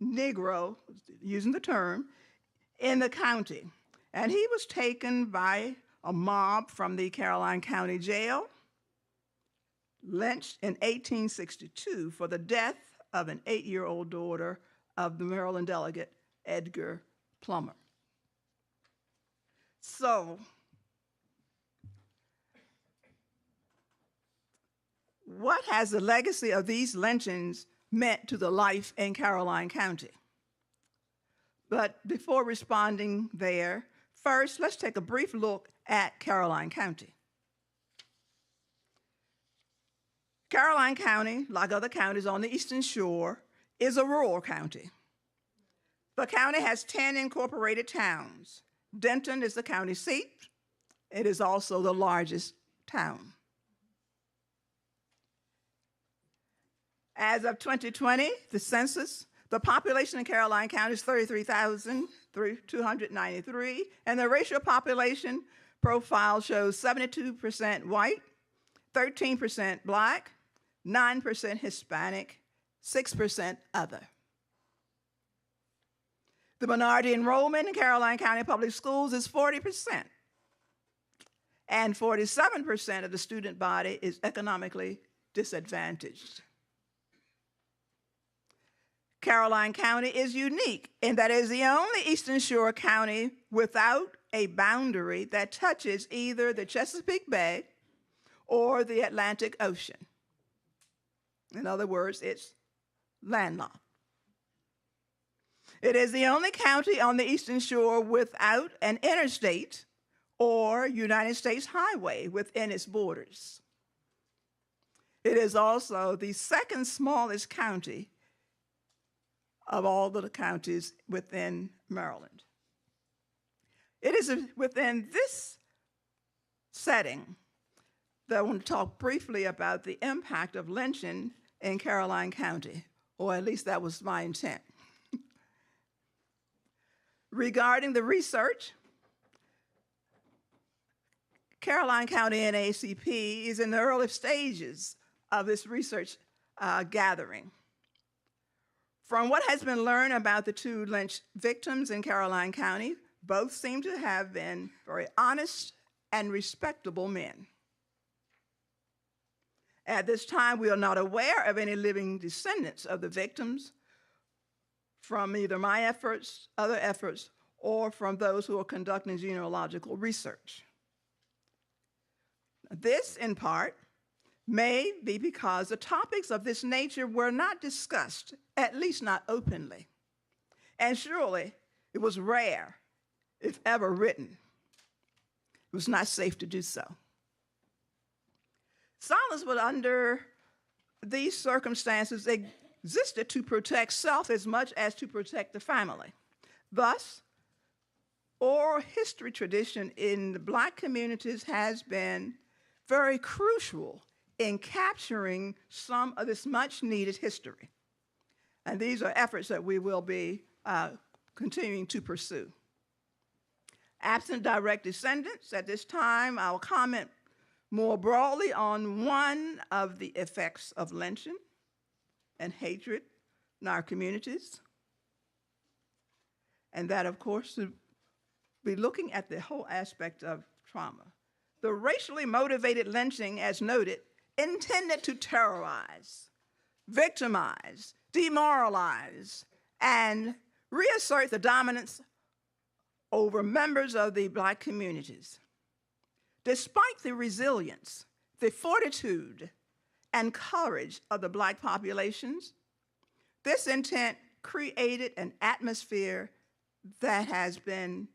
Negro, using the term, in the county. And he was taken by a mob from the Caroline County Jail, lynched in 1862 for the death of an 8-year-old daughter of the Maryland delegate Edgar Plummer. So, what has the legacy of these lynchings meant to the life in Caroline County? But before responding there, first, let's take a brief look at Caroline County. Caroline County, like other counties on the Eastern Shore, is a rural county. The county has 10 incorporated towns. Denton is the county seat. It is also the largest town. As of 2020, the census, the population in Caroline County is 33,293, and the racial population profile shows 72% white, 13% Black, 9% Hispanic, 6% other. The minority enrollment in Caroline County Public Schools is 40%, and 47% of the student body is economically disadvantaged. Caroline County is unique in that it is the only Eastern Shore county without a boundary that touches either the Chesapeake Bay or the Atlantic Ocean. In other words, it's landlocked. It is the only county on the Eastern Shore without an interstate or United States highway within its borders. It is also the second smallest county of all the counties within Maryland. It is within this setting that I want to talk briefly about the impact of lynching in Caroline County, or at least that was my intent. Regarding the research, Caroline County NAACP is in the early stages of this research gathering. From what has been learned about the 2 lynch victims in Caroline County, both seem to have been very honest and respectable men. At this time, we are not aware of any living descendants of the victims from either my efforts, other efforts, or from those who are conducting genealogical research. This, in part, may be because the topics of this nature were not discussed, at least not openly. And surely it was rare, if ever written. It was not safe to do so. Silence would, under these circumstances, existed to protect self as much as to protect the family. Thus, oral history tradition in the Black communities has been very crucial in capturing some of this much-needed history. And these are efforts that we will be continuing to pursue. Absent direct descendants, at this time, I'll comment more broadly on one of the effects of lynching and hatred in our communities. And that, of course, to be looking at the whole aspect of trauma. The racially motivated lynching, as noted, intended to terrorize, victimize, demoralize, and reassert the dominance over members of the Black communities. Despite the resilience, the fortitude, and courage of the Black populations, this intent created an atmosphere that has been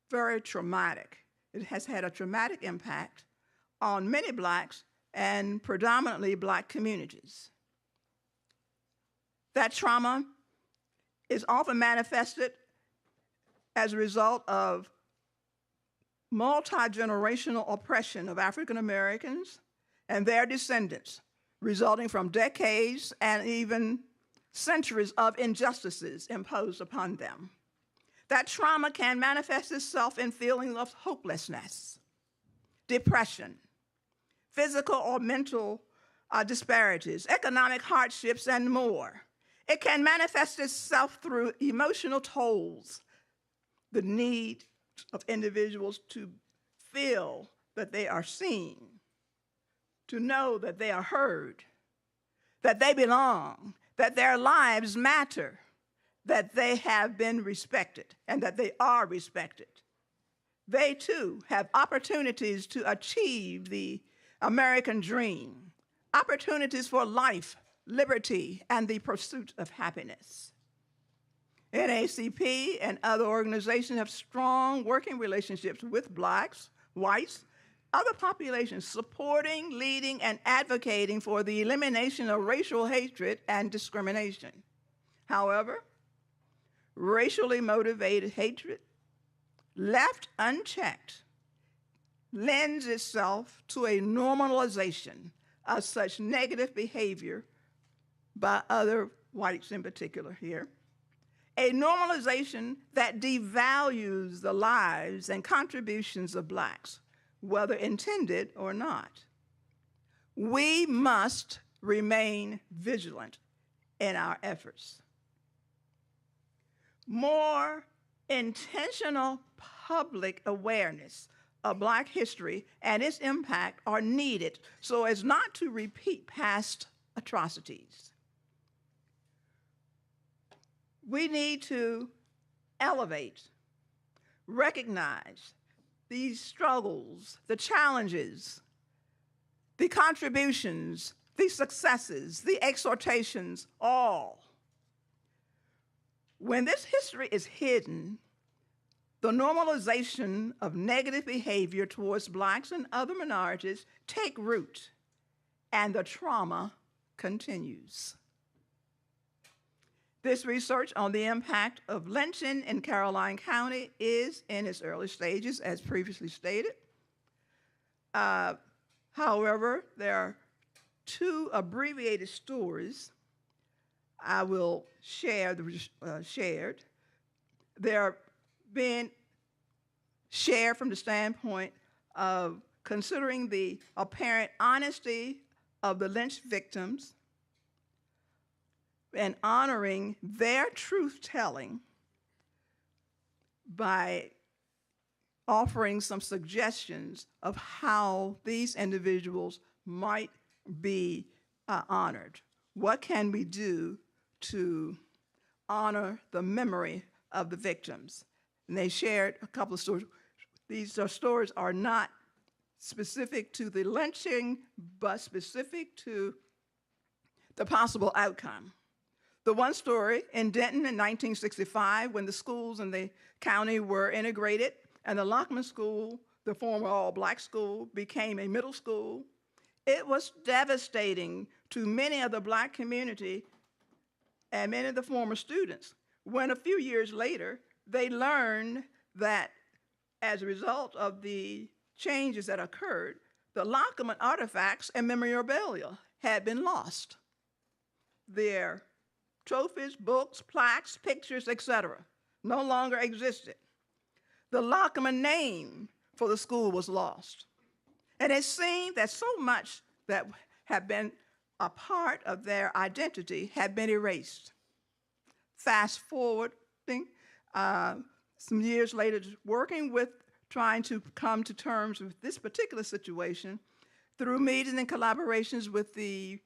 very traumatic. It has had a traumatic impact on many Blacks and predominantly Black communities. That trauma is often manifested as a result of multi-generational oppression of African Americans and their descendants, resulting from decades and even centuries of injustices imposed upon them. That trauma can manifest itself in feelings of hopelessness, depression, physical or mental disparities, economic hardships, and more. It can manifest itself through emotional tolls, the need of individuals to feel that they are seen, to know that they are heard, that they belong, that their lives matter, that they have been respected, and that they are respected. They, too, have opportunities to achieve the American dream, opportunities for life, liberty, and the pursuit of happiness. NAACP and other organizations have strong working relationships with Blacks, whites, other populations, supporting, leading, and advocating for the elimination of racial hatred and discrimination. However, racially motivated hatred, left unchecked, lends itself to a normalization of such negative behavior by other whites in particular here. A normalization that devalues the lives and contributions of Blacks, whether intended or not. We must remain vigilant in our efforts. More intentional public awareness of Black history and its impact are needed so as not to repeat past atrocities. We need to elevate, recognize these struggles, the challenges, the contributions, the successes, the exhortations, all. When this history is hidden, the normalization of negative behavior towards Blacks and other minorities take root, and the trauma continues. This research on the impact of lynching in Caroline County is in its early stages, as previously stated. However, there are two abbreviated stories I will share. They're being shared from the standpoint of considering the apparent honesty of the lynch victims and honoring their truth-telling by offering some suggestions of how these individuals might be honored? What can we do to honor the memory of the victims? And they shared a couple of stories. These stories are not specific to the lynching, but specific to the possible outcome. The one story in Denton in 1965, when the schools in the county were integrated, and the Lockman School, the former all-black school, became a middle school, it was devastating to many of the black community and many of the former students, when a few years later, they learned that as a result of the changes that occurred, the Lockman artifacts and memorabilia had been lost. Their trophies, books, plaques, pictures, etc., no longer existed. The Lockman name for the school was lost. And it seemed that so much that had been a part of their identity had been erased. Fast forwarding, some years later, working with trying to come to terms with this particular situation through meetings and collaborations with the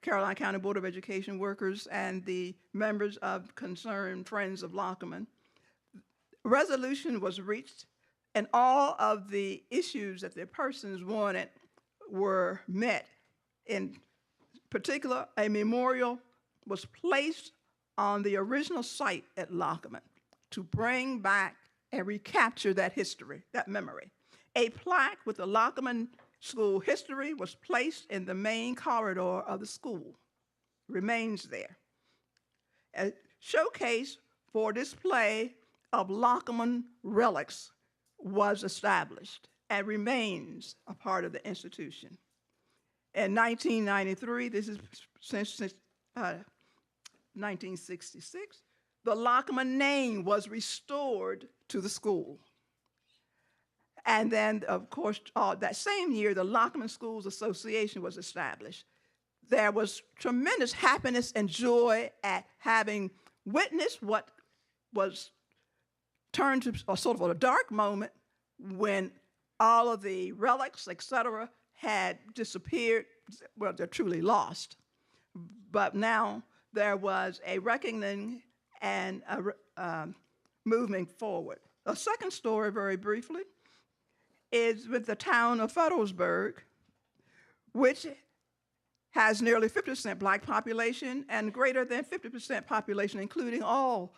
Caroline County Board of Education workers and the members of concerned Friends of Lockman, resolution was reached, and all of the issues that the persons wanted were met. In particular, a memorial was placed on the original site at Lockman to bring back and recapture that history, that memory. A plaque with the Lockman School history was placed in the main corridor of the school, remains there. A showcase for display of Lockman relics was established and remains a part of the institution. In 1993, this is since 1966, the Lockman name was restored to the school. And then, of course, that same year, the Lockman Schools Association was established. There was tremendous happiness and joy at having witnessed what was turned to a sort of a dark moment when all of the relics, et cetera, had disappeared. Well, they're truly lost. But now there was a reckoning and a moving forward. A second story, very briefly, is with the town of Fredericksburg, which has nearly 50% black population and greater than 50% population, including all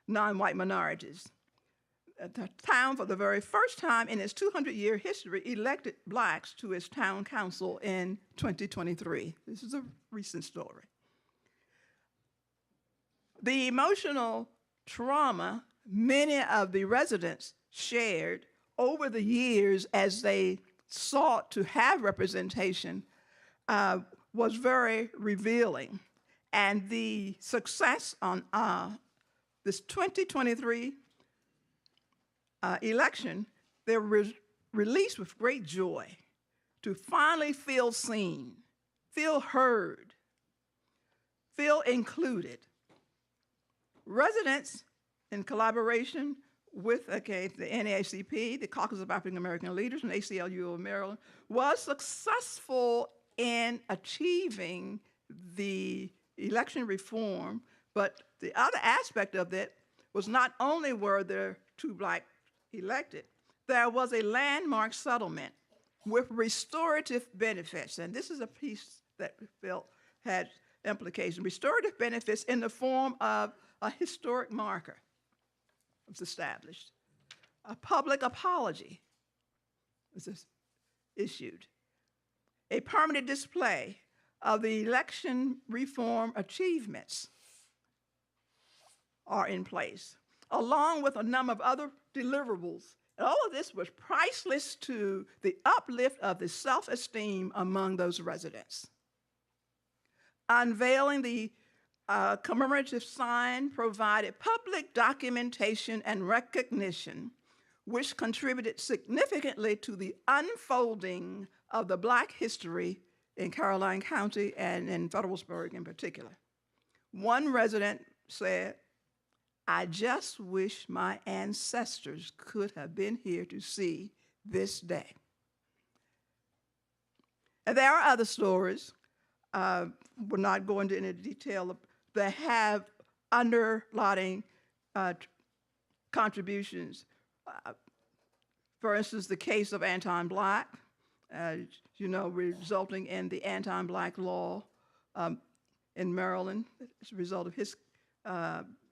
non-white minorities. The town, for the very first time in its 200-year history, elected blacks to its town council in 2023. This is a recent story. The emotional trauma many of the residents shared over the years as they sought to have representation was very revealing. And the success on this 2023 election, they were released with great joy to finally feel seen, feel heard, feel included. Residents, in collaboration with the NAACP, the Caucus of African American Leaders, and ACLU of Maryland, was successful in achieving the election reform, but the other aspect of it was not only were there 2 black elected, there was a landmark settlement with restorative benefits, and this is a piece that Phil had implication. Restorative benefits in the form of a historic marker was established. A public apology was issued. A permanent display of the election reform achievements are in place, along with a number of other deliverables. And all of this was priceless to the uplift of the self-esteem among those residents. Unveiling the commemorative sign provided public documentation and recognition, which contributed significantly to the unfolding of the black history in Caroline County and in Fredericksburg in particular. One resident said, "I just wish my ancestors could have been here to see this day." And there are other stories, we're not going into any detail, that have underlying contributions. For instance, the case of Anton Black, resulting in the anti-Black law in Maryland as a result of his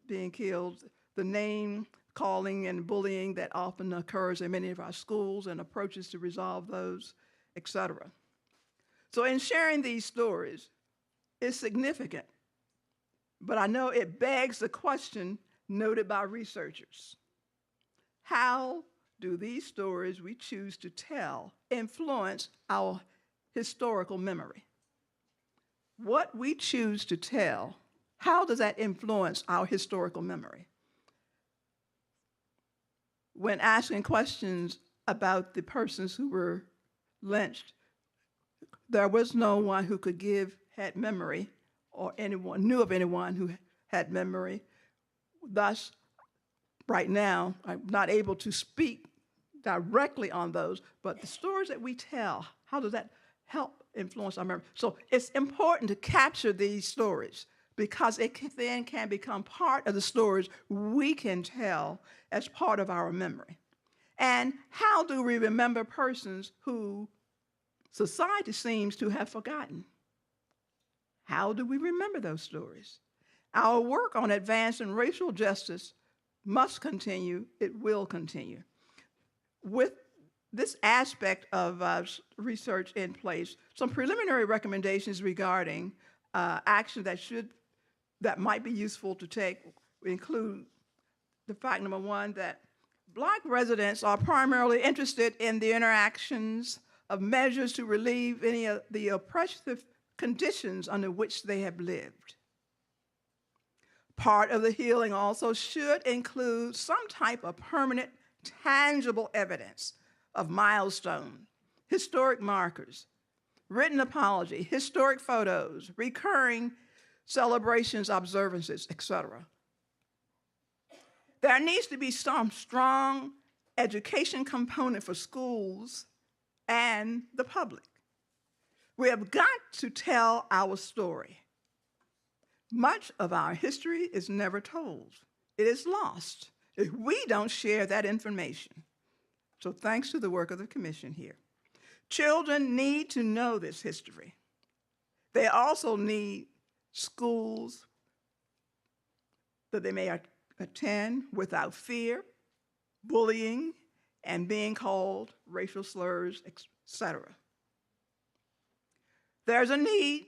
being killed, the name calling and bullying that often occurs in many of our schools and approaches to resolve those, etc. So in sharing these stories, it's significant, but I know it begs the question noted by researchers. How do these stories we choose to tell influence our historical memory? What we choose to tell, how does that influence our historical memory? When asking questions about the persons who were lynched, there was no one who had memory, or anyone knew of anyone who had memory. Thus, right now, I'm not able to speak directly on those, but the stories that we tell, how does that help influence our memory? So it's important to capture these stories because it then can become part of the stories we can tell as part of our memory. And how do we remember persons who society seems to have forgotten? How do we remember those stories? Our work on advancing racial justice must continue. It will continue. With this aspect of research in place, some preliminary recommendations regarding action that might be useful to take include the fact, number one, that Black residents are primarily interested in the interactions of measures to relieve any of the oppressive conditions under which they have lived. Part of the healing also should include some type of permanent, tangible evidence of milestones, historic markers, written apology, historic photos, recurring celebrations, observances, etc. There needs to be some strong education component for schools and the public. We have got to tell our story. Much of our history is never told. It is lost if we don't share that information. So thanks to the work of the commission here. Children need to know this history. They also need schools that they may attend without fear, bullying, and being called racial slurs, etc. There's a need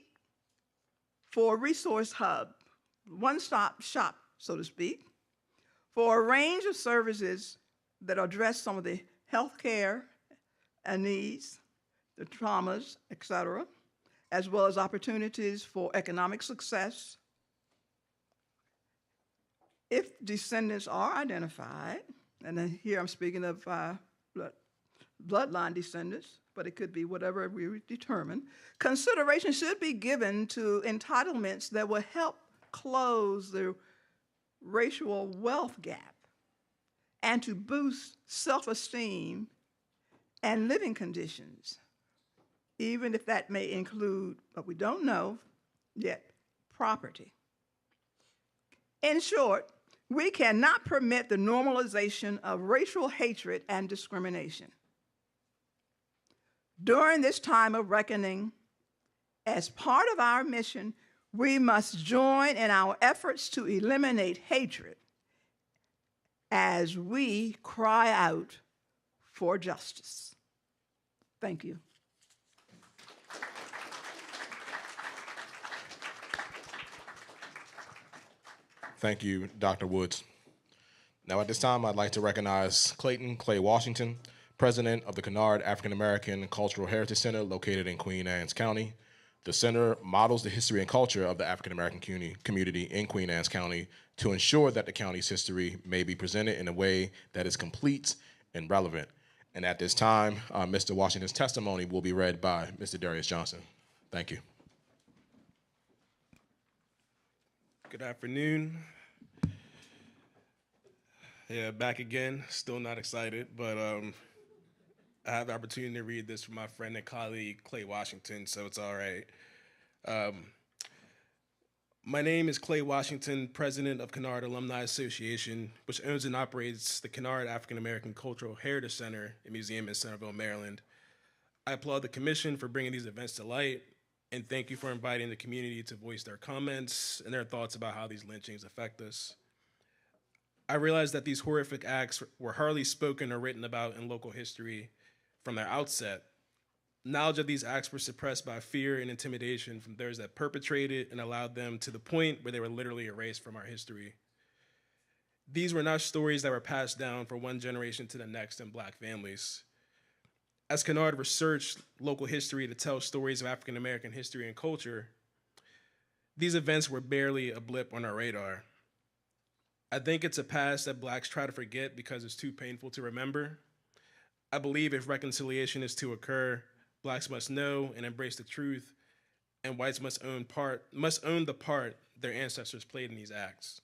for a resource hub, one-stop shop, so to speak, for a range of services that address some of the healthcare needs, the traumas, etc., as well as opportunities for economic success. If descendants are identified, and then here I'm speaking of bloodline descendants, but it could be whatever we determine, consideration should be given to entitlements that will help close the racial wealth gap and to boost self-esteem and living conditions, even if that may include, but we don't know yet, property. In short, we cannot permit the normalization of racial hatred and discrimination. During this time of reckoning, as part of our mission, we must join in our efforts to eliminate hatred as we cry out for justice. Thank you. Thank you, Dr. Woods. Now at this time, I'd like to recognize Clayton Clay Washington, President of the Kennard African American Cultural Heritage Center located in Queen Anne's County. The center models the history and culture of the African American community in Queen Anne's County to ensure that the county's history may be presented in a way that is complete and relevant. And at this time, Mr. Washington's testimony will be read by Mr. Darius Johnson. Thank you. Good afternoon. Yeah, back again. Still not excited, but I have the opportunity to read this from my friend and colleague, Clay Washington, so it's all right. My name is Clay Washington, president of Kennard Alumni Association, which owns and operates the Kennard African American Cultural Heritage Center and Museum in Centerville, Maryland. I applaud the commission for bringing these events to light, and thank you for inviting the community to voice their comments and their thoughts about how these lynchings affect us. I realize that these horrific acts were hardly spoken or written about in local history from their outset. Knowledge of these acts were suppressed by fear and intimidation from those that perpetrated and allowed them to the point where they were literally erased from our history. These were not stories that were passed down from one generation to the next in Black families. As Kennard researched local history to tell stories of African American history and culture, these events were barely a blip on our radar. I think it's a past that Blacks try to forget because it's too painful to remember. I believe if reconciliation is to occur, Blacks must know and embrace the truth, and whites must own the part their ancestors played in these acts.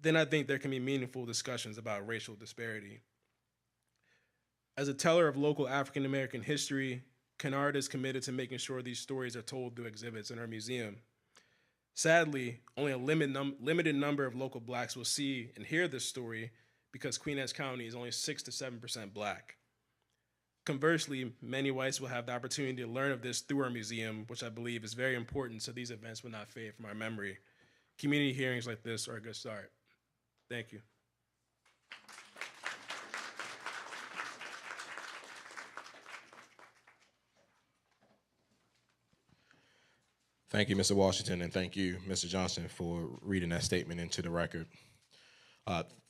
Then I think there can be meaningful discussions about racial disparity. As a teller of local African American history, Kennard is committed to making sure these stories are told through exhibits in our museum. Sadly, only a limited number of local Blacks will see and hear this story because Queen Anne's County is only 6 to 7% Black. Conversely, many whites will have the opportunity to learn of this through our museum, which I believe is very important so these events will not fade from our memory. Community hearings like this are a good start. Thank you. Thank you, Mr. Washington, and thank you, Mr. Johnson, for reading that statement into the record.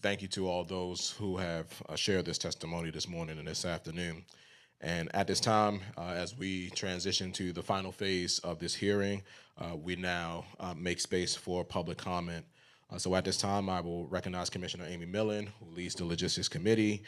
Thank you to all those who have shared this testimony this morning and this afternoon. And at this time, as we transition to the final phase of this hearing, we now make space for public comment. So at this time, I will recognize Commissioner Amy Millen, who leads the Logistics Committee,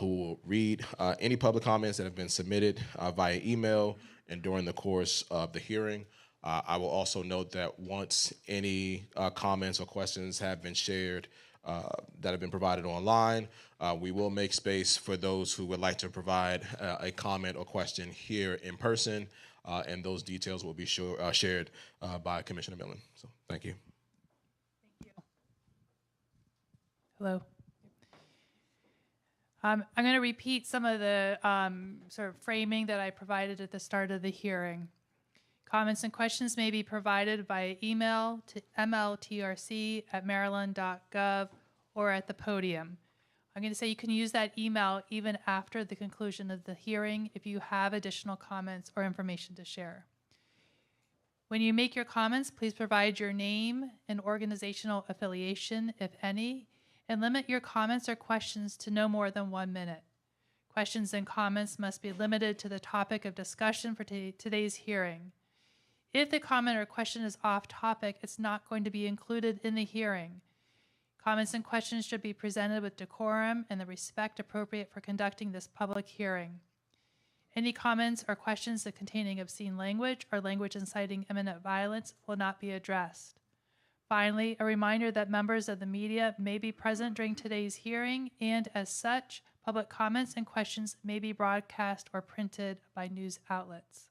who will read any public comments that have been submitted via email and during the course of the hearing. I will also note that once any comments or questions have been shared that have been provided online, we will make space for those who would like to provide a comment or question here in person, and those details will be shared by Commissioner Millen. So thank you. Thank you. Hello. I'm going to repeat some of the sort of framing that I provided at the start of the hearing. Comments and questions may be provided via email to MLTRC@maryland.gov or at the podium. I'm going to say you can use that email even after the conclusion of the hearing if you have additional comments or information to share. When you make your comments, please provide your name and organizational affiliation, if any, and limit your comments or questions to no more than 1 minute. Questions and comments must be limited to the topic of discussion for today's hearing. If the comment or question is off topic, it's not going to be included in the hearing. Comments and questions should be presented with decorum and the respect appropriate for conducting this public hearing. Any comments or questions that containing obscene language or language inciting imminent violence will not be addressed. Finally, a reminder that members of the media may be present during today's hearing, and as such, public comments and questions may be broadcast or printed by news outlets.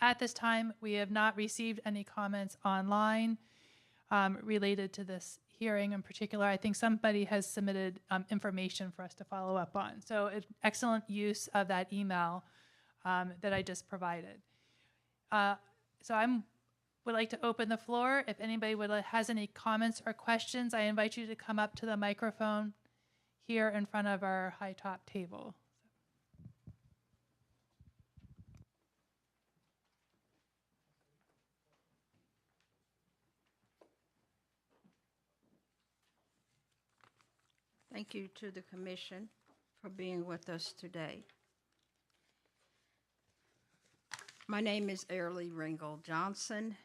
At this time, we have not received any comments online related to this hearing in particular. I think somebody has submitted information for us to follow up on. So excellent use of that email that I just provided. So I would like to open the floor. If anybody has any comments or questions, I invite you to come up to the microphone here in front of our high top table. Thank you to the Commission for being with us today. My name is Airlie Ringgold Johnson.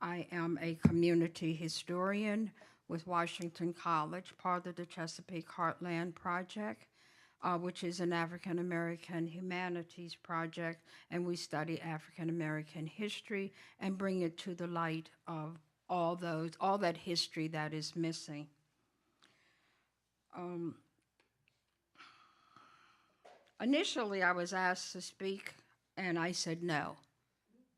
I am a community historian with Washington College, part of the Chesapeake Heartland Project, which is an African American humanities project, and we study African American history and bring it to the light of all that history that is missing. Initially, I was asked to speak, and I said no.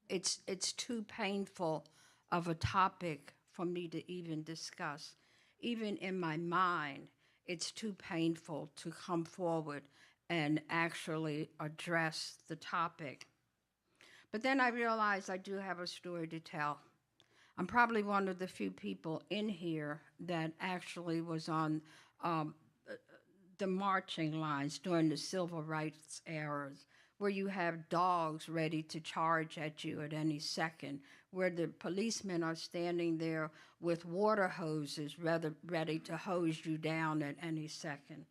It's too painful of a topic for me to even discuss. Even in my mind, it's too painful to come forward and actually address the topic. But then I realized I do have a story to tell. I'm probably one of the few people in here that actually was on the marching lines during the civil rights eras, where you have dogs ready to charge at you at any second, where the policemen are standing there with water hoses ready to hose you down at any second.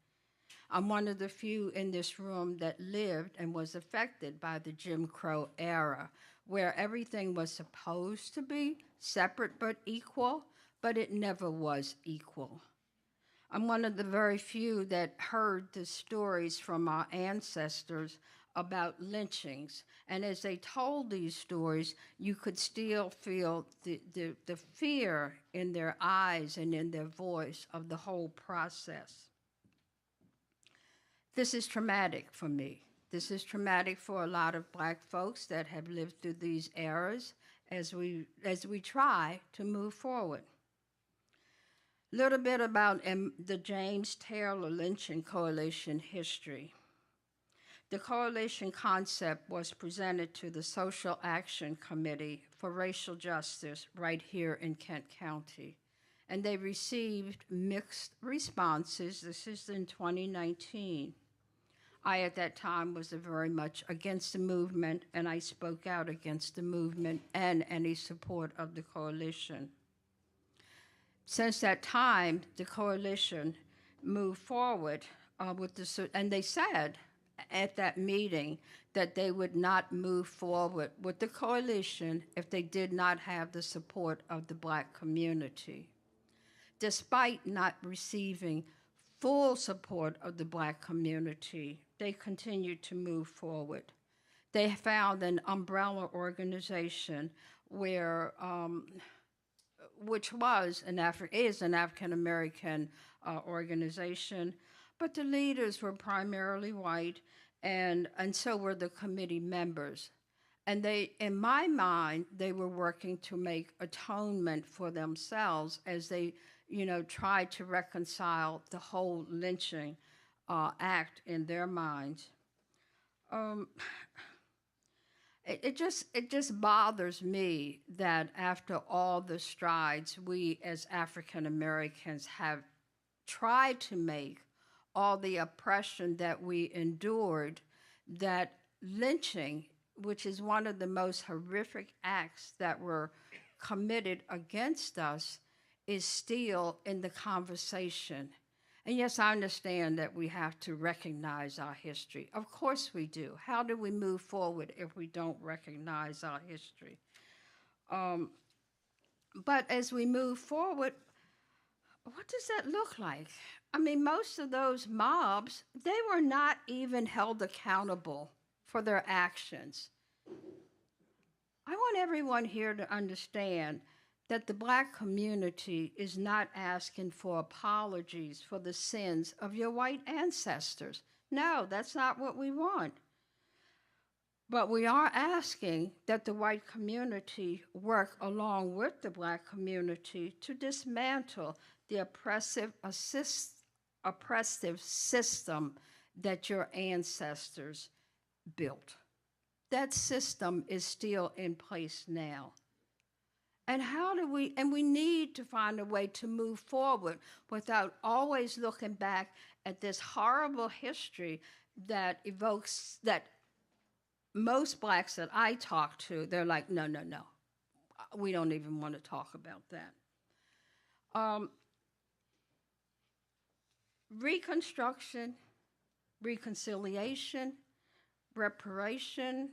I'm one of the few in this room that lived and was affected by the Jim Crow era, where everything was supposed to be separate but equal, but it never was equal. I'm one of the very few that heard the stories from our ancestors about lynchings. And as they told these stories, you could still feel the fear in their eyes and in their voice of the whole process. This is traumatic for me. This is traumatic for a lot of Black folks that have lived through these eras as we try to move forward. A little bit about the James Taylor Lynching Coalition history. The coalition concept was presented to the Social Action Committee for Racial Justice right here in Kent County, and they received mixed responses. This is in 2019. I, at that time, was very much against the movement, and I spoke out against the movement and any support of the coalition. Since that time, the coalition moved forward and they said at that meeting that they would not move forward with the coalition if they did not have the support of the Black community. Despite not receiving full support of the Black community, they continued to move forward. They found an umbrella organization where, which is an African-American organization, but the leaders were primarily white, and so were the committee members. And they, in my mind, they were working to make atonement for themselves as they, tried to reconcile the whole lynching act in their minds. It just bothers me that after all the strides we as African Americans have tried to make, all the oppression that we endured, that lynching, which is one of the most horrific acts that were committed against us, is still in the conversation. And yes, I understand that we have to recognize our history. Of course we do. How do we move forward if we don't recognize our history? But as we move forward, what does that look like? I mean, most of those mobs, they were not even held accountable for their actions. I want everyone here to understand that the Black community is not asking for apologies for the sins of your white ancestors. No, that's not what we want. But we are asking that the white community work along with the Black community to dismantle the oppressive system that your ancestors built. That system is still in place now. And we need to find a way to move forward without always looking back at this horrible history that evokes, that most Blacks that I talk to, they're like, no, we don't even want to talk about that. Reconstruction, reconciliation, reparation,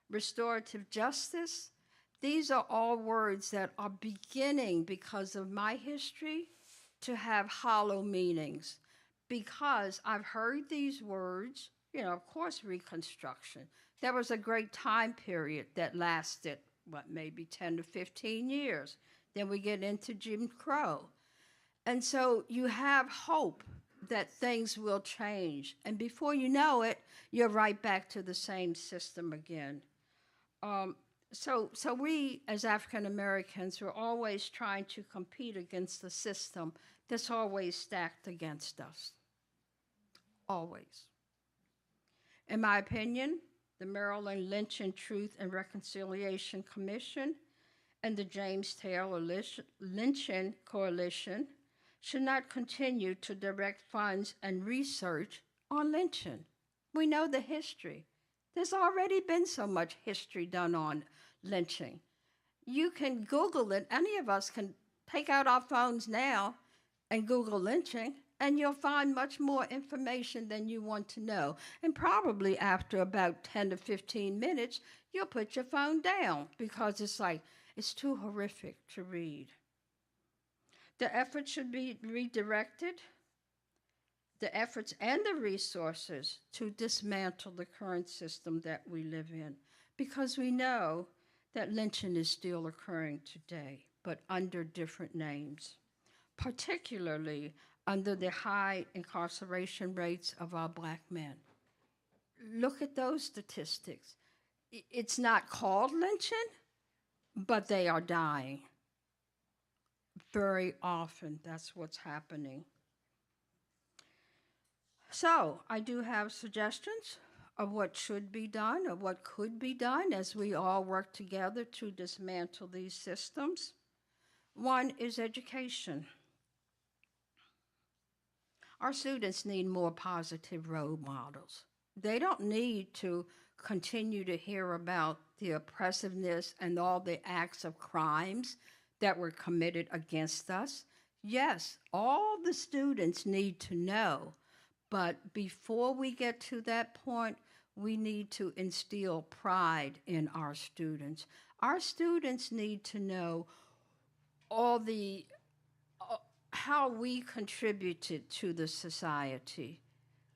restorative justice, these are all words that are beginning, because of my history, to have hollow meanings. Because I've heard these words, of course, Reconstruction. There was a great time period that lasted, maybe 10 to 15 years. Then we get into Jim Crow. And so you have hope that things will change. And before you know it, you're right back to the same system again. So we, as African Americans, we're always trying to compete against the system that's always stacked against us. Always. In my opinion, the Maryland Lynching Truth and Reconciliation Commission and the James Taylor Lynching Coalition should not continue to direct funds and research on lynching. We know the history. There's already been so much history done on lynching. You can Google it. Any of us can take out our phones now and Google lynching, and you'll find much more information than you want to know. And probably after about 10 to 15 minutes, you'll put your phone down because it's too horrific to read. The effort should be redirected, the efforts and the resources to dismantle the current system that we live in, because we know that lynching is still occurring today, but under different names, particularly under the high incarceration rates of our Black men. Look at those statistics. It's not called lynching, but they are dying. Very often, that's what's happening. So, I do have suggestions of what should be done, or what could be done as we all work together to dismantle these systems. One is education. Our students need more positive role models. They don't need to continue to hear about the oppressiveness and all the acts of crimes that were committed against us. Yes, all the students need to know, but before we get to that point, we need to instill pride in our students. Our students need to know all the how we contributed to the society.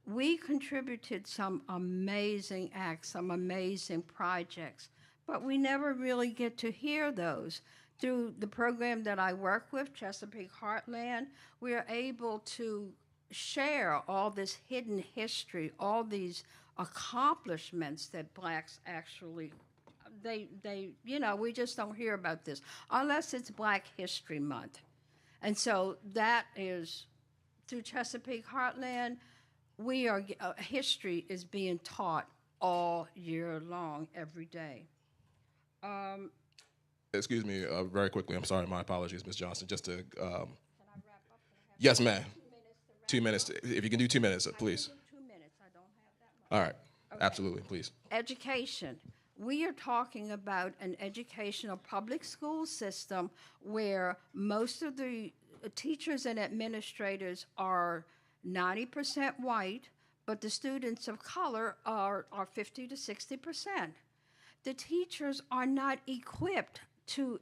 We contributed some amazing acts, some amazing projects, but we never really get to hear those. Through the program that I work with, Chesapeake Heartland, we are able to share all this hidden history, all these accomplishments that Blacks actually, we just don't hear about this unless it's Black History Month. And so that is, through Chesapeake Heartland, history is being taught all year long, every day. Excuse me, very quickly. I'm sorry. My apologies, Ms. Johnson. Just to. Can I wrap up? Yes, ma'am. 2 minutes. If you can do 2 minutes, please. 2 minutes. I don't have that much. All right. Okay. Absolutely, please. Education. We are talking about an educational public school system where most of the teachers and administrators are 90% white, but the students of color are 50 to 60%. The teachers are not equipped to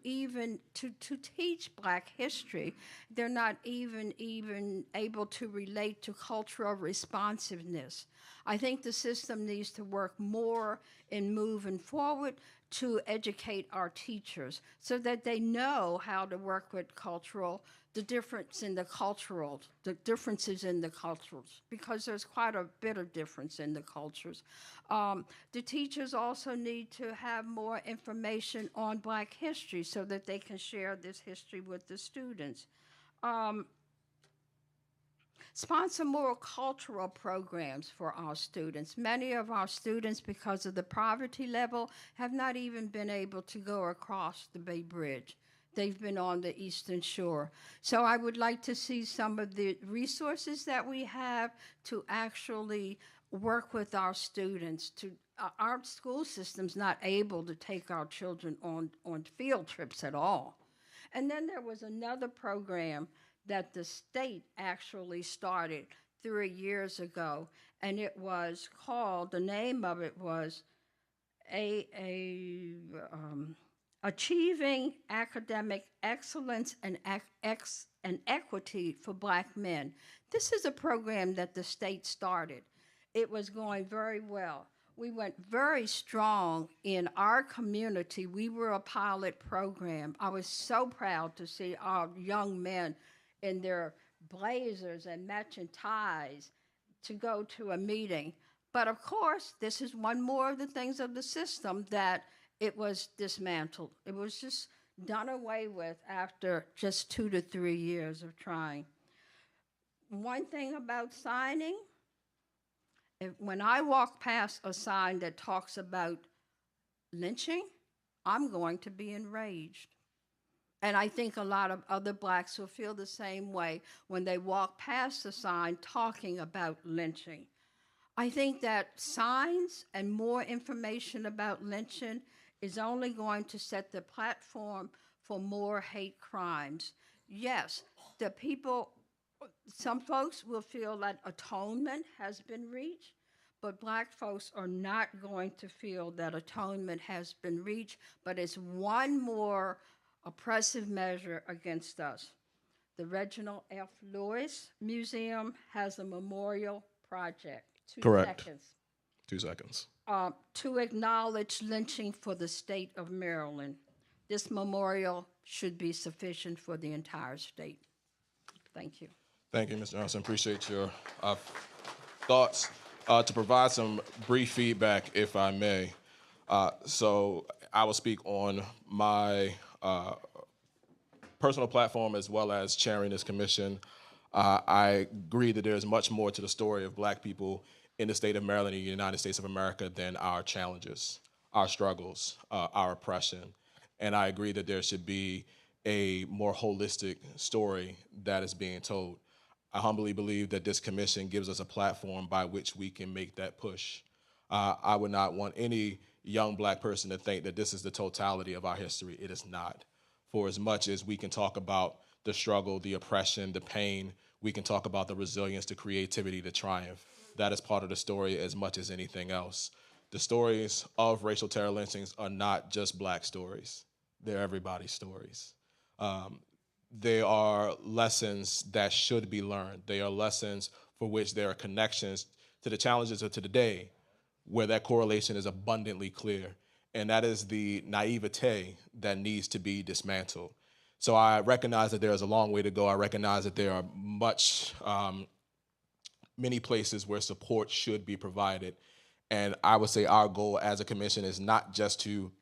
teach Black history. They're not even able to relate to cultural responsiveness. I think the system needs to work more in moving forward to educate our teachers so that they know how to work with the differences in the cultures, because there's quite a bit of difference in the cultures. The teachers also need to have more information on Black history so that they can share this history with the students. Sponsor more cultural programs for our students. Many of our students, because of the poverty level, have not even been able to go across the Bay Bridge. They've been on the Eastern Shore. So I would like to see some of the resources that we have to actually work with our students. Our school system's not able to take our children on field trips at all. And then there was another program that the state actually started 3 years ago, and it was called, the name of it was Achieving Academic Excellence and Equity for Black Men. This is a program that the state started. It was going very well. We went very strong in our community. We were a pilot program. I was so proud to see our young men in their blazers and matching ties to go to a meeting. But of course, this is one more of the things of the system that it was dismantled. It was just done away with after just 2 to 3 years of trying. One thing about signing, when I walk past a sign that talks about lynching, I'm going to be enraged. And I think a lot of other blacks will feel the same way when they walk past a sign talking about lynching. I think that signs and more information about lynching is only going to set the platform for more hate crimes. Yes, some folks will feel that atonement has been reached, but black folks are not going to feel that atonement has been reached, but it's one more oppressive measure against us. The Reginald F. Lewis Museum has a memorial project. 2 Correct. seconds. 2 seconds. To acknowledge lynching for the state of Maryland. This memorial should be sufficient for the entire state. Thank you. Thank you, Mr. Johnson. Appreciate your thoughts. To provide some brief feedback, if I may. So I will speak on my personal platform as well as chairing this commission. I agree that there's much more to the story of black people in the state of Maryland and the United States of America than our challenges, our struggles, our oppression. And I agree that there should be a more holistic story that is being told. I humbly believe that this commission gives us a platform by which we can make that push. I would not want any young black person to think that this is the totality of our history. It is not. For as much as we can talk about the struggle, the oppression, the pain, we can talk about the resilience, the creativity, the triumph. That is part of the story as much as anything else. The stories of racial terror lynchings are not just black stories. They're everybody's stories. They are lessons that should be learned. They are lessons for which there are connections to the challenges of today where that correlation is abundantly clear. And that is the naivete that needs to be dismantled. So I recognize that there is a long way to go. I recognize that there are many places where support should be provided. And I would say our goal as a commission is not just to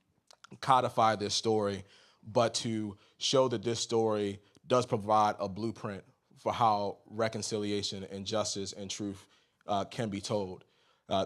codify this story, but to show that this story does provide a blueprint for how reconciliation and justice and truth can be told.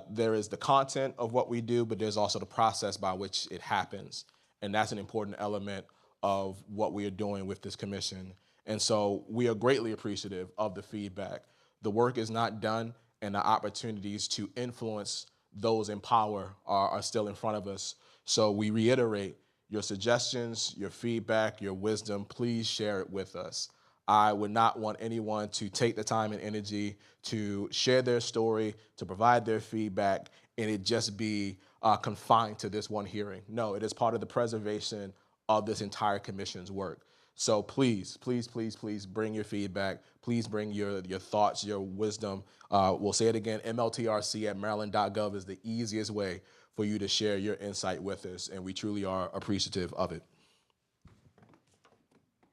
There is the content of what we do, but there's also the process by which it happens. And that's an important element of what we are doing with this commission. And so we are greatly appreciative of the feedback. The work is not done, and the opportunities to influence those in power are still in front of us. So we reiterate your suggestions, your feedback, your wisdom, please share it with us. I would not want anyone to take the time and energy to share their story, to provide their feedback, and it just be confined to this one hearing. No, it is part of the preservation of this entire commission's work. So please, please, please, please bring your feedback. Please bring your thoughts, your wisdom. We'll say it again, MLTRC@maryland.gov is the easiest way for you to share your insight with us, and we truly are appreciative of it.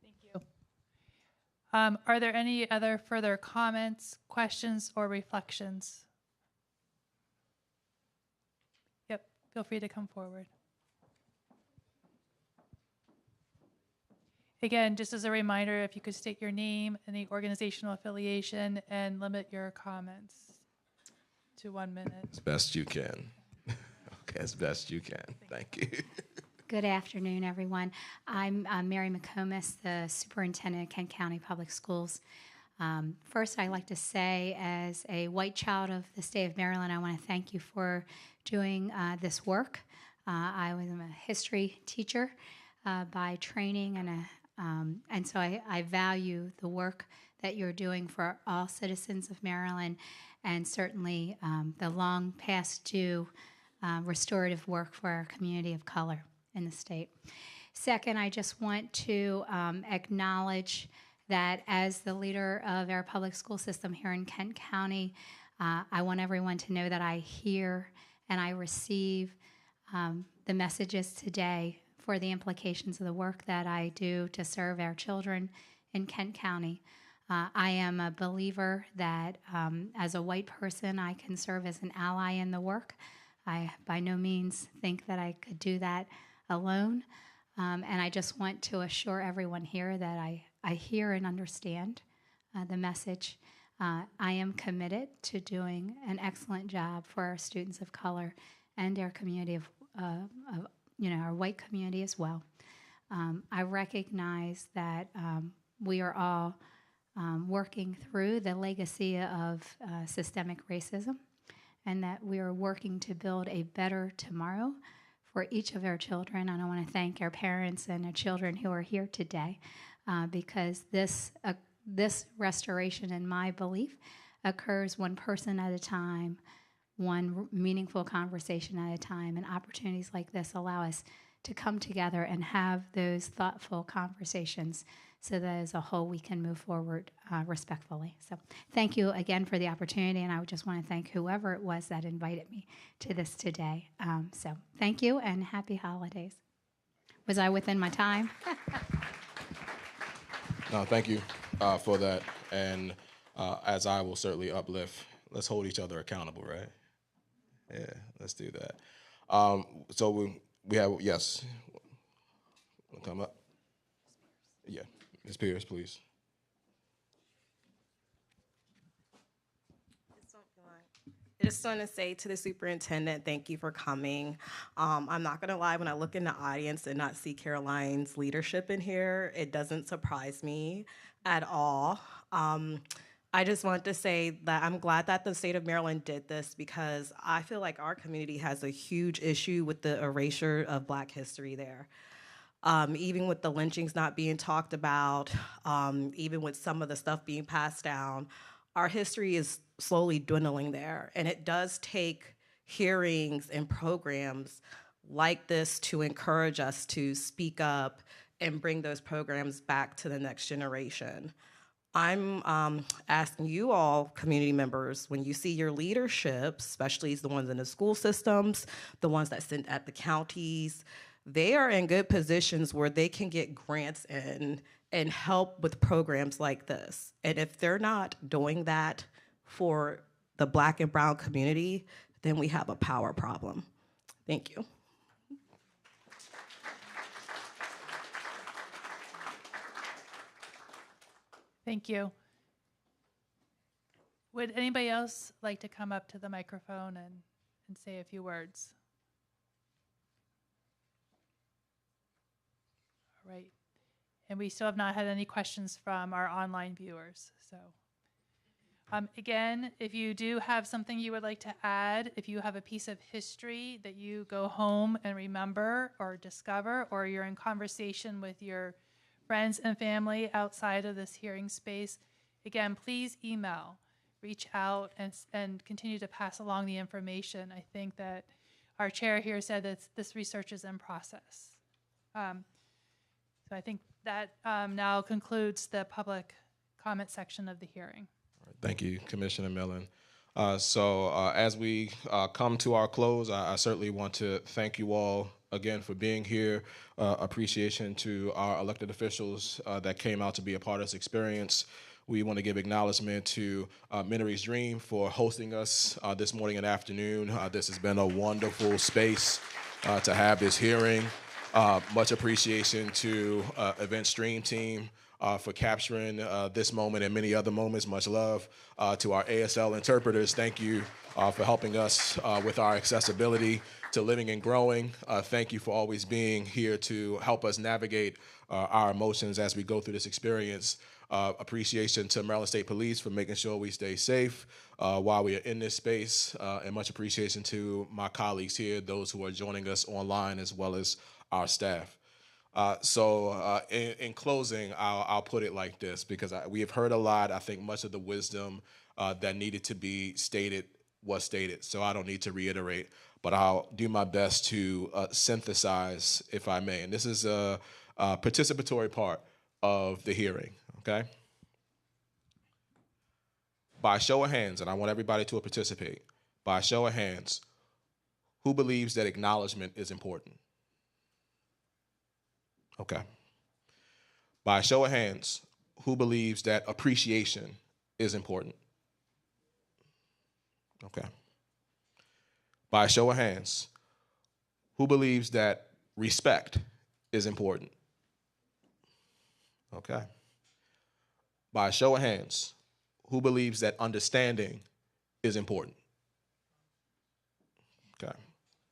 Thank you. Are there any other further comments, questions, or reflections? Yep, feel free to come forward. Again, just as a reminder, if you could state your name and the organizational affiliation and limit your comments to 1 minute. As best you can. Okay, as best you can. Thank you. Good afternoon, everyone. I'm Mary McComas, the superintendent of Kent County Public Schools. First, I'd like to say, as a white child of the state of Maryland, I want to thank you for doing this work. I was a history teacher by training, and so I value the work that you're doing for all citizens of Maryland, and certainly the long past due restorative work for our community of color in the state. Second, I just want to acknowledge that as the leader of our public school system here in Kent County, I want everyone to know that I hear and I receive the messages today for the implications of the work that I do to serve our children in Kent County. I am a believer that as a white person, I can serve as an ally in the work. I by no means think that I could do that alone. And I just want to assure everyone here that I hear and understand the message. I am committed to doing an excellent job for our students of color and our community of our white community as well. I recognize that we are all working through the legacy of systemic racism, and that we are working to build a better tomorrow for each of our children. And I want to thank our parents and our children who are here today, because this restoration, in my belief, occurs one person at a time, one meaningful conversation at a time, and opportunities like this allow us to come together and have those thoughtful conversations so that as a whole we can move forward respectfully. So thank you again for the opportunity, and I would just want to thank whoever it was that invited me to this today. So thank you and happy holidays. Was I within my time? No, thank you for that. And as I will certainly uplift, let's hold each other accountable, right? Yeah, let's do that. So we have, yes. Come up. Yeah, Ms. Pierce, please. I just want to say to the superintendent, thank you for coming. I'm not going to lie, when I look in the audience and not see Caroline's leadership in here, it doesn't surprise me at all. I just want to say that I'm glad that the state of Maryland did this, because I feel like our community has a huge issue with the erasure of Black history there. Even with the lynchings not being talked about, even with some of the stuff being passed down, our history is slowly dwindling there. And it does take hearings and programs like this to encourage us to speak up and bring those programs back to the next generation. I'm asking you all, community members, when you see your leadership, especially the ones in the school systems, the ones that sit at the counties, they are in good positions where they can get grants in and help with programs like this. And if they're not doing that for the Black and brown community, then we have a power problem. Thank you. Thank you. Would anybody else like to come up to the microphone and say a few words? All right. And we still have not had any questions from our online viewers. So again, if you do have something you would like to add, if you have a piece of history that you go home and remember or discover, or you're in conversation with your friends and family outside of this hearing space, again, please email, reach out, and continue to pass along the information. I think that our chair here said that this research is in process. So I think that now concludes the public comment section of the hearing. Thank you, Commissioner Millen. As we come to our close, I certainly want to thank you all again for being here. Appreciation to our elected officials that came out to be a part of this experience. We want to give acknowledgement to Minnery's Dream for hosting us this morning and afternoon. This has been a wonderful space to have this hearing. Much appreciation to Event Stream team for capturing this moment and many other moments. Much love to our ASL interpreters. Thank you for helping us with our accessibility to living and growing. Thank you for always being here to help us navigate our emotions as we go through this experience. Appreciation to Maryland State Police for making sure we stay safe while we are in this space. And much appreciation to my colleagues here, those who are joining us online, as well as our staff. In closing, I'll put it like this, because we have heard a lot. I think much of the wisdom that needed to be stated was stated, so I don't need to reiterate, but I'll do my best to synthesize, if I may. And this is a participatory part of the hearing, okay? By show of hands, and I want everybody to participate, by show of hands, who believes that acknowledgement is important? Okay. By show of hands, who believes that appreciation is important? Okay. By a show of hands, who believes that respect is important? Okay. By a show of hands, who believes that understanding is important? Okay.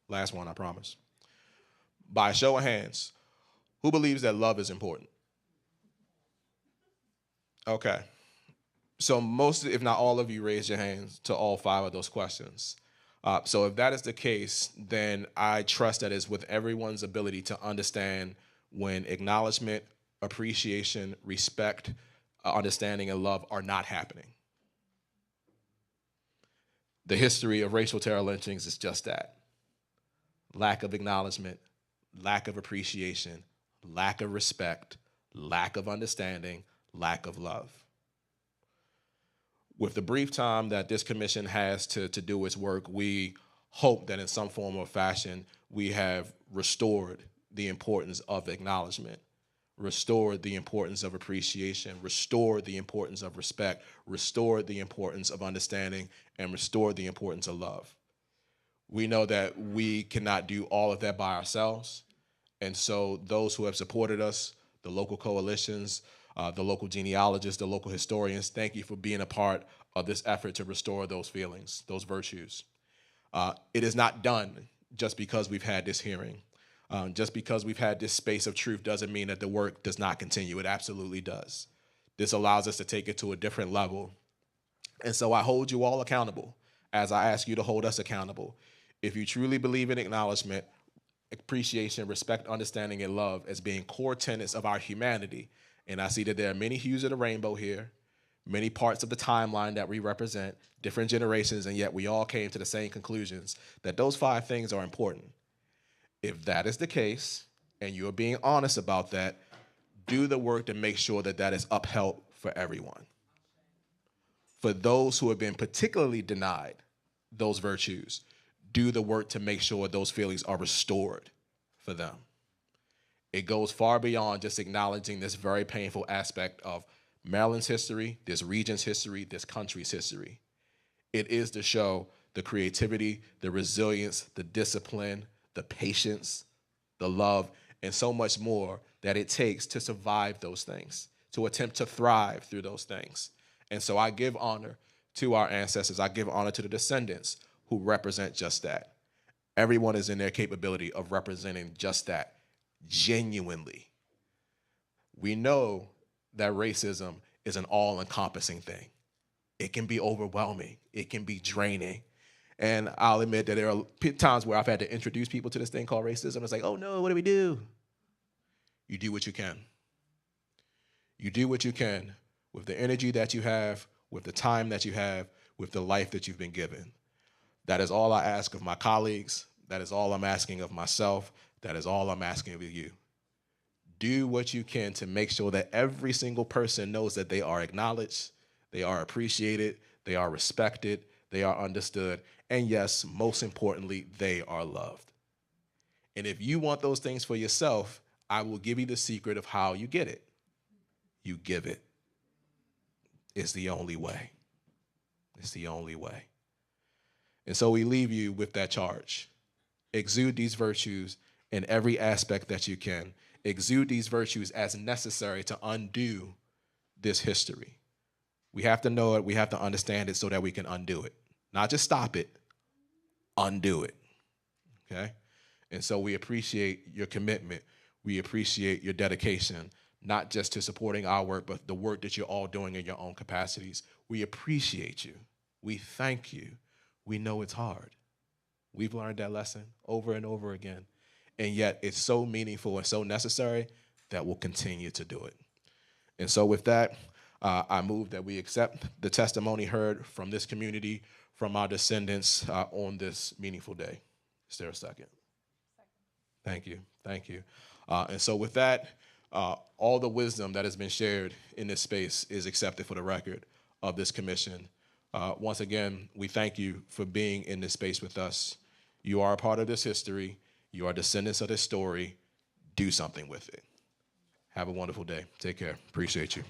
Last one, I promise. By a show of hands, who believes that love is important? Okay. So most, if not all of you, raised your hands to all 5 of those questions. So if that is the case, then I trust that it's with everyone's ability to understand when acknowledgement, appreciation, respect, understanding, and love are not happening. The history of racial terror lynchings is just that. Lack of acknowledgement, lack of appreciation, lack of respect, lack of understanding, lack of love. With the brief time that this commission has to do its work, we hope that in some form or fashion we have restored the importance of acknowledgement, restored the importance of appreciation, restored the importance of respect, restored the importance of understanding, and restored the importance of love. We know that we cannot do all of that by ourselves, and so those who have supported us, the local coalitions, the local genealogists, the local historians, thank you for being a part of this effort to restore those feelings, those virtues. It is not done just because we've had this hearing. Just because we've had this space of truth doesn't mean that the work does not continue. It absolutely does. This allows us to take it to a different level. And so I hold you all accountable as I ask you to hold us accountable. If you truly believe in acknowledgement, appreciation, respect, understanding, and love as being core tenets of our humanity, and I see that there are many hues of the rainbow here, many parts of the timeline that we represent, different generations, and yet we all came to the same conclusions that those 5 things are important. If that is the case, and you're being honest about that, do the work to make sure that that is upheld for everyone. For those who have been particularly denied those virtues, do the work to make sure those feelings are restored for them. It goes far beyond just acknowledging this very painful aspect of Maryland's history, this region's history, this country's history. It is to show the creativity, the resilience, the discipline, the patience, the love, and so much more that it takes to survive those things, to attempt to thrive through those things. And so I give honor to our ancestors. I give honor to the descendants who represent just that. Everyone is in their capability of representing just that, genuinely. We know that racism is an all-encompassing thing. It can be overwhelming. It can be draining. And I'll admit that there are times where I've had to introduce people to this thing called racism. It's like, oh no, what do we do? You do what you can. You do what you can with the energy that you have, with the time that you have, with the life that you've been given. That is all I ask of my colleagues. That is all I'm asking of myself. That is all I'm asking of you. Do what you can to make sure that every single person knows that they are acknowledged, they are appreciated, they are respected, they are understood, and yes, most importantly, they are loved. And if you want those things for yourself, I will give you the secret of how you get it. You give it. It's the only way. It's the only way. And so we leave you with that charge. Exude these virtues in every aspect that you can. Exude these virtues as necessary to undo this history. We have to know it. We have to understand it so that we can undo it. Not just stop it, undo it. Okay? And so we appreciate your commitment. We appreciate your dedication, not just to supporting our work, but the work that you're all doing in your own capacities. We appreciate you. We thank you. We know it's hard. We've learned that lesson over and over again. And yet it's so meaningful and so necessary that we'll continue to do it. And so with that, I move that we accept the testimony heard from this community, from our descendants on this meaningful day. Is there a second? Thank you. Thank you. And so with that, all the wisdom that has been shared in this space is accepted for the record of this commission. Once again, we thank you for being in this space with us. You are a part of this history. You are descendants of this story. Do something with it. Have a wonderful day. Take care. Appreciate you.